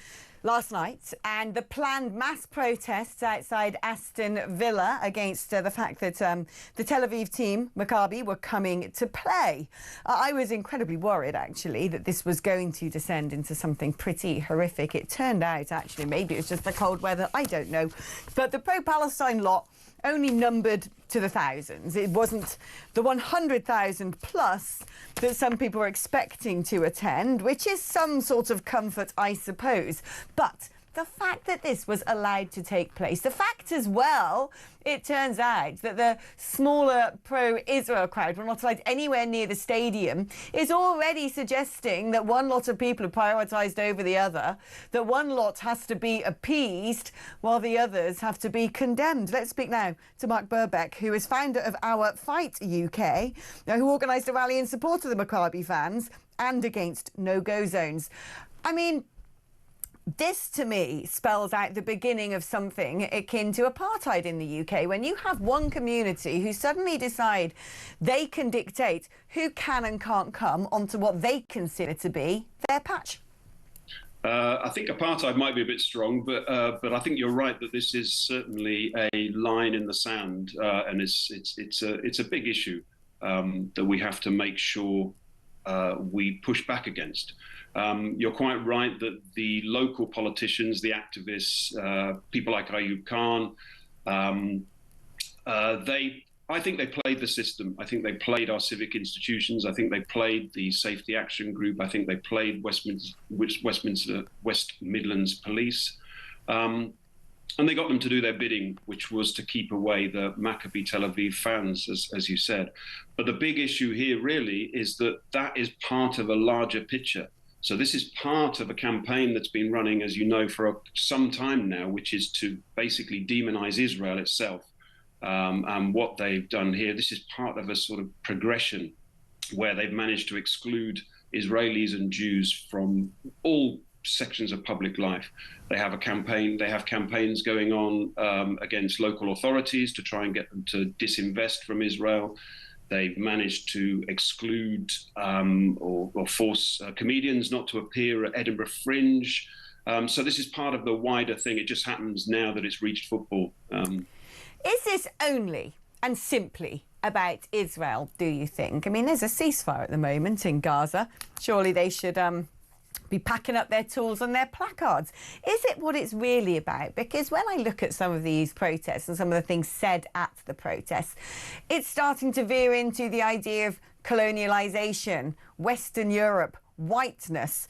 last night and the planned mass protests outside Aston Villa against the fact that the Tel Aviv team, Maccabi, were coming to play. I was incredibly worried, actually, that this was going to descend into something pretty horrific. It turned out, actually, maybe it was just the cold weather, I don't know. But the pro-Palestine lot only numbered to the thousands. It wasn't the 100,000 plus that some people were expecting to attend, which is some sort of comfort, I suppose. But the fact that this was allowed to take place, the fact as well, it turns out that the smaller pro-Israel crowd were not allowed anywhere near the stadium, is already suggesting that one lot of people are prioritised over the other, that one lot has to be appeased while the others have to be condemned. Let's speak now to Mark Burbeck, who is founder of Our Fight UK, who organised a rally in support of the Maccabi fans and against no-go zones. I mean, this, to me, spells out the beginning of something akin to apartheid in the UK, when you have one community who suddenly decide they can dictate who can and can't come onto what they consider to be their patch. I think apartheid might be a bit strong, but I think you're right that this is certainly a line in the sand, and it's a big issue that we have to make sure we push back against. You're quite right that the local politicians, the activists, people like Ayub Khan, I think they played the system. I think they played our civic institutions. I think they played the Safety Action Group. I think they played West Midlands Police. And they got them to do their bidding, which was to keep away the Maccabi Tel Aviv fans, as you said. But the big issue here really is that is part of a larger picture. So this is part of a campaign that's been running, as you know, for some time now, which is to basically demonize Israel itself. And what they've done here, this is part of a sort of progression where they've managed to exclude Israelis and Jews from all sections of public life. They have a campaign, they have campaigns going on against local authorities to try and get them to disinvest from Israel. They've managed to exclude or force comedians not to appear at Edinburgh Fringe. So this is part of the wider thing. It just happens now that it's reached football. Is this only and simply about Israel, do you think? I mean, there's a ceasefire at the moment in Gaza. Surely they should be packing up their tools and their placards. Is it what it's really about? Because when I look at some of these protests and some of the things said at the protests, it's starting to veer into the idea of colonialisation, Western Europe, whiteness.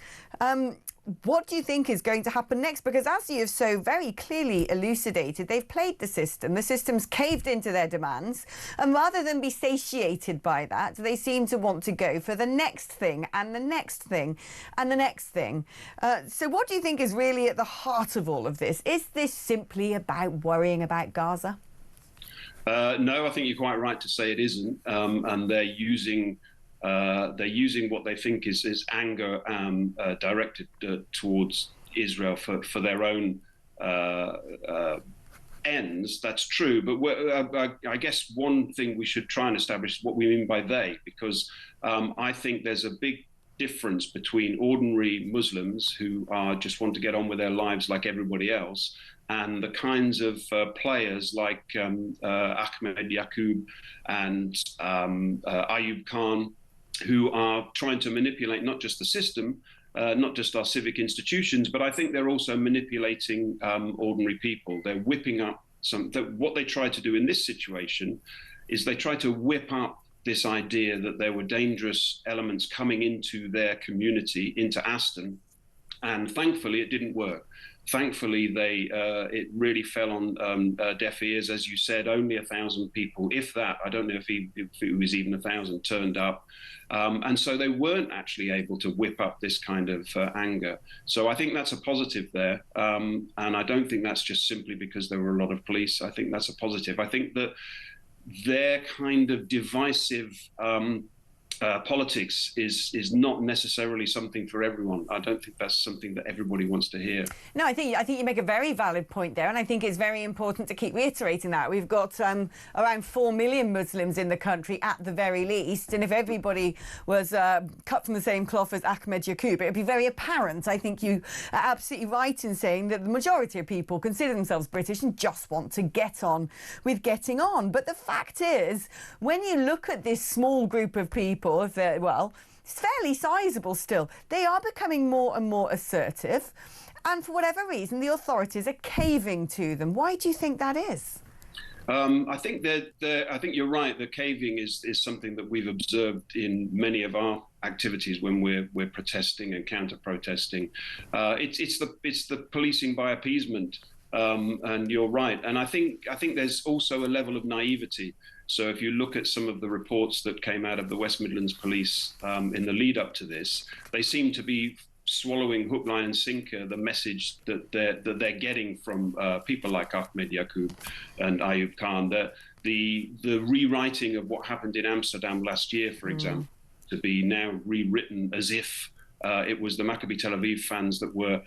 What do you think is going to happen next? Because as you have so very clearly elucidated, they've played the system's caved into their demands, and rather than be satiated by that, they seem to want to go for the next thing and the next thing and the next thing. So what do you think is really at the heart of all of this? Is this simply about worrying about Gaza? No, I think you're quite right to say it isn't, and they're using what they think is anger directed towards Israel for their own ends. That's true. But I guess one thing we should try and establish is what we mean by they, because I think there's a big difference between ordinary Muslims who just want to get on with their lives like everybody else, and the kinds of players like Ahmed Yaqub and Ayub Khan, who are trying to manipulate not just the system, not just our civic institutions, but I think they're also manipulating ordinary people. They're whipping up what they tried to do in this situation is they tried to whip up this idea that there were dangerous elements coming into their community, into Aston, and thankfully it didn't work. Thankfully, it really fell on deaf ears, as you said. Only 1,000 people, if that. I don't know if it was even 1,000 turned up, and so they weren't actually able to whip up this kind of anger. So I think that's a positive there, and I don't think that's just simply because there were a lot of police. I think that's a positive. I think that their kind of divisive politics is not necessarily something for everyone. I don't think that's something that everybody wants to hear. No, I think you make a very valid point there, and I think it's very important to keep reiterating that. We've got around 4 million Muslims in the country at the very least, and if everybody was cut from the same cloth as Ahmed Yaqub, it would be very apparent. I think you are absolutely right in saying that the majority of people consider themselves British and just want to get on with getting on. But the fact is, when you look at this small group of people, it's fairly sizable still, they are becoming more and more assertive, and for whatever reason the authorities are caving to them. Why do you think that is? I think you're right. The caving is something that we've observed in many of our activities when we're protesting and counter-protesting. It's the policing by appeasement, and you're right. And I think there's also a level of naivety. So if you look at some of the reports that came out of the West Midlands Police in the lead up to this, they seem to be swallowing hook, line and sinker the message that they're getting from people like Ahmed Yaqub and Ayub Khan. The rewriting of what happened in Amsterdam last year, for example, to be now rewritten as if it was the Maccabi Tel Aviv fans that were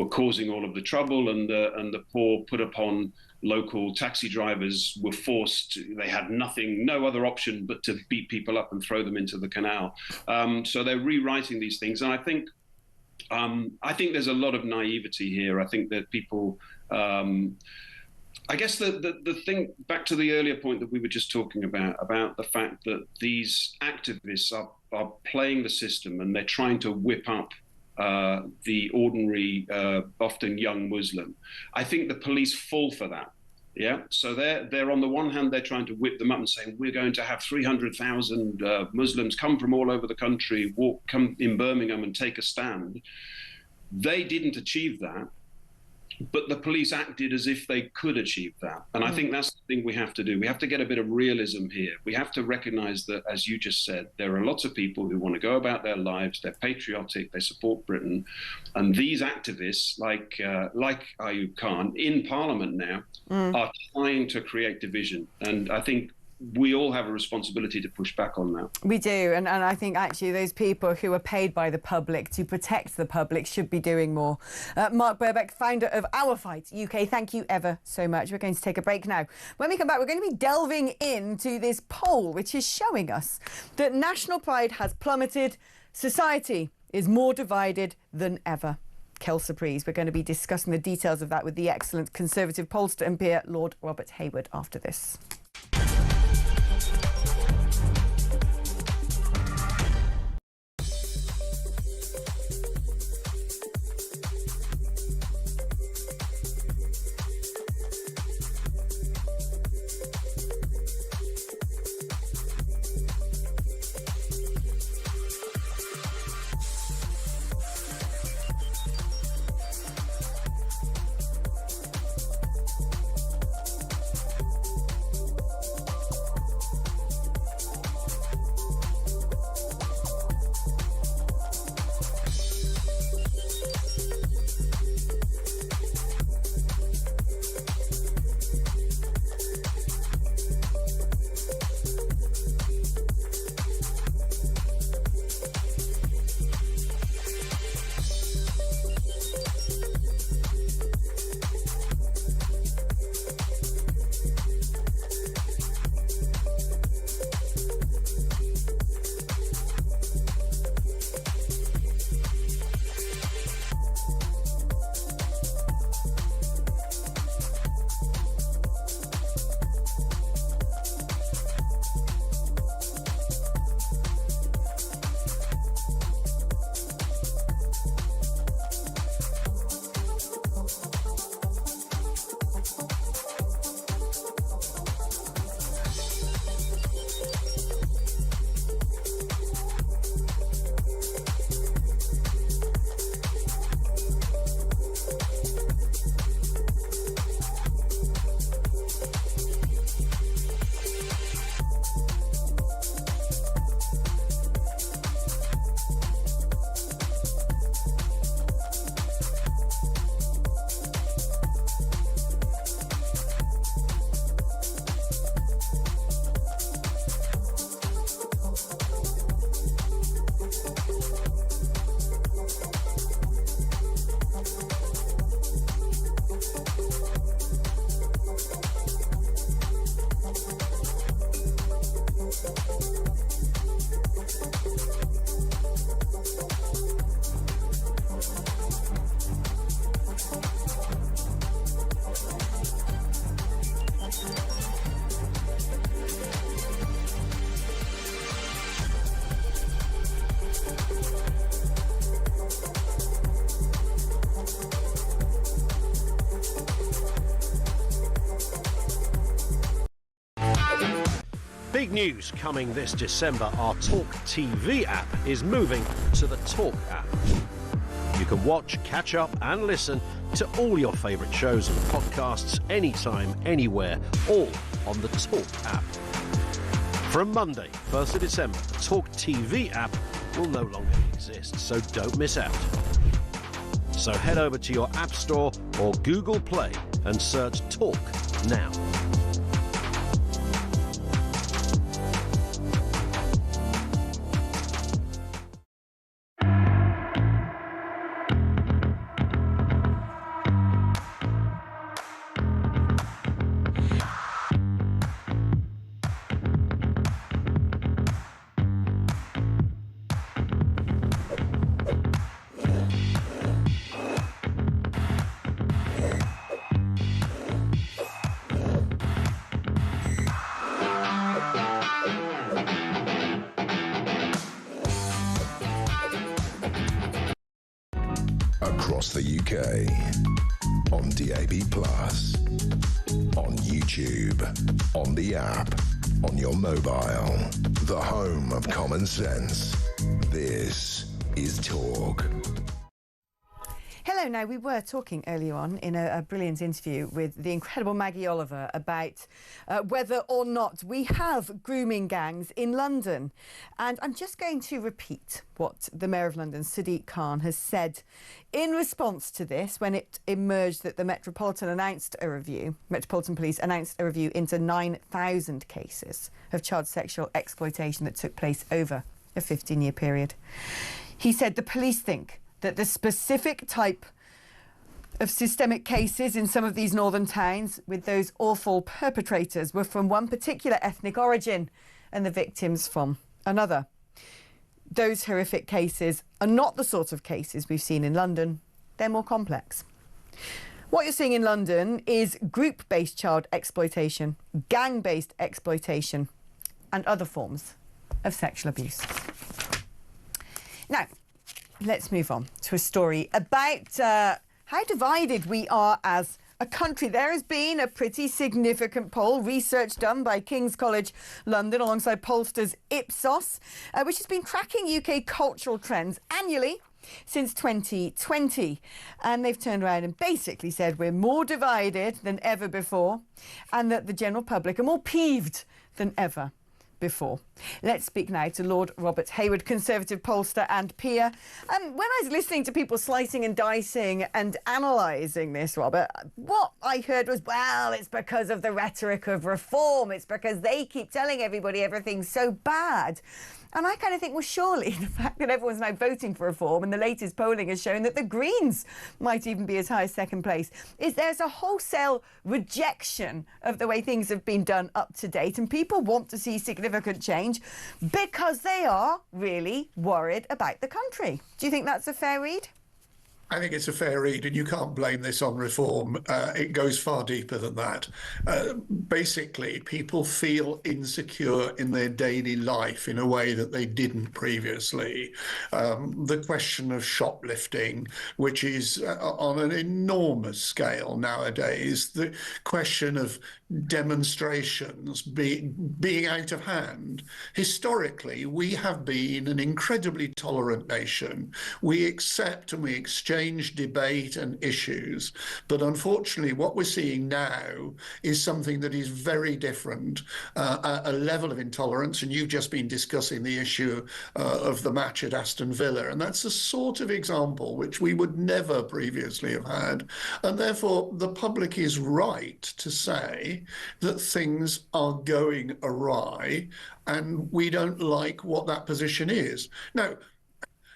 causing all of the trouble, and the poor put upon local taxi drivers were forced. They had no other option but to beat people up and throw them into the canal. So they're rewriting these things, and I think there's a lot of naivety here. I think that people. I guess the thing, back to the earlier point that we were just talking about the fact that these activists are playing the system and they're trying to whip up the ordinary, often young Muslim. I think the police fall for that. Yeah, so they're on the one hand, they're trying to whip them up and saying, we're going to have 300,000 Muslims come from all over the country, come in Birmingham and take a stand. They didn't achieve that. But the police acted as if they could achieve that. And I think that's the thing we have to do. We have to get a bit of realism here. We have to recognize that, as you just said, there are lots of people who want to go about their lives. They're patriotic. They support Britain. And these activists, like Ayub Khan, in Parliament now, are trying to create division. And I think we all have a responsibility to push back on that. We do, and I think actually those people who are paid by the public to protect the public should be doing more. Mark Birbeck, founder of Our Fight UK, thank you ever so much. We're going to take a break now. When we come back, we're going to be delving into this poll, which is showing us that national pride has plummeted. Society is more divided than ever. Kel Surprise. We're going to be discussing the details of that with the excellent Conservative pollster and peer, Lord Robert Hayward, after this. Big news coming this December. Our Talk TV app is moving to the Talk app. You can watch, catch up and listen to all your favourite shows and podcasts anytime, anywhere, all on the Talk app. From Monday, 1st of December, the Talk TV app will no longer exist, so don't miss out. So head over to your App Store or Google Play and search Talk now. Across the UK, on DAB+, on YouTube, on the app, on your mobile, the home of common sense. This is Talk. Hello. Now, we were talking earlier on in a brilliant interview with the incredible Maggie Oliver about whether or not we have grooming gangs in London. And I'm just going to repeat what the Mayor of London, Sadiq Khan, has said in response to this when it emerged that the Metropolitan Police announced a review into 9,000 cases of child sexual exploitation that took place over a 15-year period. He said the police think that the specific type of systemic cases in some of these northern towns with those awful perpetrators were from one particular ethnic origin and the victims from another. Those horrific cases are not the sort of cases we've seen in London. They're more complex. What you're seeing in London is group-based child exploitation, gang-based exploitation, and other forms of sexual abuse. Now, let's move on to a story about how divided we are as a country. There has been a pretty significant poll, research done by King's College London alongside pollsters Ipsos, which has been tracking UK cultural trends annually since 2020. And they've turned around and basically said we're more divided than ever before and that the general public are more peeved than ever before. Let's speak now to Lord Robert Hayward, Conservative pollster and peer. When I was listening to people slicing and dicing and analysing this, Robert, what I heard was, well, it's because of the rhetoric of reform. It's because they keep telling everybody everything's so bad. And I kind of think, well, surely the fact that everyone's now voting for reform and the latest polling has shown that the Greens might even be as high as second place, is there's a wholesale rejection of the way things have been done up to date. And people want to see significant change because they are really worried about the country. Do you think that's a fair read? I think it's a fair read, and you can't blame this on reform. It goes far deeper than that. Basically, people feel insecure in their daily life in a way that they didn't previously. The question of shoplifting, which is on an enormous scale nowadays, the question of demonstrations being out of hand. Historically, we have been an incredibly tolerant nation. We accept and we exchange debate and issues. But unfortunately, what we're seeing now is something that is very different, a level of intolerance. And you've just been discussing the issue of the match at Aston Villa. And that's a sort of example which we would never previously have had. And therefore, the public is right to say that things are going awry and we don't like what that position is. Now,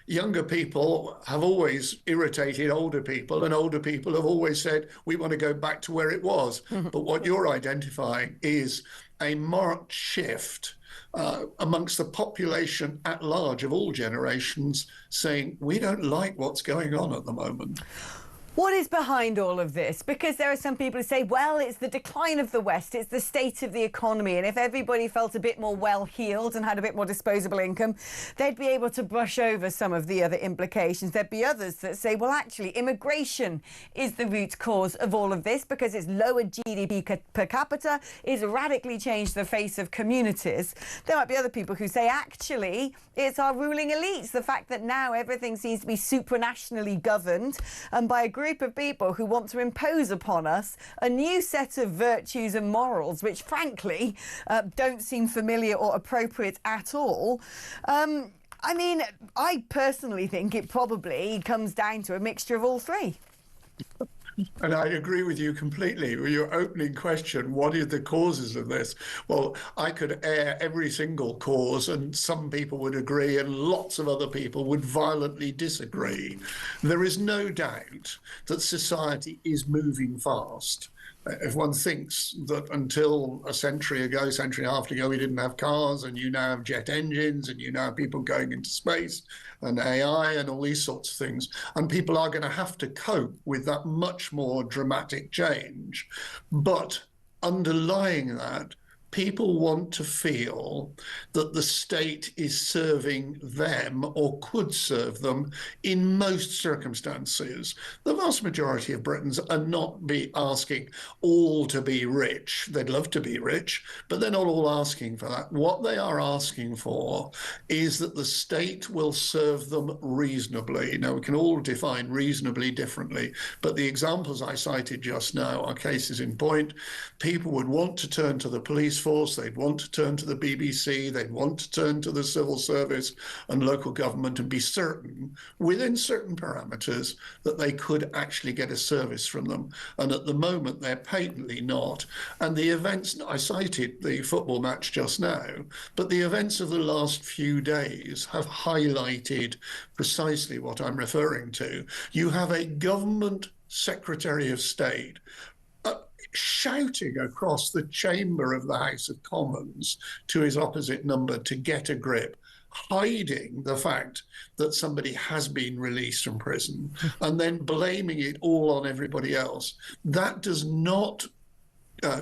younger people have always irritated older people, and older people have always said, we want to go back to where it was. But what you're identifying is a marked shift amongst the population at large of all generations saying, we don't like what's going on at the moment. What is behind all of this? Because there are some people who say, well, it's the decline of the West, it's the state of the economy, and if everybody felt a bit more well-heeled and had a bit more disposable income, they'd be able to brush over some of the other implications. There'd be others that say, well, actually, immigration is the root cause of all of this because it's lowered GDP per capita, it's radically changed the face of communities. There might be other people who say, actually, it's our ruling elites, the fact that now everything seems to be supranationally governed and by a group of people who want to impose upon us a new set of virtues and morals, which frankly don't seem familiar or appropriate at all. I mean, I personally think it probably comes down to a mixture of all three. And I agree with you completely. With your opening question, what are the causes of this? Well, I could air every single cause and some people would agree and lots of other people would violently disagree. There is no doubt that society is moving fast. If one thinks that until a century and a half ago, we didn't have cars, and you now have jet engines, and you now have people going into space, and AI, and all these sorts of things, and people are going to have to cope with that much more dramatic change. But underlying that, people want to feel that the state is serving them or could serve them in most circumstances. The vast majority of Britons are not asking all to be rich. They'd love to be rich, but they're not all asking for that. What they are asking for is that the state will serve them reasonably. Now, we can all define reasonably differently, but the examples I cited just now are cases in point. People would want to turn to the police force, they'd want to turn to the BBC, they'd want to turn to the civil service and local government and be certain, within certain parameters, that they could actually get a service from them. And at the moment, they're patently not. And the events, I cited the football match just now, but the events of the last few days have highlighted precisely what I'm referring to. You have a government Secretary of State shouting across the chamber of the House of Commons to his opposite number to get a grip, hiding the fact that somebody has been released from prison and then blaming it all on everybody else. That does not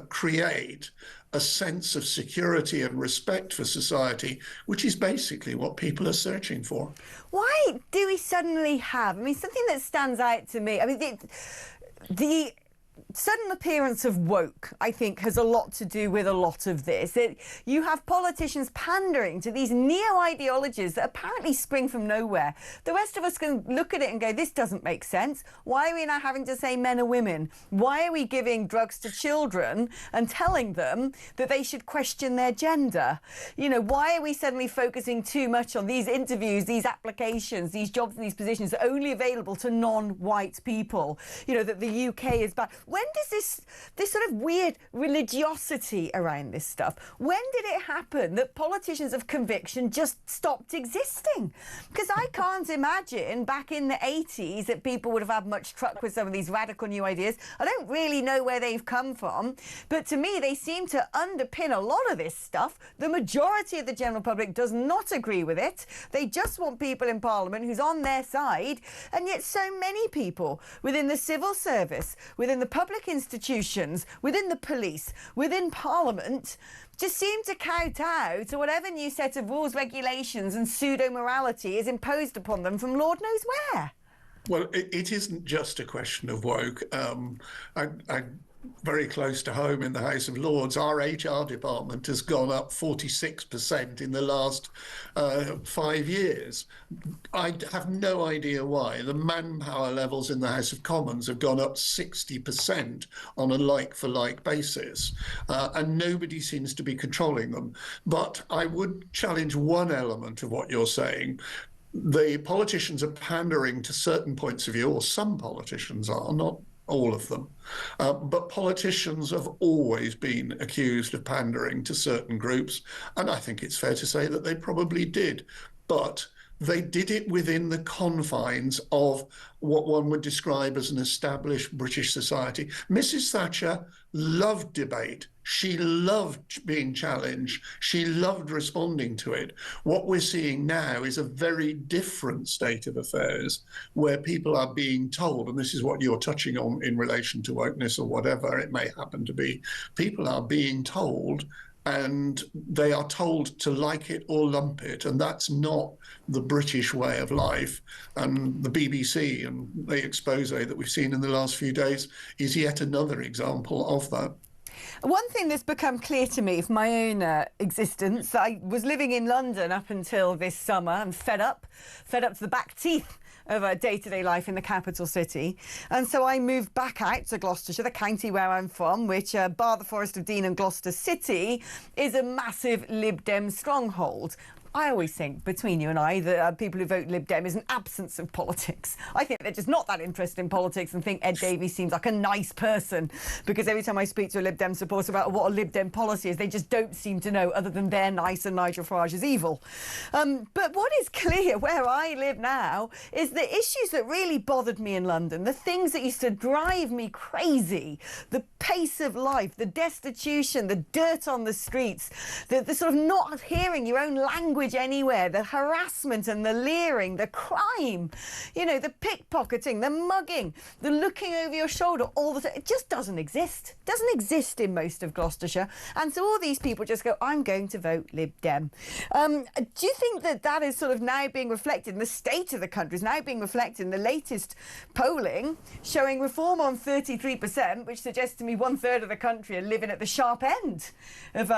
create a sense of security and respect for society, which is basically what people are searching for. Why do we suddenly have, I mean, something that stands out to me, I mean, the sudden appearance of woke, I think, has a lot to do with a lot of this. You have politicians pandering to these neo-ideologies that apparently spring from nowhere. The rest of us can look at it and go, this doesn't make sense. Why are we now having to say men or women? Why are we giving drugs to children and telling them that they should question their gender? You know, why are we suddenly focusing too much on these interviews, these applications, these jobs and these positions that are only available to non-white people? You know, that the UK is bad. When does this sort of weird religiosity around this stuff, when did it happen that politicians of conviction just stopped existing? Because I can't imagine back in the 80s that people would have had much truck with some of these radical new ideas. I don't really know where they've come from, but to me they seem to underpin a lot of this stuff. The majority of the general public does not agree with it. They just want people in Parliament who's on their side, and yet so many people within the civil service, within the public institutions, within the police, within Parliament, just seem to kowtow to whatever new set of rules, regulations and pseudo-morality is imposed upon them from Lord knows where. Well, it isn't just a question of woke. I very close to home in the House of Lords, our HR department has gone up 46% in the last 5 years. I have no idea why. The manpower levels in the House of Commons have gone up 60% on a like-for-like basis, and nobody seems to be controlling them. But I would challenge one element of what you're saying. The politicians are pandering to certain points of view, or some politicians are, not all of them. But politicians have always been accused of pandering to certain groups, and I think it's fair to say that they probably did. But they did it within the confines of what one would describe as an established British society. Mrs. Thatcher loved debate. She loved being challenged. She loved responding to it. What we're seeing now is a very different state of affairs where people are being told, and this is what you're touching on in relation to wokeness or whatever it may happen to be, people are being told, and they are told to like it or lump it, and that's not the British way of life. And the BBC and the expose that we've seen in the last few days is yet another example of that. One thing that's become clear to me from my own existence, I was living in London up until this summer and fed up to the back teeth of a day-to-day life in the capital city. And so I moved back out to Gloucestershire, the county where I'm from, which, bar the Forest of Dean and Gloucester City, is a massive Lib Dem stronghold. I always think, between you and I, that people who vote Lib Dem is an absence of politics. I think they're just not that interested in politics and think Ed Davies seems like a nice person, because every time I speak to a Lib Dem supporter about what a Lib Dem policy is, they just don't seem to know, other than they're nice and Nigel Farage is evil. But what is clear where I live now is the issues that really bothered me in London, the things that used to drive me crazy, the pace of life, the destitution, the dirt on the streets, the sort of not hearing your own language anywhere, the harassment and the leering, the crime, you know, the pickpocketing, the mugging, the looking over your shoulder all the time. It just doesn't exist. It doesn't exist in most of Gloucestershire. And so all these people just go, I'm going to vote Lib Dem. Do you think that that is sort of now being reflected in the state of the country, is now being reflected in the latest polling, showing Reform on 33%, which suggests to me 1/3 of the country are living at the sharp end of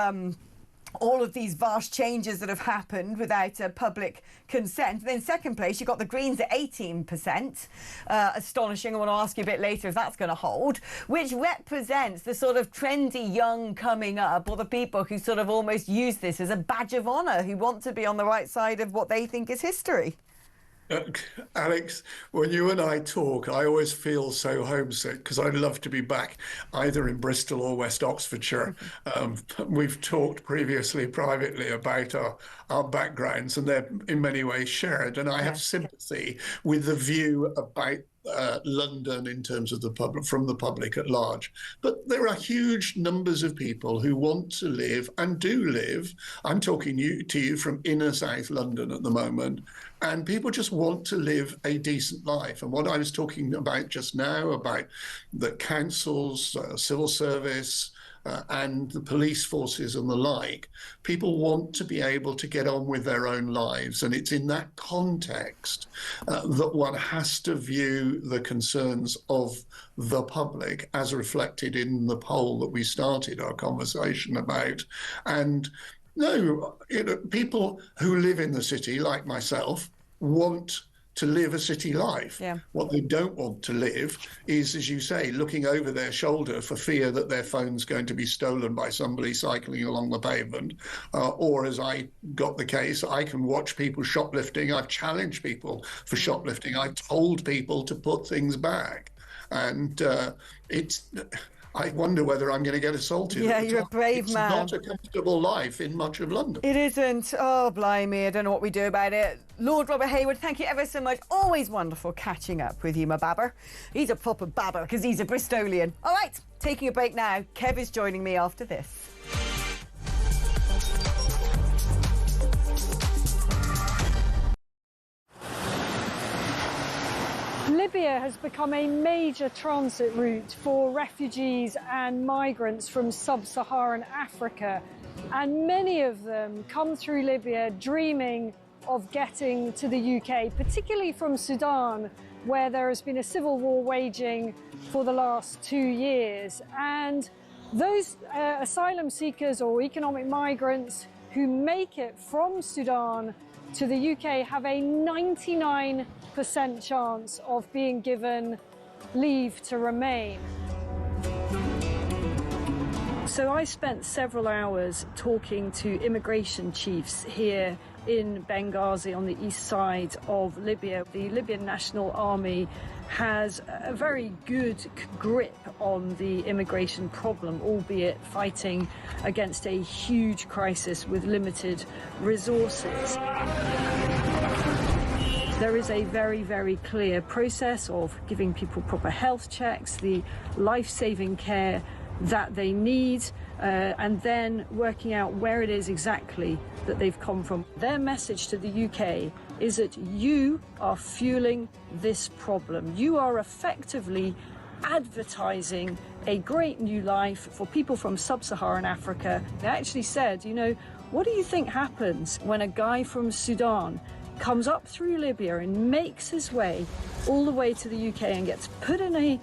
all of these vast changes that have happened without public consent. And then second place, you've got the Greens at 18%. Astonishing. I want to ask you a bit later if that's going to hold, which represents the sort of trendy young coming up, or the people who sort of almost use this as a badge of honour, who want to be on the right side of what they think is history. Alex, when you and I talk, I always feel so homesick because I'd love to be back either in Bristol or West Oxfordshire. We've talked previously privately about our backgrounds, and they're in many ways shared. And I have sympathy with the view about London in terms of the public, from the public at large. But there are huge numbers of people who want to live and do live. I'm talking to you from inner South London at the moment, and people just want to live a decent life. And what I was talking about just now, about the councils, civil service, and the police forces and the like, people want to be able to get on with their own lives. And it's in that context that one has to view the concerns of the public as reflected in the poll that we started our conversation about. And no, people who live in the city, like myself, want to live a city life. What they don't want to live is, as you say, looking over their shoulder for fear that their phone's going to be stolen by somebody cycling along the pavement. Or, as I got the case, I can watch people shoplifting. I've challenged people for shoplifting. I've told people to put things back. And I wonder whether I'm going to get assaulted. Yeah, you're a brave man. It's not a comfortable life in much of London. It isn't. Oh, blimey, I don't know what we do about it. Lord Robert Hayward, thank you ever so much. Always wonderful catching up with you, my babber. He's a proper babber because he's a Bristolian. All right, taking a break now. Kev is joining me after this. Libya has become a major transit route for refugees and migrants from sub-Saharan Africa, and many of them come through Libya dreaming of getting to the UK, particularly from Sudan, where there has been a civil war waging for the last 2 years. And those asylum seekers or economic migrants who make it from Sudan to the UK have a 99% chance of being given leave to remain. So I spent several hours talking to immigration chiefs here in Benghazi on the east side of Libya. The Libyan National Army has a very good grip on the immigration problem, albeit fighting against a huge crisis with limited resources. There is a very, very clear process of giving people proper health checks, the life-saving care that they need, and then working out where it is exactly that they've come from. Their message to the UK is that you are fueling this problem. You are effectively advertising a great new life for people from sub-Saharan Africa. They actually said, you know, what do you think happens when a guy from Sudan comes up through Libya and makes his way all the way to the UK and gets put in a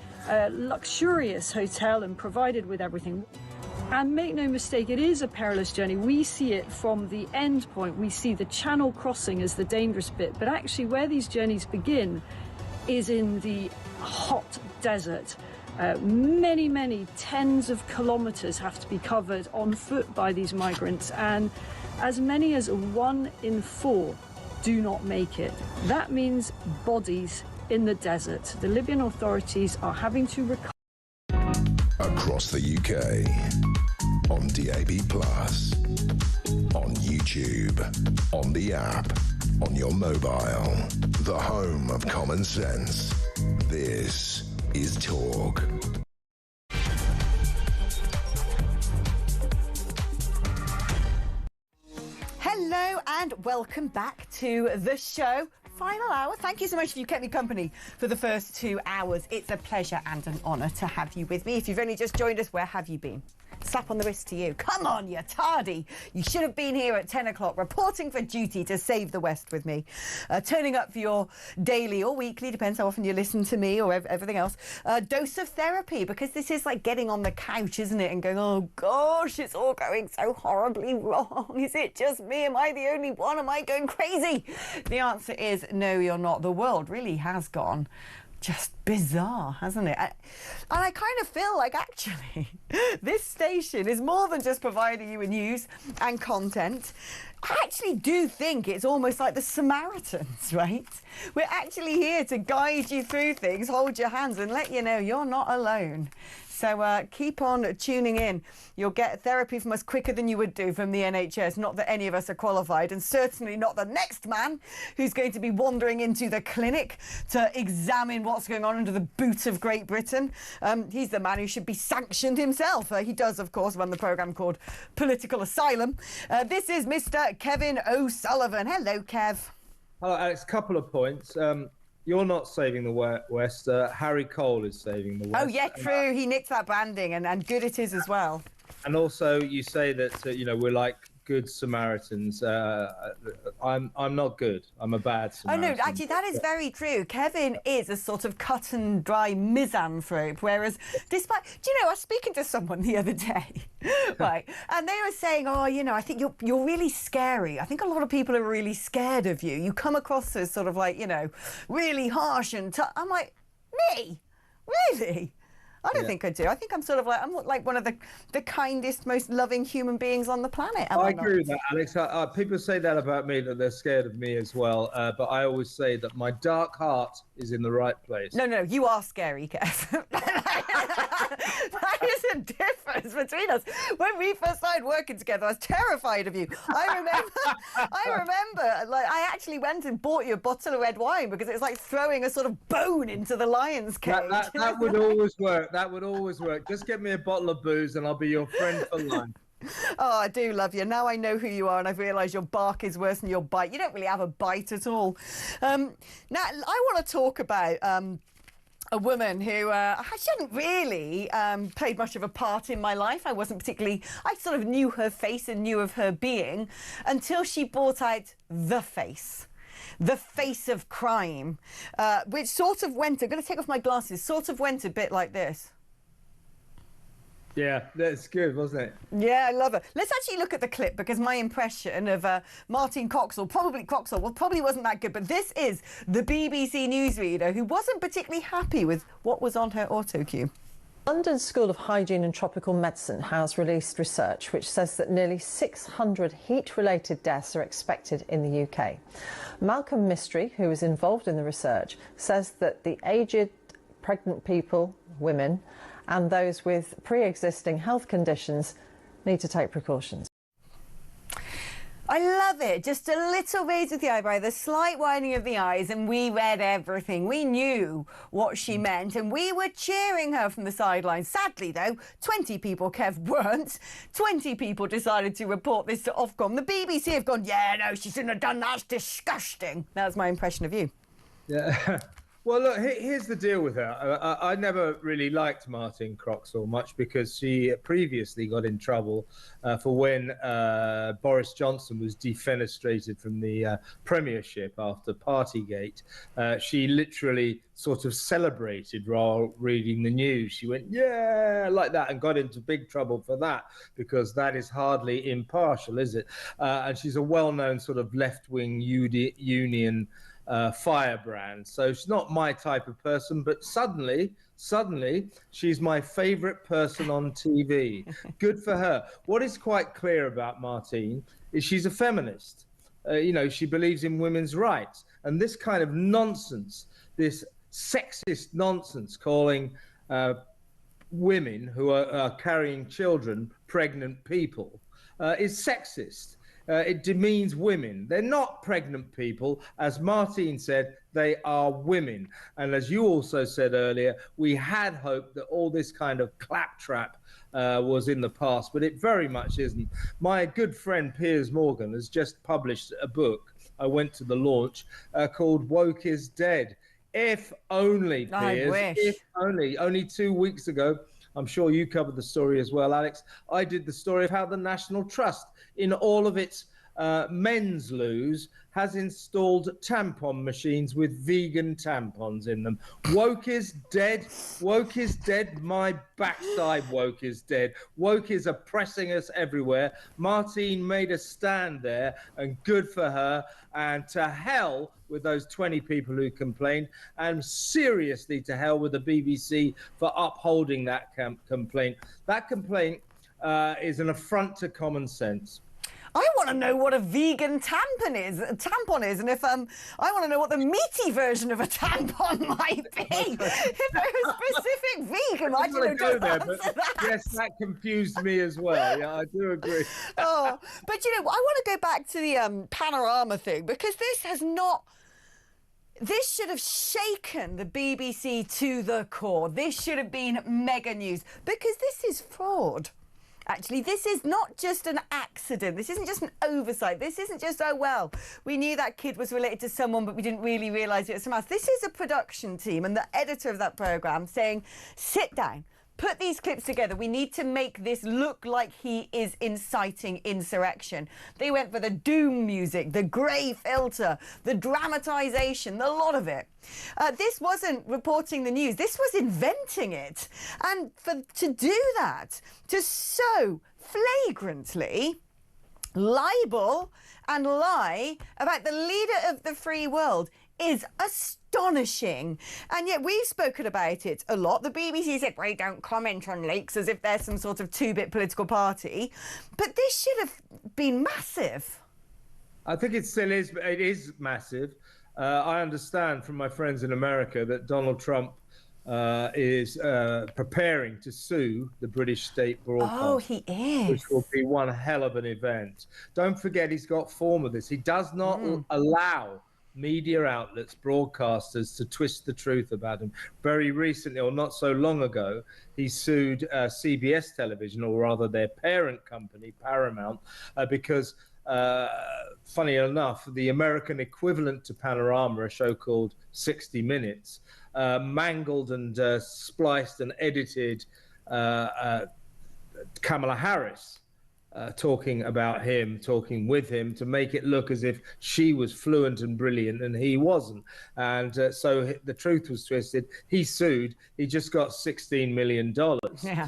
luxurious hotel and provided with everything? And make no mistake, it is a perilous journey. We see it from the end point. We see the channel crossing as the dangerous bit. But actually where these journeys begin is in the hot desert. Many, many tens of kilometres have to be covered on foot by these migrants. And as many as 1 in 4 do not make it. That means bodies in the desert. The Libyan authorities are having to recover. Across the UK, on DAB+, on YouTube, on the app, on your mobile, the home of common sense. This is Talk. Hello and welcome back to the show. Final hour. Thank you so much if you kept me company for the first 2 hours. It's a pleasure and an honour to have you with me. If you've only just joined us, where have you been? Slap on the wrist to you. Come on, you're tardy. You should have been here at 10 o'clock, reporting for duty to save the West with me. Turning up for your daily or weekly, depends how often you listen to me or everything else, dose of therapy, because this is like getting on the couch, isn't it? And going, oh gosh, it's all going so horribly wrong. Is it just me? Am I the only one? Am I going crazy? The answer is no, you're not. The world really has gone just bizarre, hasn't it? And I kind of feel like actually this station is more than just providing you with news and content. I actually do think it's almost like the Samaritans, right? We're actually here to guide you through things, hold your hands and let you know you're not alone. So keep on tuning in. You'll get therapy from us quicker than you would do from the NHS. Not that any of us are qualified, and certainly not the next man who's going to be wandering into the clinic to examine what's going on under the boot of Great Britain. He's the man who should be sanctioned himself. He does, of course, run the programme called Political Asylum. This is Mr. Kevin O'Sullivan. Hello, Kev. Hello, Alex. Couple of points. You're not saving the West. Harry Cole is saving the West. Oh, yeah, true. He nicked that branding, and good it is as well. And also, you say that, we're like good Samaritans. I'm not good. I'm a bad Samaritan. Oh, no, actually, that is very true. Kevin is a sort of cut and dry misanthrope, whereas despite... Do you know, I was speaking to someone the other day, right, and they were saying, oh, I think you're really scary. I think a lot of people are really scared of you. You come across as sort of like, really harsh and tough. I'm like, me? Really? I don't think I do. I think I'm sort of like, I'm like one of the kindest, most loving human beings on the planet. I agree with that, Alex. People say that about me, that they're scared of me as well. But I always say that my dark heart is in the right place. No, you are scary, Kev. That is a difference between us. When we first started working together, I was terrified of you. I remember, like, I actually went and bought you a bottle of red wine because it was like throwing a sort of bone into the lion's cage. That would always work. That would always work. Just get me a bottle of booze and I'll be your friend for life. Oh, I do love you. Now I know who you are, and I've realised your bark is worse than your bite. You don't really have a bite at all. Now, I want to talk about a woman who she hadn't really played much of a part in my life. I sort of knew her face and knew of her being until she brought out The Face of crime, which sort of went, I'm going to take off my glasses, sort of went a bit like this. Yeah, that's good, wasn't it? Yeah, I love it. Let's actually look at the clip, because my impression of Martin Coxall probably wasn't that good, but this is the BBC newsreader who wasn't particularly happy with what was on her auto cue. London School of Hygiene and Tropical Medicine has released research which says that nearly 600 heat-related deaths are expected in the UK. Malcolm Mystery, who is involved in the research, says that the aged, pregnant people, women, and those with pre-existing health conditions need to take precautions. I love it. Just a little raise of the eyebrow, the slight widening of the eyes, and we read everything. We knew what she meant, and we were cheering her from the sidelines. Sadly, though, 20 people, Kev, weren't. 20 people decided to report this to Ofcom. The BBC have gone, yeah, no, she shouldn't have done that. It's disgusting. That was my impression of you. Yeah. Well, look, here's the deal with her. I never really liked Martine Croxall much because she previously got in trouble for when Boris Johnson was defenestrated from the Premiership after Partygate. She literally sort of celebrated while reading the news. She went, yeah, like that, and got into big trouble for that because that is hardly impartial, is it? And she's a well-known sort of left-wing union firebrand. So she's not my type of person, but suddenly she's my favorite person on TV. Good for her. What is quite clear about Martine is she's a feminist. She believes in women's rights, and this kind of nonsense, this sexist nonsense, calling women who are carrying children pregnant people, is sexist. It demeans women. They're not pregnant people. As Martine said, they are women. And as you also said earlier, we had hoped that all this kind of claptrap was in the past, but it very much isn't. My good friend Piers Morgan has just published a book. I went to the launch called Woke is Dead. If only, Piers. I wish. If only. Only 2 weeks ago, I'm sure you covered the story as well, Alex. I did the story of how the National Trust, in all of its men's loos, has installed tampon machines with vegan tampons in them. Woke is dead. Woke is dead. My backside woke is dead. Woke is oppressing us everywhere. Martine made a stand there, and good for her. And to hell with those 20 people who complained, and seriously to hell with the BBC for upholding that complaint. That complaint is an affront to common sense. I want to know what a vegan tampon is, and if I want to know what the meaty version of a tampon might be. If there was specific vegan, I don't know that. Yes, that confused me as well. Yeah, I do agree. But I want to go back to the panorama thing, because this should have shaken the BBC to the core. This should have been mega news, because this is fraud. Actually, this is not just an accident. This isn't just an oversight. This isn't just, oh, well, we knew that kid was related to someone, but we didn't really realise it was someone else. This is a production team and the editor of that programme saying, sit down, put these clips together. We need to make this look like he is inciting insurrection. They went for the doom music, the grey filter, the dramatisation, the lot of it. This wasn't reporting the news. This was inventing it. And to do that, to so flagrantly libel and lie about the leader of the free world is astonishing. And yet we've spoken about it a lot. The BBC said, we don't comment on leaks, as if they're some sort of two-bit political party. But this should have been massive. I think it still is. It is massive. I understand from my friends in America that Donald Trump is preparing to sue the British state broadcaster. Oh, he is. Which will be one hell of an event. Don't forget, he's got form of this. He does not allow media outlets, broadcasters, to twist the truth about him. Very recently, or not so long ago, he sued CBS Television, or rather their parent company, Paramount, because funny enough, the American equivalent to Panorama, a show called 60 Minutes, mangled and spliced and edited Kamala Harris, talking about him, talking with him, to make it look as if she was fluent and brilliant and he wasn't. And so the truth was twisted. He sued. He just got $16 million. Yeah.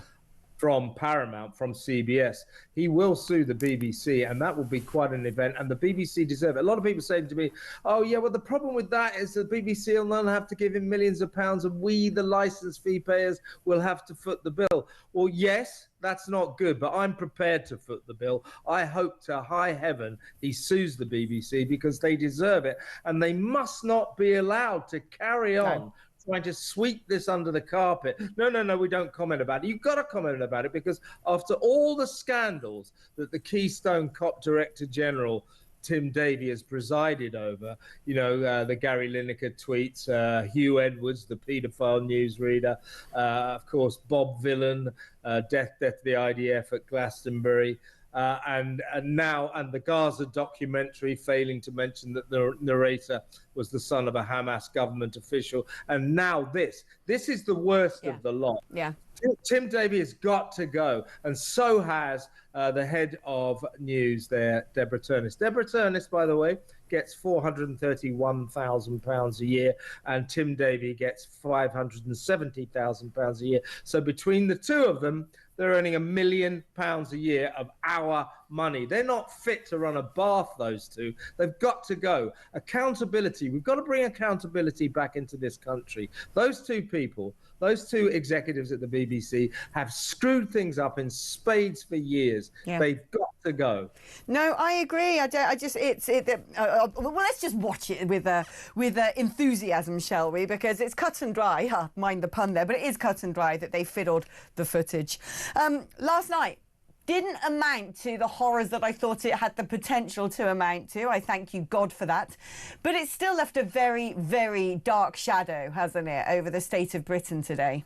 From Paramount, from CBS. He will sue the BBC, and that will be quite an event, and the BBC deserve it. A lot of people saying to me, oh, yeah, well, the problem with that is the BBC will not have to give him millions of pounds, and we, the licence fee payers, will have to foot the bill. Well, yes, that's not good, but I'm prepared to foot the bill. I hope to high heaven he sues the BBC, because they deserve it, and they must not be allowed to carry on trying to sweep this under the carpet. No, we don't comment about it. You've got to comment about it, because after all the scandals that the Keystone Cop Director General Tim Davie has presided over, the Gary Lineker tweets, Hugh Edwards, the paedophile newsreader, of course, Bob Villan, death to the IDF at Glastonbury, and the Gaza documentary, failing to mention that the narrator was the son of a Hamas government official, and now this is the worst of the lot. Yeah. Tim Davie has got to go, and so has the head of news there, Deborah Turness. Deborah Turness, by the way, gets £431,000 a year, and Tim Davie gets £570,000 a year. So between the two of them, they're earning £1 million a year of our money. They're not fit to run a bath, those two. They've got to go. Accountability. We've got to bring accountability back into this country. Those two people, those two executives at the BBC, have screwed things up in spades for years. Yeah. They've got to go. No, I agree. Well, let's just watch it with enthusiasm, shall we? Because it's cut and dry. Mind the pun there, but it is cut and dry that they fiddled the footage. Last night didn't amount to the horrors that I thought it had the potential to amount to. I thank you, God, for that. But it still left a very, very dark shadow, hasn't it, over the state of Britain today?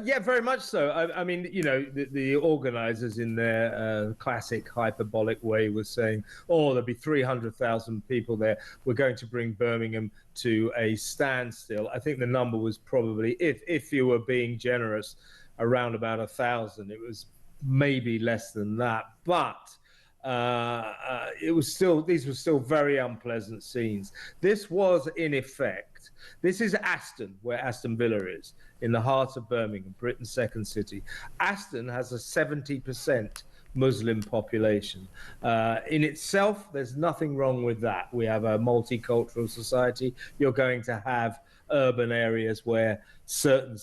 Yeah, very much so. I mean, the organisers in their classic hyperbolic way was saying, there'll be 300,000 people there. We're going to bring Birmingham to a standstill. I think the number was probably, if you were being generous, around about 1,000. It was maybe less than that, but these were still very unpleasant scenes. This was, in effect, this is Aston, where Aston Villa is, in the heart of Birmingham, Britain's second city. Aston has a 70% Muslim population. In itself, there's nothing wrong with that. We have a multicultural society. You're going to have urban areas where certain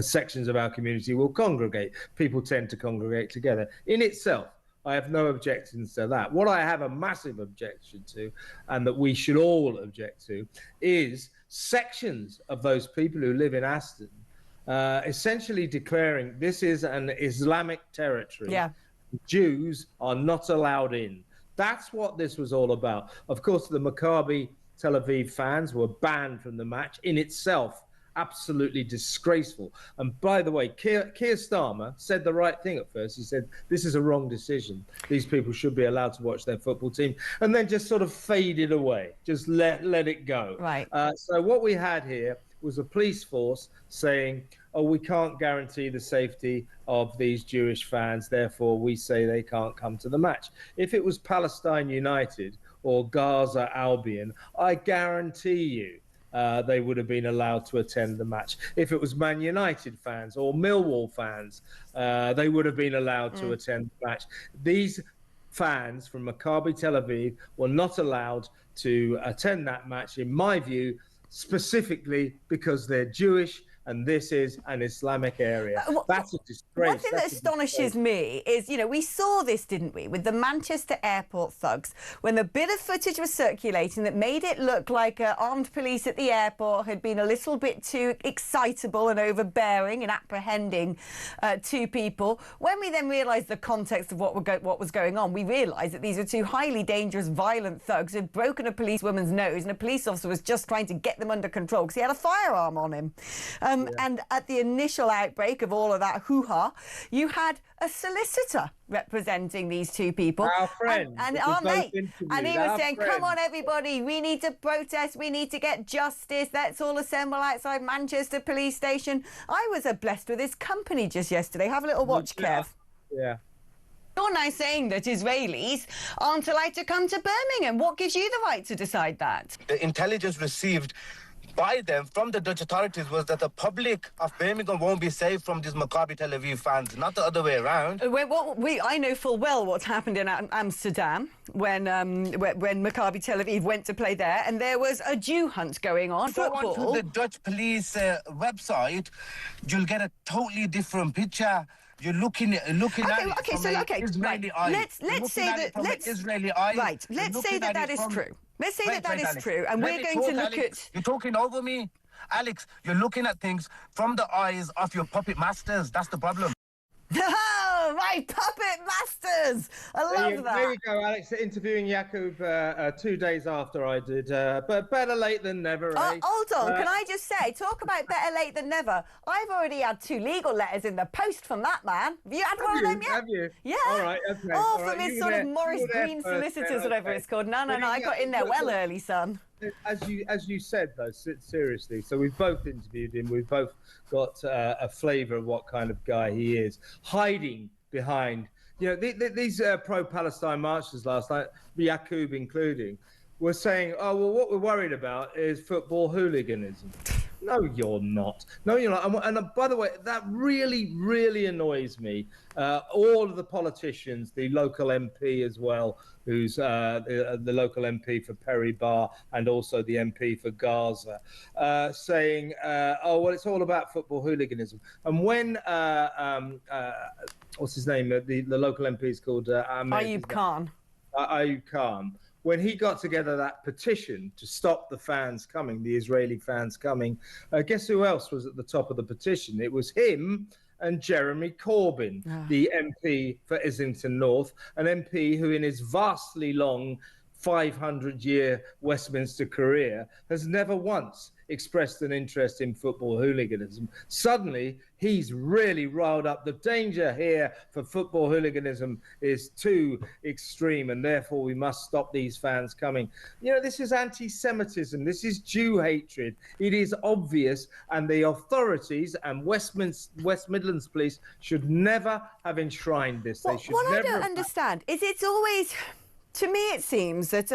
sections of our community will congregate. People tend to congregate together. In itself, I have no objections to that. What I have a massive objection to, and that we should all object to, is sections of those people who live in Aston essentially declaring this is an Islamic territory. Yeah. Jews are not allowed in. That's what this was all about. Of course, the Maccabi Tel Aviv fans were banned from the match. In itself, absolutely disgraceful. And by the way, Keir Starmer said the right thing at first. He said, this is a wrong decision. These people should be allowed to watch their football team. And then just sort of faded away. Just let it go. Right. So what we had here was a police force saying, we can't guarantee the safety of these Jewish fans, therefore we say they can't come to the match. If it was Palestine United or Gaza Albion, I guarantee you they would have been allowed to attend the match. If it was Man United fans or Millwall fans, they would have been allowed to attend the match. These fans from Maccabi Tel Aviv were not allowed to attend that match, in my view, specifically because they're Jewish and this is an Islamic area. That's a disgrace. One thing that astonishes me is, we saw this, didn't we, with the Manchester airport thugs, when the bit of footage was circulating that made it look like armed police at the airport had been a little bit too excitable and overbearing in apprehending two people. When we then realised the context of what was going on, we realised that these were two highly dangerous, violent thugs who had broken a policewoman's nose, and a police officer was just trying to get them under control because he had a firearm on him. And at the initial outbreak of all of that hoo-ha, you had a solicitor representing these two people. Our friend. And our mate. And he was saying, come on, everybody, we need to protest, we need to get justice, let's all assemble outside Manchester police station. I was blessed with his company just yesterday. Have a little watch, Kev. Yeah. You're now saying that Israelis aren't allowed to come to Birmingham. What gives you the right to decide that? The intelligence received by them from the Dutch authorities was that the public of Birmingham won't be safe from these Maccabi Tel Aviv fans, not the other way around. I know full well what happened in Amsterdam when Maccabi Tel Aviv went to play there, and there was a Jew hunt going on. Go on to the Dutch police website, you'll get a totally different picture. You're looking at it from Israeli eyes. Let's say that that is true. Let's say that is Alex. true, and we're going to look Alex. at... You're talking over me. Alex, you're looking at things from the eyes of your puppet masters. That's the problem. Oh, my puppet masters! I love that. There you go, Alex, interviewing Jakub 2 days after I did, but better late than never, eh? Hold on, can I just say, talk about better late than never. I've already had 2 legal letters in the post from that man. Have you had one of them yet? Have you? Yeah. All right, okay. All right. from his sort of Morris Green solicitors, whatever it's called. No, I got in there well early, son. As you said, though, seriously, so we've both interviewed him. We've both got a flavour of what kind of guy he is, hiding behind, these pro-Palestine marchers last night, Jakub including, were saying, oh, well, what we're worried about is football hooliganism. No, you're not. No, you're not. And by the way, that really, really annoys me. All of the politicians, the local MP as well, who's the local MP for Perry Barr and also the MP for Gaza, saying, oh, well, it's all about football hooliganism. And when, what's his name? The local MP is called Ayub Khan. Ayub Khan. When he got together that petition to stop the fans coming, the Israeli fans coming, guess who else was at the top of the petition? It was him and Jeremy Corbyn, the MP for Islington North, an MP who in his vastly long 500-year Westminster career has never once expressed an interest in football hooliganism. Suddenly, he's really riled up. The danger here for football hooliganism is too extreme, and therefore we must stop these fans coming. This is anti-Semitism. This is Jew hatred. It is obvious, and the authorities and West Midlands Police should never have enshrined this. What I don't understand is it's always... To me, it seems that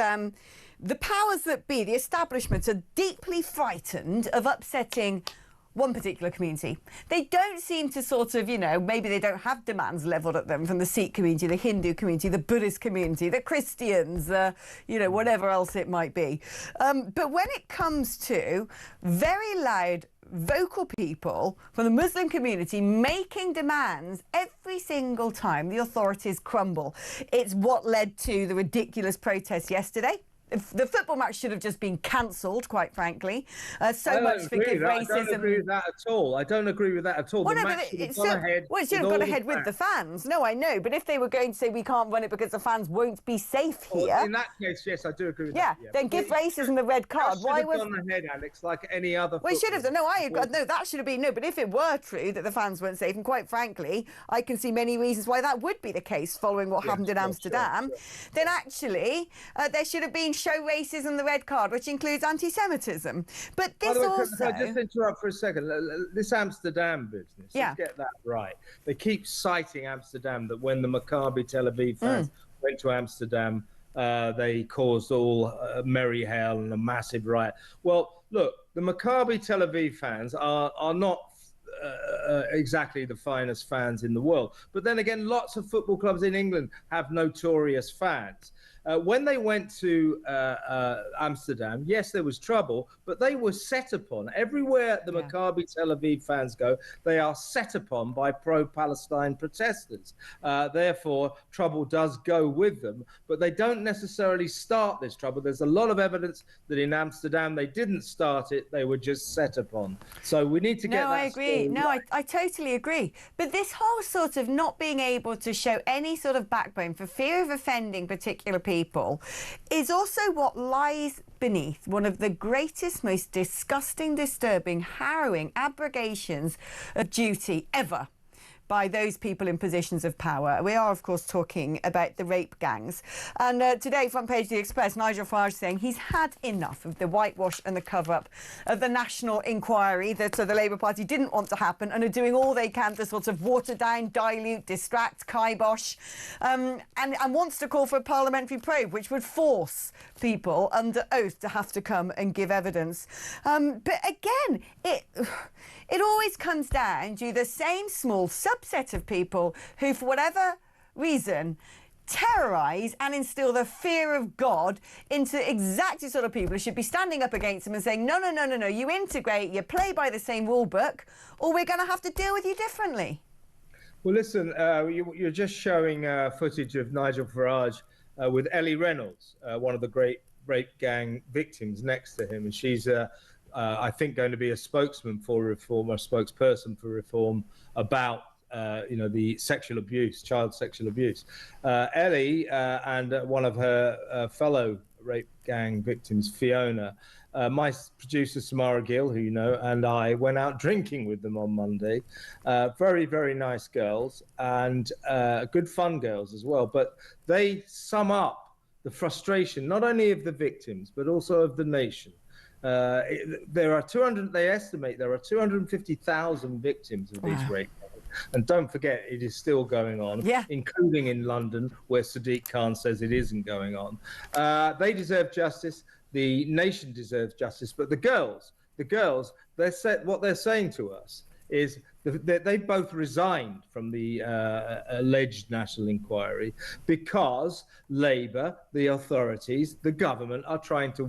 the powers that be, the establishment, are deeply frightened of upsetting one particular community. They don't seem to sort of, maybe they don't have demands levelled at them from the Sikh community, the Hindu community, the Buddhist community, the Christians, whatever else it might be. But when it comes to very loud, vocal people from the Muslim community making demands every single time the authorities crumble. It's what led to the ridiculous protest yesterday. The football match should have just been cancelled, quite frankly. So much for give racism. I don't agree with that at all. I don't agree with that at all. Well, the no, match but should have gone ahead. Well, it should have gone ahead with the fans. No, I know. But if they were going to say we can't run it because the fans won't be safe here... Well, in that case, yes, I do agree with that. Yeah, then give racism the red card. Why was gone ahead, Alex, like any other... Well, it should have done. No, that should have been... No, but if it were true that the fans weren't safe, and quite frankly, I can see many reasons why that would be the case following what happened in Amsterdam, then actually there should have been show racism the red card, which includes anti-Semitism. But this also... Can I just interrupt for a second? This Amsterdam business, let's get that right. They keep citing Amsterdam, that when the Maccabi Tel Aviv fans went to Amsterdam, they caused all merry hell and a massive riot. Well, look, the Maccabi Tel Aviv fans are not exactly the finest fans in the world. But then again, lots of football clubs in England have notorious fans. When they went to Amsterdam, yes, there was trouble, but they were set upon. Everywhere the Maccabi Tel Aviv fans go, they are set upon by pro-Palestine protesters. Therefore, trouble does go with them, but they don't necessarily start this trouble. There's a lot of evidence that in Amsterdam they didn't start it, they were just set upon. So we need to get that. No, I agree. No, I totally agree. But this whole sort of not being able to show any sort of backbone for fear of offending particular people is also what lies beneath one of the greatest, most disgusting, disturbing, harrowing abrogations of duty ever by those people in positions of power. We are, of course, talking about the rape gangs. And today, front page of The Express, Nigel Farage saying he's had enough of the whitewash and the cover-up of the national inquiry that the Labour Party didn't want to happen and are doing all they can to sort of water down, dilute, distract, kibosh, and wants to call for a parliamentary probe, which would force people under oath to have to come and give evidence. But again, it always comes down to the same small subset of people who, for whatever reason, terrorise and instill the fear of God into exactly sort of people who should be standing up against them and saying, no, you integrate, you play by the same rule book, or we're going to have to deal with you differently. Well, listen, you're just showing footage of Nigel Farage with Ellie Reynolds, one of the great rape gang victims next to him, and she's I think going to be a spokesman for reform, or a spokesperson for reform about the sexual abuse, child sexual abuse. Ellie and one of her fellow rape gang victims, Fiona, my producer Samara Gill, who you know, and I went out drinking with them on Monday. Very, very nice girls, and good fun girls as well. But they sum up the frustration not only of the victims but also of the nation. They estimate there are 250,000 victims of these rape. And don't forget, it is still going on, including in London, where Sadiq Khan says it isn't going on. They deserve justice. The nation deserves justice. But the girls, what they're saying to us is they both resigned from the alleged national inquiry because Labour, the authorities, the government are trying to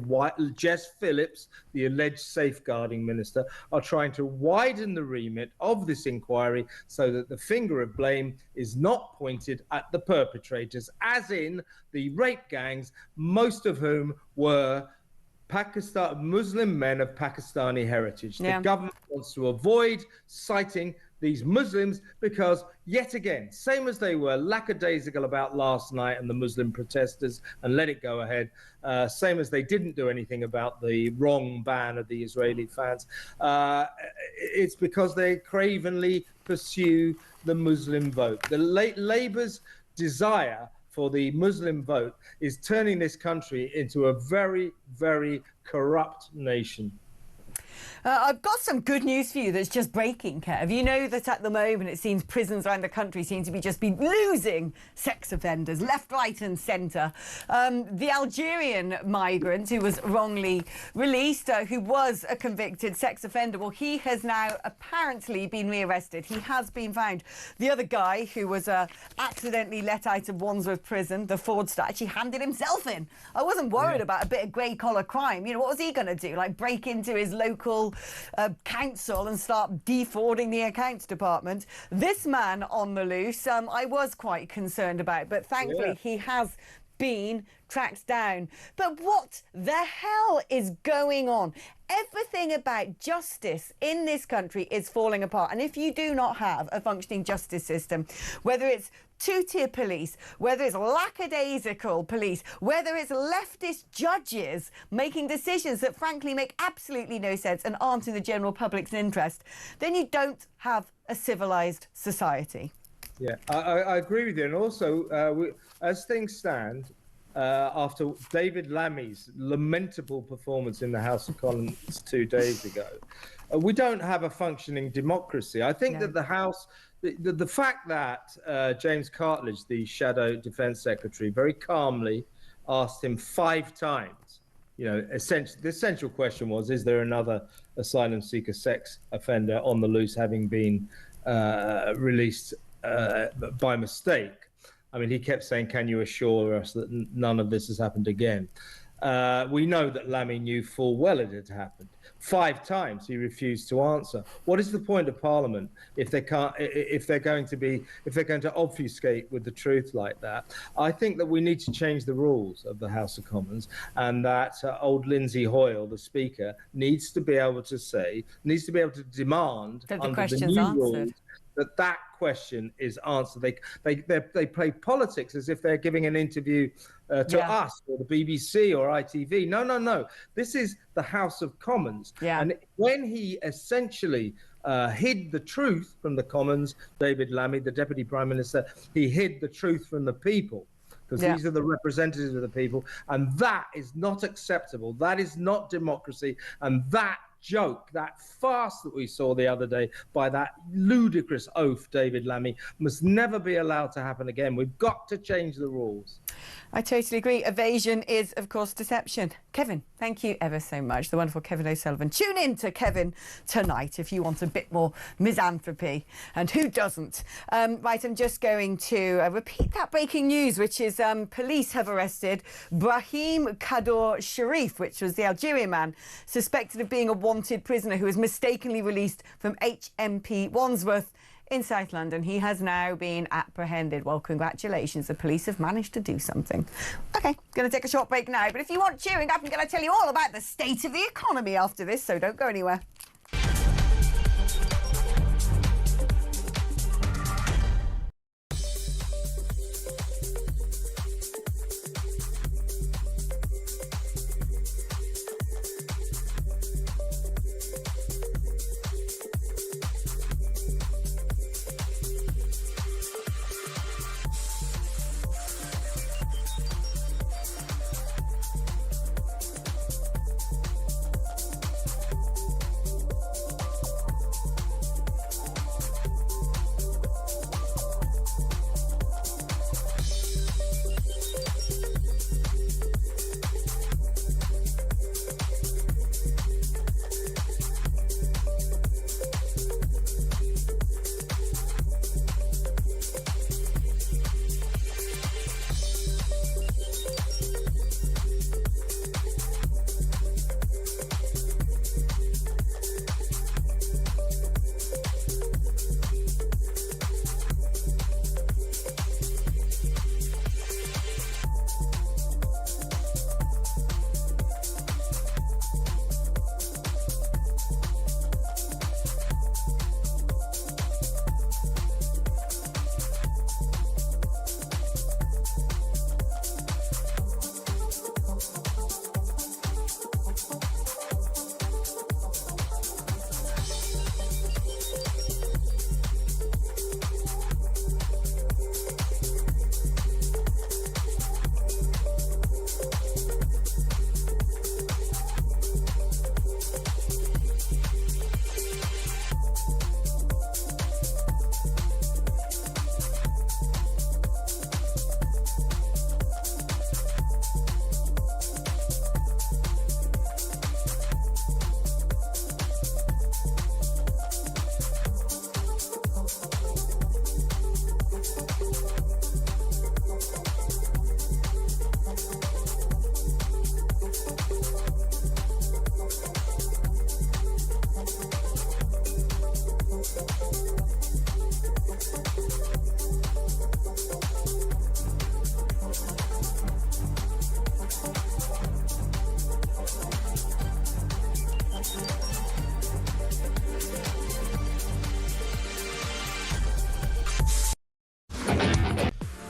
Jess Phillips, the alleged safeguarding minister, are trying to widen the remit of this inquiry so that the finger of blame is not pointed at the perpetrators, as in the rape gangs, most of whom were Muslim men of Pakistani heritage. The government wants to avoid citing these Muslims because, yet again, same as they were lackadaisical about last night and the Muslim protesters and let it go ahead, same as they didn't do anything about the wrong ban of the Israeli fans, it's because they cravenly pursue the Muslim vote. The Labour's desire for the Muslim vote is turning this country into a very, very corrupt nation. I've got some good news for you that's just breaking, Kev. You know that at the moment it seems prisons around the country seem to be just be losing sex offenders left, right and centre. The Algerian migrant who was wrongly released, who was a convicted sex offender, well, he has now apparently been rearrested. He has been found. The other guy who was accidentally let out of Wandsworth prison, the fraudster, actually handed himself in. I wasn't worried about a bit of grey-collar crime. You know, what was he going to do? Like break into his local council and start defrauding the accounts department? This man on the loose, I was quite concerned about, but thankfully he has been tracked down. But what the hell is going on? Everything about justice in this country is falling apart. And if you do not have a functioning justice system, whether it's two-tier police, whether it's lackadaisical police, whether it's leftist judges making decisions that frankly make absolutely no sense and aren't in the general public's interest, then you don't have a civilised society. Yeah, I agree with you. And also, as things stand, after David Lammy's lamentable performance in the House of Commons 2 days ago, we don't have a functioning democracy. I think that the House, the fact that James Cartledge, the Shadow Defence Secretary, very calmly asked him 5 times, you know, the essential question was, is there another asylum seeker sex offender on the loose having been released by mistake? I mean, he kept saying, can you assure us that none of this has happened again? We know that Lammy knew full well it had happened. 5 times he refused to answer. What is the point of Parliament if they're going to obfuscate with the truth like that? I think that we need to change the rules of the House of Commons, and that old Lindsay Hoyle, the Speaker, needs to be able to demand that under the new rules that question is answered. They play politics as if they're giving an interview to us or the BBC or ITV. No. This is the House of Commons. Yeah. And when he essentially hid the truth from the Commons, David Lammy, the Deputy Prime Minister, he hid the truth from the people, because these are the representatives of the people. And that is not acceptable. That is not democracy. And that joke, that farce that we saw the other day by that ludicrous oaf, David Lammy, must never be allowed to happen again. We've got to change the rules. I totally agree. Evasion is, of course, deception. Kevin, thank you ever so much. The wonderful Kevin O'Sullivan. Tune in to Kevin tonight if you want a bit more misanthropy. And who doesn't? Right, I'm just going to repeat that breaking news, which is police have arrested Brahim Kador Sharif, which was the Algerian man suspected of being a wanted prisoner who was mistakenly released from HMP Wandsworth in South London. He has now been apprehended. Well, congratulations. The police have managed to do something. OK, going to take a short break now. But if you want cheering up, I'm going to tell you all about the state of the economy after this, so don't go anywhere.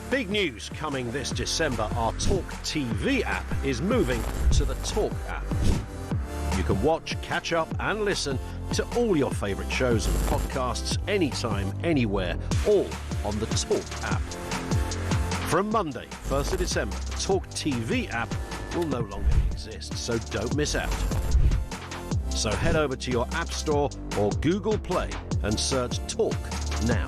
Big news coming this December. Our talkTV app is moving to the Talk app. You can watch, catch up and listen to all your favourite shows and podcasts anytime, anywhere, all on the Talk app. From Monday, 1st of December, the talkTV app will no longer exist, so don't miss out. So head over to your App Store or Google Play and search Talk now.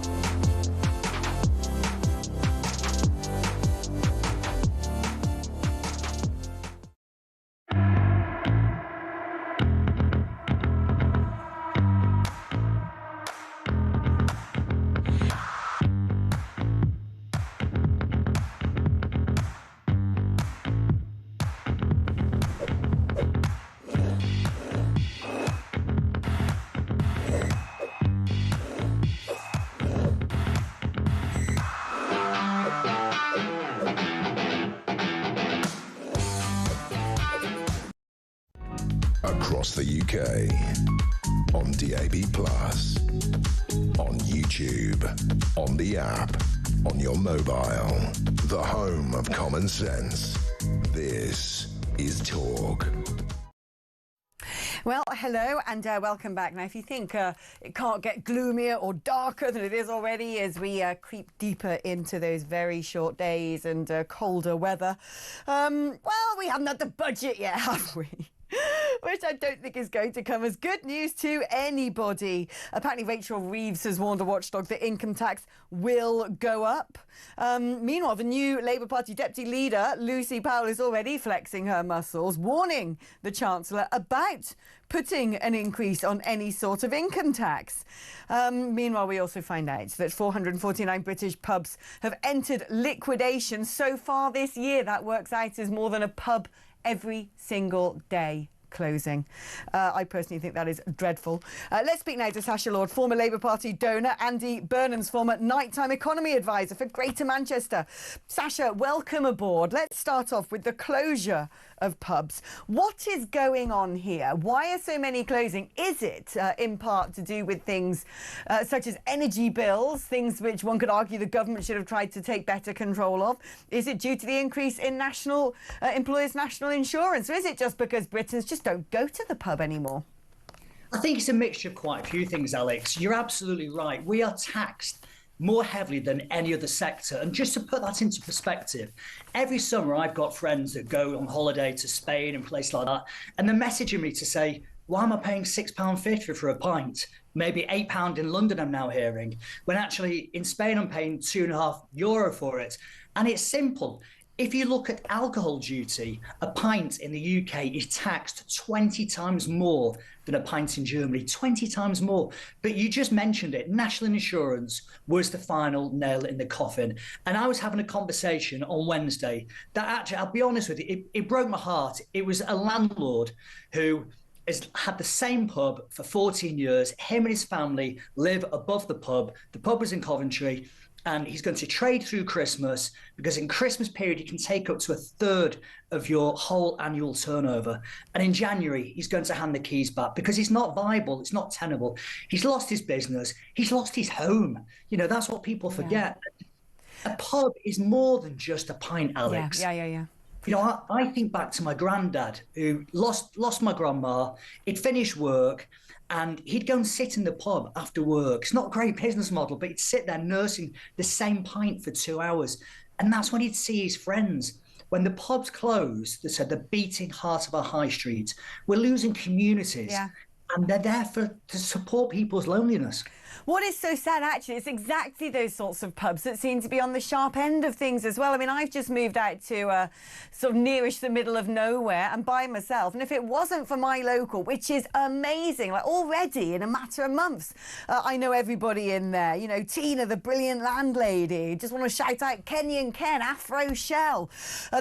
Across the UK, on DAB+, on YouTube, on the app, on your mobile, the home of common sense. This is Talk. Well, hello and welcome back. Now, if you think it can't get gloomier or darker than it is already as we creep deeper into those very short days and colder weather, well, we haven't had the budget yet, have we? Which I don't think is going to come as good news to anybody. Apparently, Rachel Reeves has warned a watchdog that income tax will go up. Meanwhile, the new Labour Party deputy leader, Lucy Powell, is already flexing her muscles, warning the Chancellor about putting an increase on any sort of income tax. Meanwhile, we also find out that 449 British pubs have entered liquidation so far this year. That works out as more than a pub every single day. closing. I personally think that is dreadful. Let's speak now to Sasha Lord, former Labour Party donor, Andy Burnham's former nighttime economy advisor for Greater Manchester. Sasha, welcome aboard. Let's start off with the closure of pubs. What is going on here? Why are so many closing? Is it in part to do with things such as energy bills, things which one could argue the government should have tried to take better control of? Is it due to the increase in national employers' national insurance? Or is it just because Britons just don't go to the pub anymore? I think it's a mixture of quite a few things, Alex. You're absolutely right. We are taxed more heavily than any other sector. And just to put that into perspective, every summer I've got friends that go on holiday to Spain and places like that, and they're messaging me to say, why am I paying £6.50 for a pint? Maybe £8 in London I'm now hearing, when actually in Spain I'm paying €2.50 for it. And it's simple. If you look at alcohol duty, a pint in the UK is taxed 20 times more than a pint in Germany, 20 times more. But you just mentioned it. National insurance was the final nail in the coffin. And I was having a conversation on Wednesday that actually, I'll be honest with you, it broke my heart. It was a landlord who has had the same pub for 14 years. Him and his family live above the pub. The pub was in Coventry. And he's going to trade through Christmas because in Christmas period, you can take up to a third of your whole annual turnover. And in January, he's going to hand the keys back because it's not viable. It's not tenable. He's lost his business. He's lost his home. You know, that's what people forget. Yeah. A pub is more than just a pint, Alex. Yeah. You know, I think back to my granddad who lost my grandma. He'd finished work. And he'd go and sit in the pub after work. It's not a great business model, but he'd sit there nursing the same pint for 2 hours. And that's when he'd see his friends. When the pubs closed, they said the beating heart of our high street, we're losing communities. Yeah. And they're there to support people's loneliness. What is so sad, actually, it's exactly those sorts of pubs that seem to be on the sharp end of things as well. I mean, I've just moved out to sort of nearish the middle of nowhere and by myself. And if it wasn't for my local, which is amazing, like already in a matter of months, I know everybody in there. You know, Tina, the brilliant landlady. Just want to shout out Kenny and Ken, Afro Shell,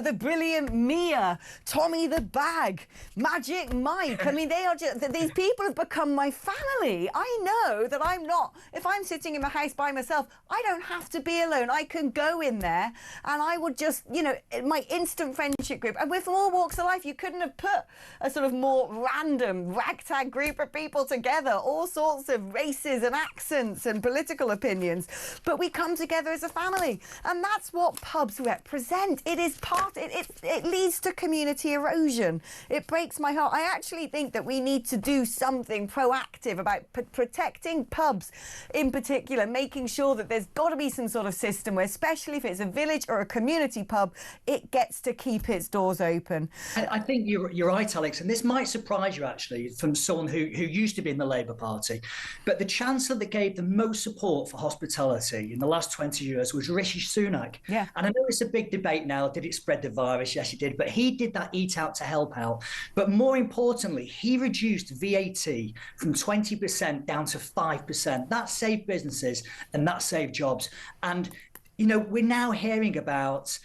the brilliant Mia, Tommy the Bag, Magic Mike. I mean, they are just, these people have become my family. I know that I'm not, if I'm sitting in my house by myself, I don't have to be alone. I can go in there and I would just, you know, my instant friendship group. And we're from all walks of life. You couldn't have put a sort of more random ragtag group of people together, all sorts of races and accents and political opinions. But we come together as a family. And that's what pubs represent. It is part, it leads to community erosion. It breaks my heart. I actually think that we need to do something proactive about protecting pubs in particular, making sure that there's got to be some sort of system where, especially if it's a village or a community pub, it gets to keep its doors open. I think you're right, Alex, and this might surprise you actually from someone who used to be in the Labour Party, but the Chancellor that gave the most support for hospitality in the last 20 years was Rishi Sunak. Yeah. And I know it's a big debate now, did it spread the virus? Yes, it did, but he did that Eat Out to Help Out. But more importantly, he reduced VAT from 20% down to 5%. That saved businesses and that saved jobs. And, you know, we're now hearing about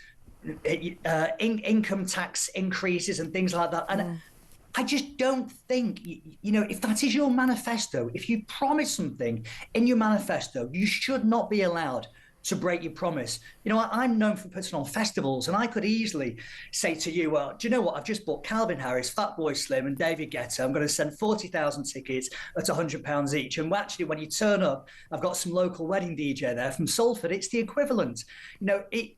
income tax increases and things like that. And I just don't think, you know, if that is your manifesto, if you promise something in your manifesto, you should not be allowed to break your promise. You know, I'm known for putting on festivals, and I could easily say to you, well, do you know what? I've just bought Calvin Harris, Fatboy Slim and David Guetta. I'm going to send 40,000 tickets at £100 each. And actually, when you turn up, I've got some local wedding DJ there from Salford. It's the equivalent. You know, it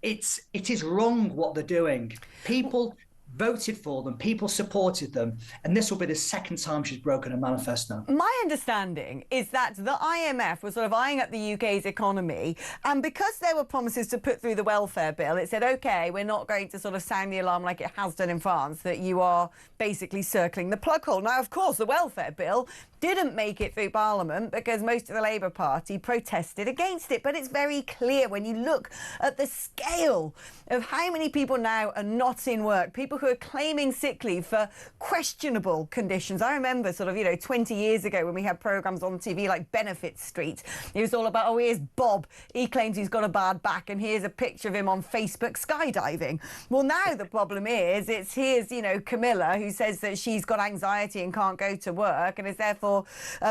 is wrong what they're doing. People voted for them, people supported them, and this will be the second time she's broken a manifesto. My understanding is that the IMF was sort of eyeing up the UK's economy, and because there were promises to put through the welfare bill, it said, OK, we're not going to sort of sound the alarm like it has done in France, that you are basically circling the plug hole. Now, of course, the welfare bill didn't make it through Parliament because most of the Labour Party protested against it. But it's very clear when you look at the scale of how many people now are not in work, people who are claiming sick leave for questionable conditions. I remember sort of, 20 years ago when we had programmes on TV like Benefit Street. It was all about, here's Bob. He claims he's got a bad back and here's a picture of him on Facebook skydiving. Well, now the problem is here's Camilla, who says that she's got anxiety and can't go to work and is therefore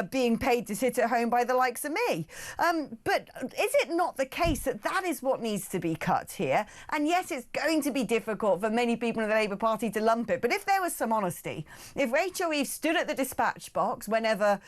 being paid to sit at home by the likes of me. But is it not the case that that is what needs to be cut here? And yes, it's going to be difficult for many people in the Labour Party to lump it. But if there was some honesty, if Rachel Reeves stood at the dispatch box whenever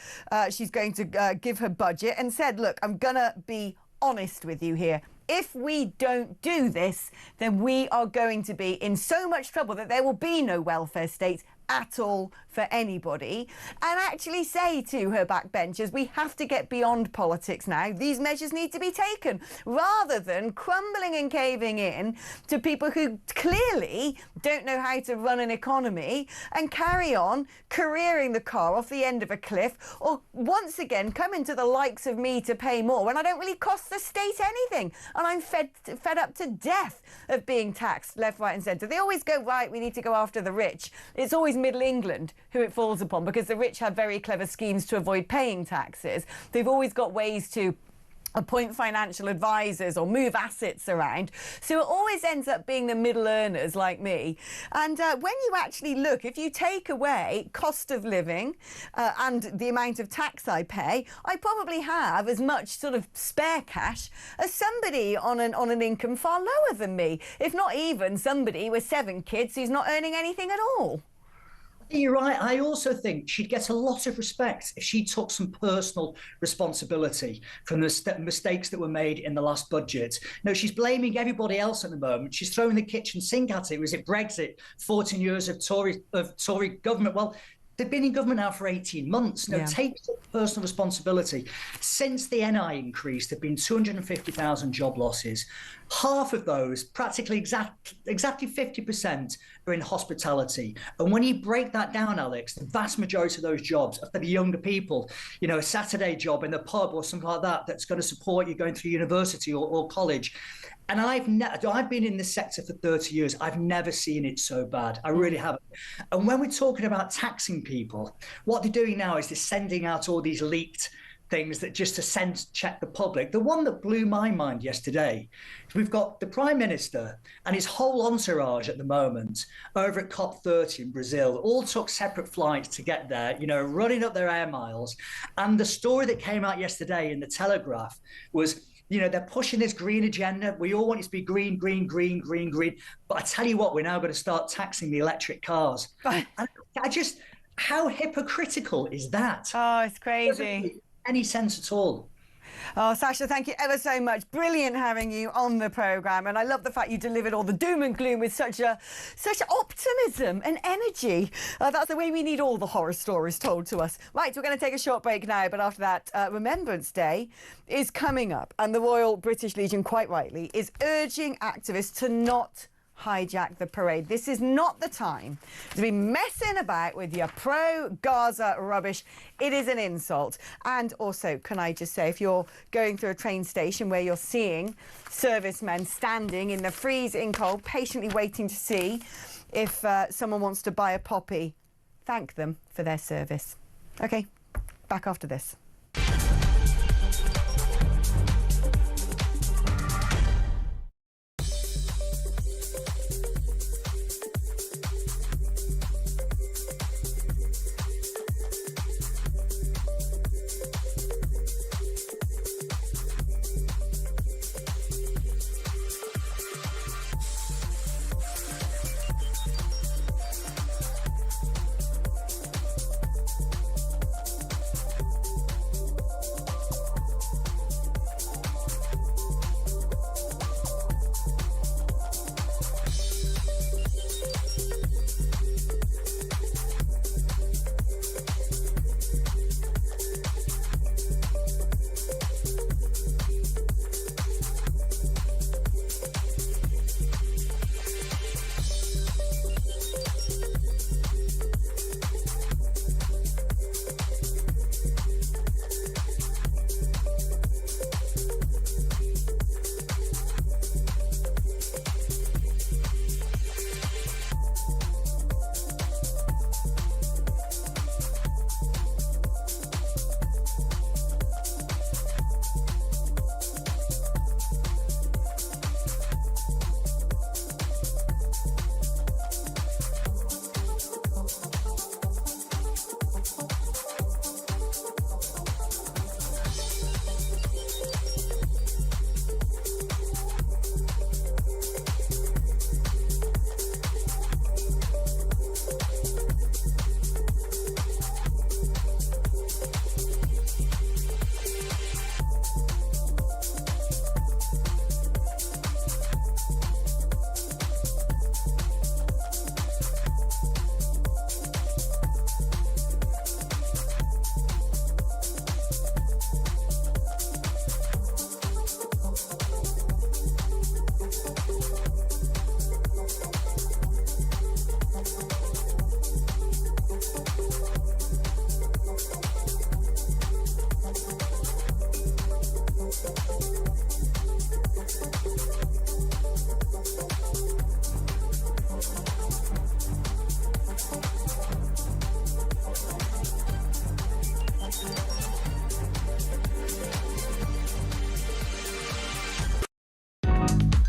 she's going to give her budget and said, look, I'm going to be honest with you here. If we don't do this, then we are going to be in so much trouble that there will be no welfare state at all for anybody, and actually say to her backbenchers, we have to get beyond politics now. These measures need to be taken, rather than crumbling and caving in to people who clearly don't know how to run an economy and carry on careering the car off the end of a cliff, or once again coming to the likes of me to pay more when I don't really cost the state anything. And I'm fed up to death of being taxed left, right and centre. They always go, right, we need to go after the rich. It's always Middle England who it falls upon, because the rich have very clever schemes to avoid paying taxes. They've always got ways to appoint financial advisors or move assets around. So it always ends up being the middle earners like me. And when you actually look, if you take away cost of living and the amount of tax I pay, I probably have as much sort of spare cash as somebody on an income far lower than me, if not even somebody with 7 kids who's not earning anything at all. You're right. I also think she'd get a lot of respect if she took some personal responsibility from the mistakes that were made in the last budget. No, she's blaming everybody else at the moment. She's throwing the kitchen sink at it. Was it Brexit? 14 years of Tory government. Well, they've been in government now for 18 months. No, take personal responsibility. Since the NI increase, there have been 250,000 job losses. Half of those, practically exactly 50%, are in hospitality. And when you break that down, Alex, the vast majority of those jobs are for the younger people. A Saturday job in the pub or something like that that's going to support you going through university or college. And I've been in this sector for 30 years. I've never seen it so bad. I really haven't. And when we're talking about taxing people, what they're doing now is they're sending out all these leaked things that just to sense check the public. The one that blew my mind yesterday, we've got the Prime Minister and his whole entourage at the moment over at COP30 in Brazil, all took separate flights to get there, running up their air miles. And the story that came out yesterday in the Telegraph was, they're pushing this green agenda. We all want it to be green, green, green, green, green. But I tell you what, we're now going to start taxing the electric cars. And how hypocritical is that? Oh, it's crazy. Doesn't make any sense at all. Oh, Sasha, thank you ever so much. Brilliant having you on the programme. And I love the fact you delivered all the doom and gloom with such optimism and energy. That's the way we need all the horror stories told to us. Right, we're going to take a short break now. But after that, Remembrance Day is coming up. And the Royal British Legion, quite rightly, is urging activists to not hijack the parade. This is not the time to be messing about with your pro-Gaza rubbish. It is an insult. And also, can I just say, if you're going through a train station where you're seeing servicemen standing in the freezing cold, patiently waiting to see if someone wants to buy a poppy, thank them for their service. OK, back after this.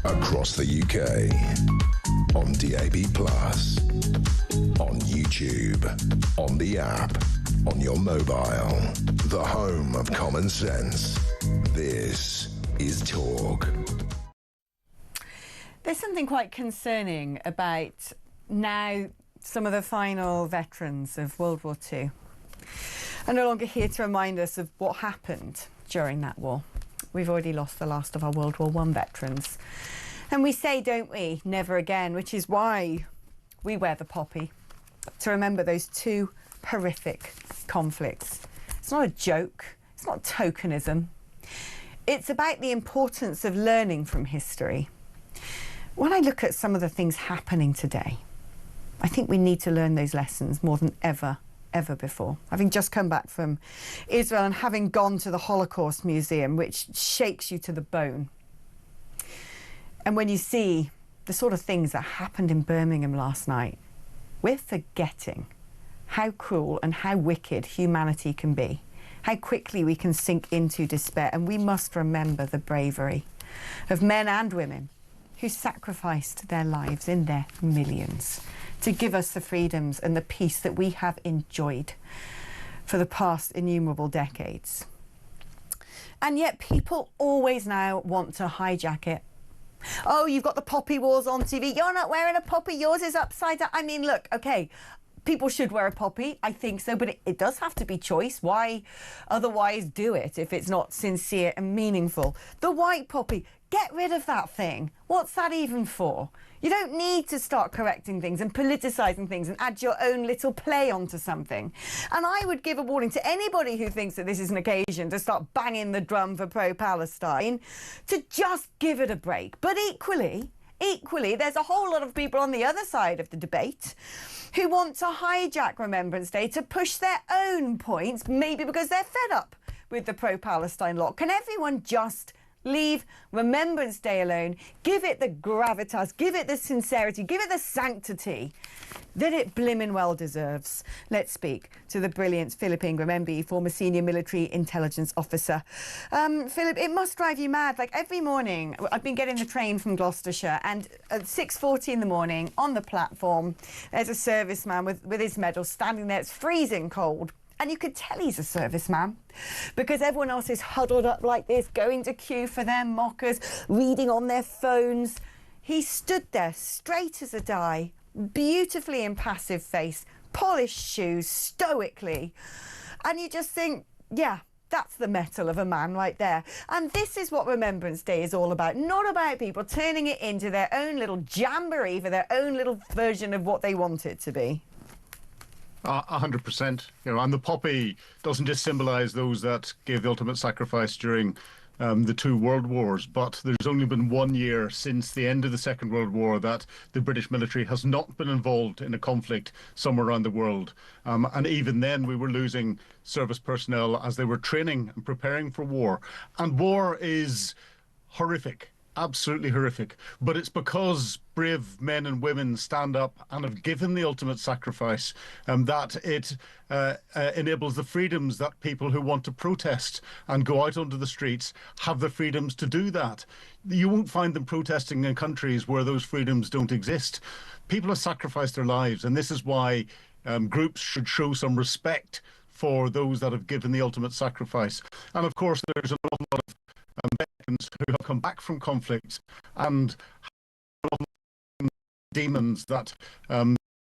across the UK, on DAB+, on YouTube, on the app, on your mobile, the home of common sense. This is Talk. There's something quite concerning about now some of the final veterans of World War II are no longer here to remind us of what happened during that war. We've already lost the last of our World War I veterans. And we say, don't we, never again, which is why we wear the poppy, to remember those two horrific conflicts. It's not a joke, it's not tokenism. It's about the importance of learning from history. When I look at some of the things happening today, I think we need to learn those lessons more than ever before. Having just come back from Israel and having gone to the Holocaust Museum, which shakes you to the bone. And when you see the sort of things that happened in Birmingham last night, we're forgetting how cruel and how wicked humanity can be, how quickly we can sink into despair. And we must remember the bravery of men and women who sacrificed their lives in their millions to give us the freedoms and the peace that we have enjoyed for the past innumerable decades. And yet people always now want to hijack it. Oh, you've got the poppy wars on TV. You're not wearing a poppy. Yours is upside down. I mean, look, OK, people should wear a poppy. I think so. But it does have to be choice. Why otherwise do it if it's not sincere and meaningful? The white poppy, get rid of that thing. What's that even for? You don't need to start correcting things and politicising things and add your own little play onto something. And I would give a warning to anybody who thinks that this is an occasion to start banging the drum for pro-Palestine to just give it a break. But equally, there's a whole lot of people on the other side of the debate who want to hijack Remembrance Day to push their own points, maybe because they're fed up with the pro-Palestine lot. Can everyone just leave Remembrance Day alone, give it the gravitas, give it the sincerity, give it the sanctity that it blimmin' well deserves? Let's speak to the brilliant Philip Ingram, MB, former senior military intelligence officer. Philip, it must drive you mad. Like every morning, I've been getting the train from Gloucestershire, and at 6:40 in the morning on the platform, there's a serviceman with his medal standing there. It's freezing cold. And you could tell he's a serviceman because everyone else is huddled up like this, going to queue for their mockers, reading on their phones. He stood there straight as a die, beautifully impassive face, polished shoes, stoically. And you just think, yeah, that's the mettle of a man right there. And this is what Remembrance Day is all about. Not about people turning it into their own little jamboree for their own little version of what they want it to be. 100%. And the poppy doesn't just symbolise those that gave the ultimate sacrifice during the two world wars, but there's only been 1 year since the end of the Second World War that the British military has not been involved in a conflict somewhere around the world. And even then we were losing service personnel as they were training and preparing for war. And war is horrific. Absolutely horrific. But it's because brave men and women stand up and have given the ultimate sacrifice that it enables the freedoms that people who want to protest and go out onto the streets have the freedoms to do that. You won't find them protesting in countries where those freedoms don't exist. People have sacrificed their lives, and this is why groups should show some respect for those that have given the ultimate sacrifice. And of course, there's an awful lot of veterans who have come back from conflicts and demons that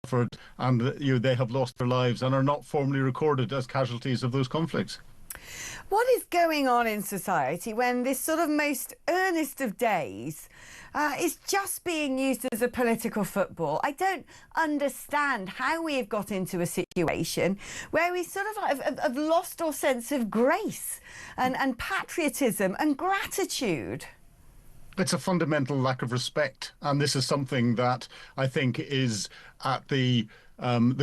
suffered, and they have lost their lives and are not formally recorded as casualties of those conflicts. What is going on in society when this sort of most earnest of days is just being used as a political football? I don't understand how we have got into a situation where we sort of have lost our sense of grace and patriotism and gratitude. It's a fundamental lack of respect, and this is something that I think is at the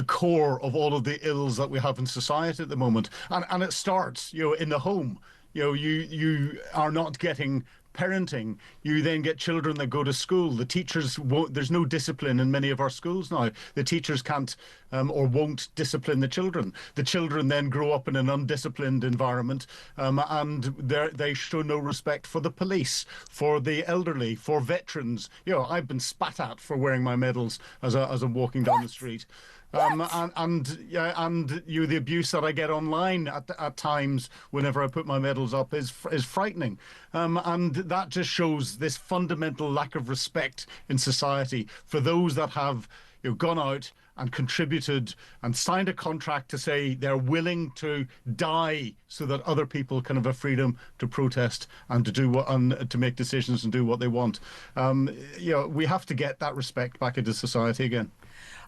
core of all of the ills that we have in society at the moment. And it starts, in the home. You are not getting parenting, you then get children that go to school. The teachers won't, there's no discipline in many of our schools now. The teachers can't or won't discipline the children. The children then grow up in an undisciplined environment, and they show no respect for the police, for the elderly, for veterans. You know, I've been spat at for wearing my medals as I'm walking down the street. And the abuse that I get online at times whenever I put my medals up is frightening, and that just shows this fundamental lack of respect in society for those that have gone out and contributed and signed a contract to say they're willing to die so that other people can have a freedom to protest and to do to make decisions and do what they want. We have to get that respect back into society again.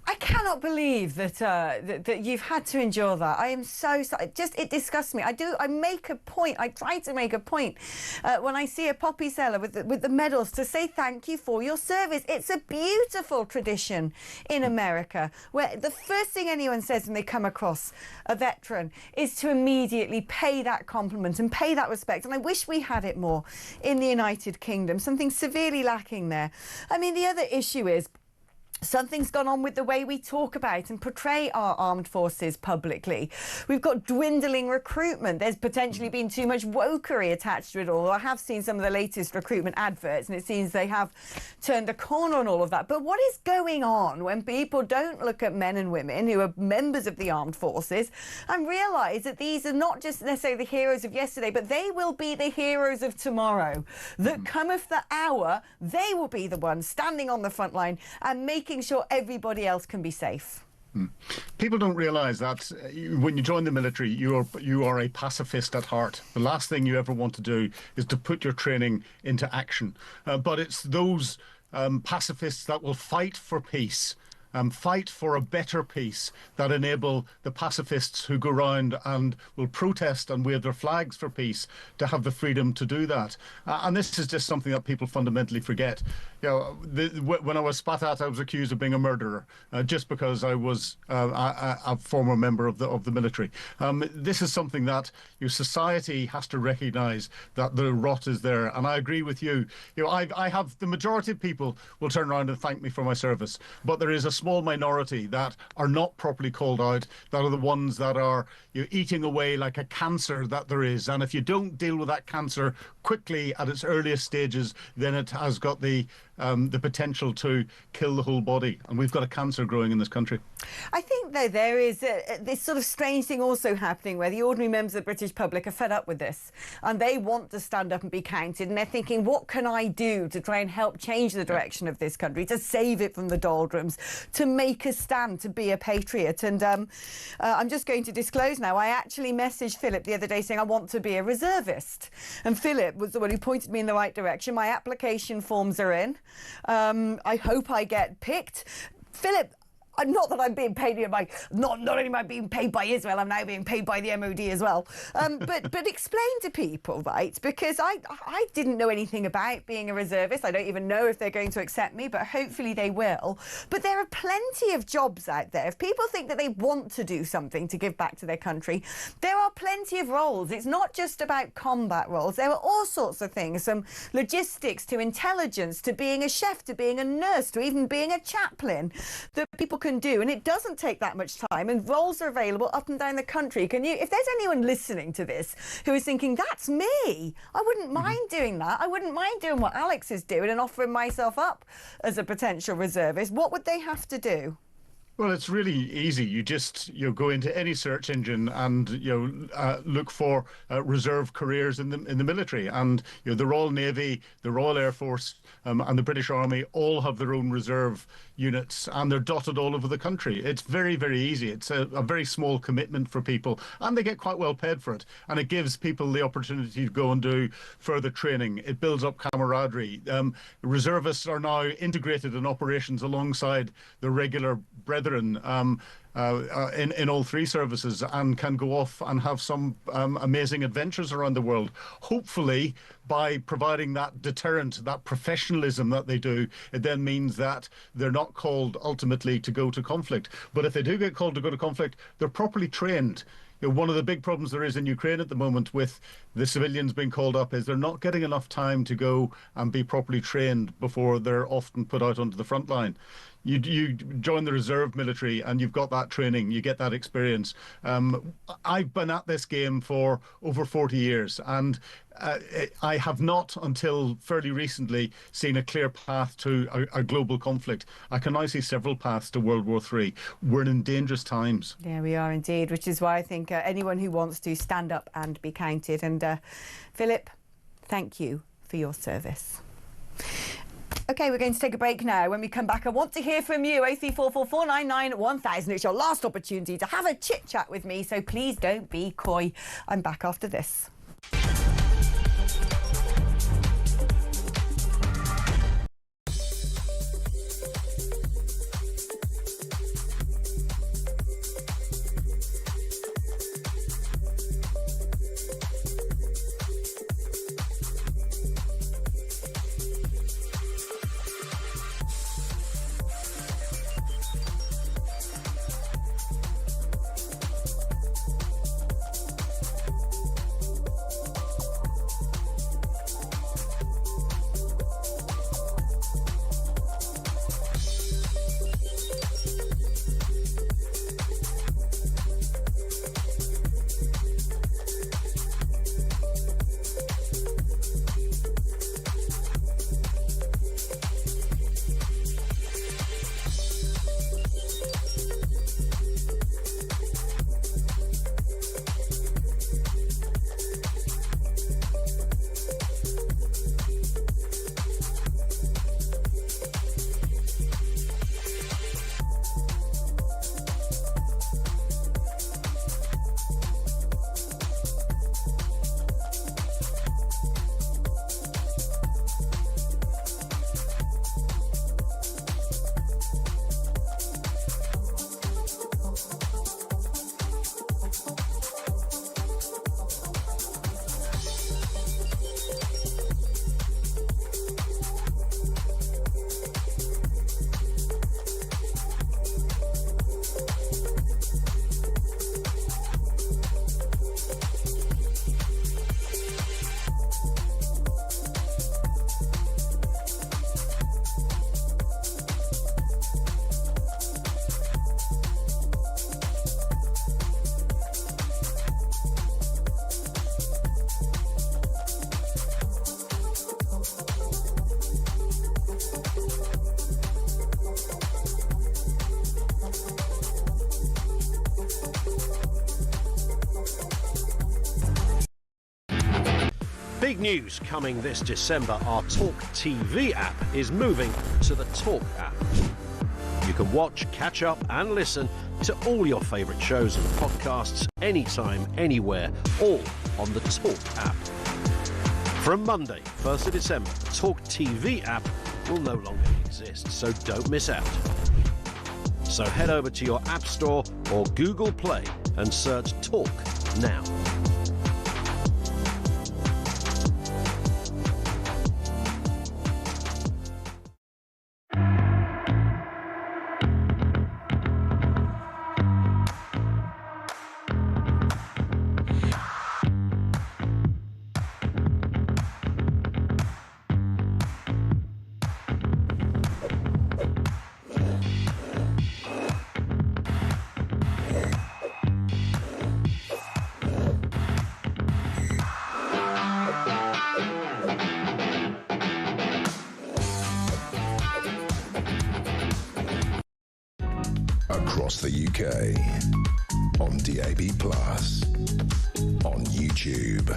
I cannot believe that that you've had to endure that. I am so sorry. It disgusts me. I make a point. I try to make a point when I see a poppy seller with the medals to say thank you for your service. It's a beautiful tradition in America where the first thing anyone says when they come across a veteran is to immediately pay that compliment and pay that respect. And I wish we had it more in the United Kingdom. Something severely lacking there. I mean, the other issue is something's gone on with the way we talk about and portray our armed forces publicly. We've got dwindling recruitment. There's potentially been too much wokery attached to it all. I have seen some of the latest recruitment adverts, and it seems they have turned a corner on all of that. But what is going on when people don't look at men and women who are members of the armed forces and realise that these are not just necessarily the heroes of yesterday, but they will be the heroes of tomorrow? That cometh the hour, they will be the ones standing on the front line and making sure everybody else can be safe. People don't realise that when you join the military, you are a pacifist at heart. The last thing you ever want to do is to put your training into action. But it's those pacifists that will fight for peace, fight for a better peace, that enable the pacifists who go round and will protest and wave their flags for peace to have the freedom to do that. And this is just something that people fundamentally forget. When I was spat at, I was accused of being a murderer just because I was a former member of the military. This is something that society has to recognise, that the rot is there. And I agree with you. I have the majority of people will turn around and thank me for my service, but there is a small minority that are not properly called out, that are the ones that are eating away like a cancer that there is. And if you don't deal with that cancer quickly at its earliest stages, then it has got the potential to kill the whole body. And we've got a cancer growing in this country. I think, though, there is this sort of strange thing also happening where the ordinary members of the British public are fed up with this and they want to stand up and be counted, and they're thinking, what can I do to try and help change the direction of this country, to save it from the doldrums, to make a stand, to be a patriot? And I'm just going to disclose now, I actually messaged Philip the other day saying I want to be a reservist, and Philip was the one who pointed me in the right direction. My application forms are in. I hope I get picked. Philip, not that I'm being paid by, not only am I being paid by Israel, I'm now being paid by the MOD as well. But explain to people, right? Because I didn't know anything about being a reservist. I don't even know if they're going to accept me, but hopefully they will. But there are plenty of jobs out there. If people think that they want to do something to give back to their country, there are plenty of roles. It's not just about combat roles. There are all sorts of things, from logistics to intelligence to being a chef to being a nurse to even being a chaplain, that people can do, and it doesn't take that much time, and roles are available up and down the country. Can you, if there's anyone listening to this who is thinking, that's me, I wouldn't mind doing that, I wouldn't mind doing what Alex is doing and offering myself up as a potential reservist, what would they have to do? Well, it's really easy. You just go into any search engine and look for reserve careers in the military, and the Royal Navy, the Royal Air Force, and the British Army all have their own reserve units, and they're dotted all over the country. It's very, very easy. It's a very small commitment for people, and they get quite well paid for it. And it gives people the opportunity to go and do further training. It builds up camaraderie. Reservists are now integrated in operations alongside the regular brethren in all three services, and can go off and have some amazing adventures around the world. Hopefully, by providing that deterrent, that professionalism that they do, it then means that they're not called ultimately to go to conflict. But if they do get called to go to conflict, they're properly trained. One of the big problems there is in Ukraine at the moment with the civilians being called up is they're not getting enough time to go and be properly trained before they're often put out onto the front line. You join the reserve military and you've got that training, you get that experience. I've been at this game for over 40 years and I have not, until fairly recently, seen a clear path to a global conflict. I can now see several paths to World War III. We're in dangerous times. Yeah, we are indeed, which is why I think anyone who wants to stand up and be counted. And Philip, thank you for your service. OK, we're going to take a break now. When we come back, I want to hear from you. 03444991000. It's your last opportunity to have a chit-chat with me, so please don't be coy. I'm back after this. Big news coming this December. Our talkTV app is moving to the Talk app. You can watch, catch up and listen to all your favourite shows and podcasts anytime, anywhere, all on the Talk app. From Monday, 1st of December, the talkTV app will no longer exist, so don't miss out. So head over to your App Store or Google Play and search Talk now. Across the UK, on DAB+, on YouTube,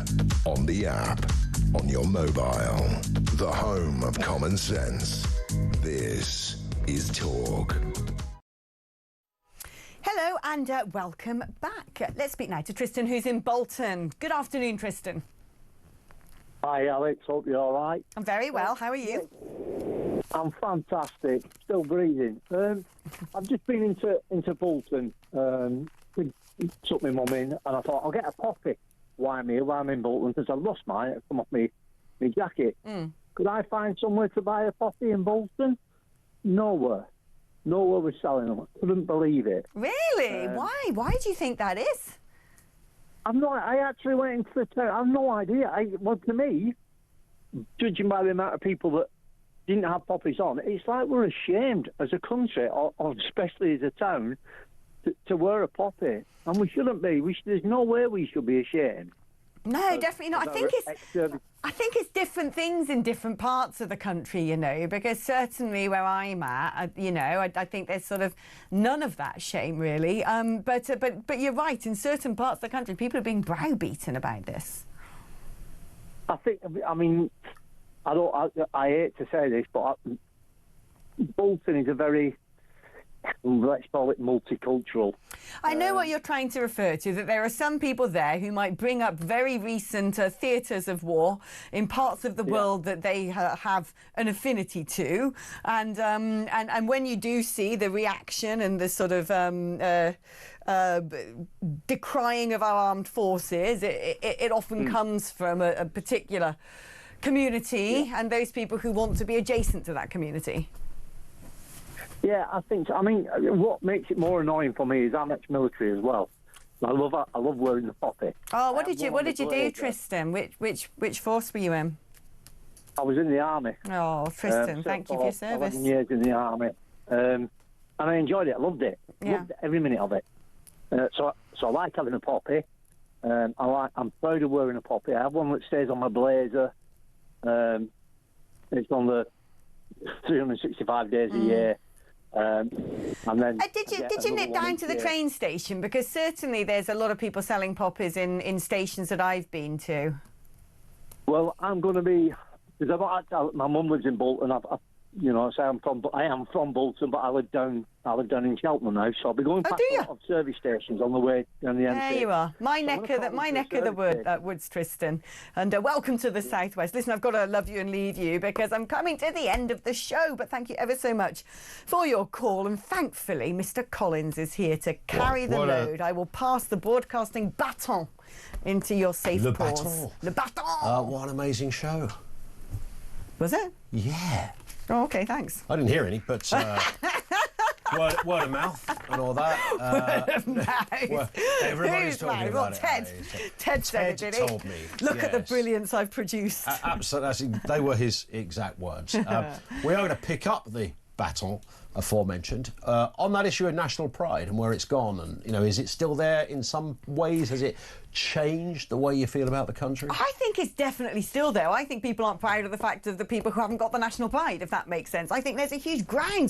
on the app, on your mobile, the home of common sense. This is Talk. Hello and welcome back. Let's speak now to Tristan, who's in Bolton. Good afternoon, Tristan. Hi, Alex. Hope you're all right. I'm very well. How are you? I'm fantastic. Still breathing. I've just been into Bolton. Took my mum in, and I thought I'll get a poppy while I'm in Bolton because I've lost mine. It's come off my jacket. Could I find somewhere to buy a poppy in Bolton? Nowhere. Nowhere was selling them. I couldn't believe it. Really? Why? Why do you think that is? I actually went into the town. I've no idea. Well, to me, judging by the amount of people that didn't have poppies on, it's like we're ashamed as a country, or especially as a town, to wear a poppy. And we shouldn't be. There's no way we should be ashamed. No, definitely not. I think it's different things in different parts of the country, you know, because certainly where I'm at, you know, I think there's sort of none of that shame really. But you're right. In certain parts of the country, people are being browbeaten about this. I mean, I hate to say this, but Bolton is a very, let's call it, multicultural. I know what you're trying to refer to, that there are some people there who might bring up very recent theatres of war in parts of the world that they have an affinity to. And when you do see the reaction and the sort of decrying of our armed forces, it often comes from a particular community and those people who want to be adjacent to that community. Yeah, I think so. I mean, what makes it more annoying for me is I'm ex-military as well. I love wearing the poppy. Oh, what did you do, Tristan? Which force were you in? I was in the army. Oh, Tristan, thank you for your service. 11 years in the army, and I enjoyed it. I loved it. Yeah. Loved every minute of it. So I like having a poppy. I'm proud of wearing a poppy. I have one that stays on my blazer. It's on the 365 days a year. And then did you nip down to the train station? Because certainly there's a lot of people selling poppies in stations that I've been to. Well, I'm going to be, because my mum lives in Bolton. So I am from Bolton, but I live down in Cheltenham now. So I'll be going past a lot of service stations on the way down the M6. There you are, my neck of the woods, Tristan. And welcome to the Southwest. Listen, I've got to love you and leave you because I'm coming to the end of the show. But thank you ever so much for your call. And thankfully, Mr. Collins is here to carry the load. I will pass the broadcasting baton into your safe paws. Le baton. What an amazing show. Was it? Yeah. Oh, OK, thanks. I didn't hear any, but word of mouth and all that. Word of mouth. Everybody's talking about it. Ted said it, did he? Told me. Look at the brilliance I've produced. Absolutely. They were his exact words. We are going to pick up the baton aforementioned on that issue of national pride and where it's gone, and is it still there in some ways? Has it changed the way you feel about the country? I think it's definitely still there. I think people aren't proud of the fact of the people who haven't got the national pride, if that makes sense. I think there's a huge ground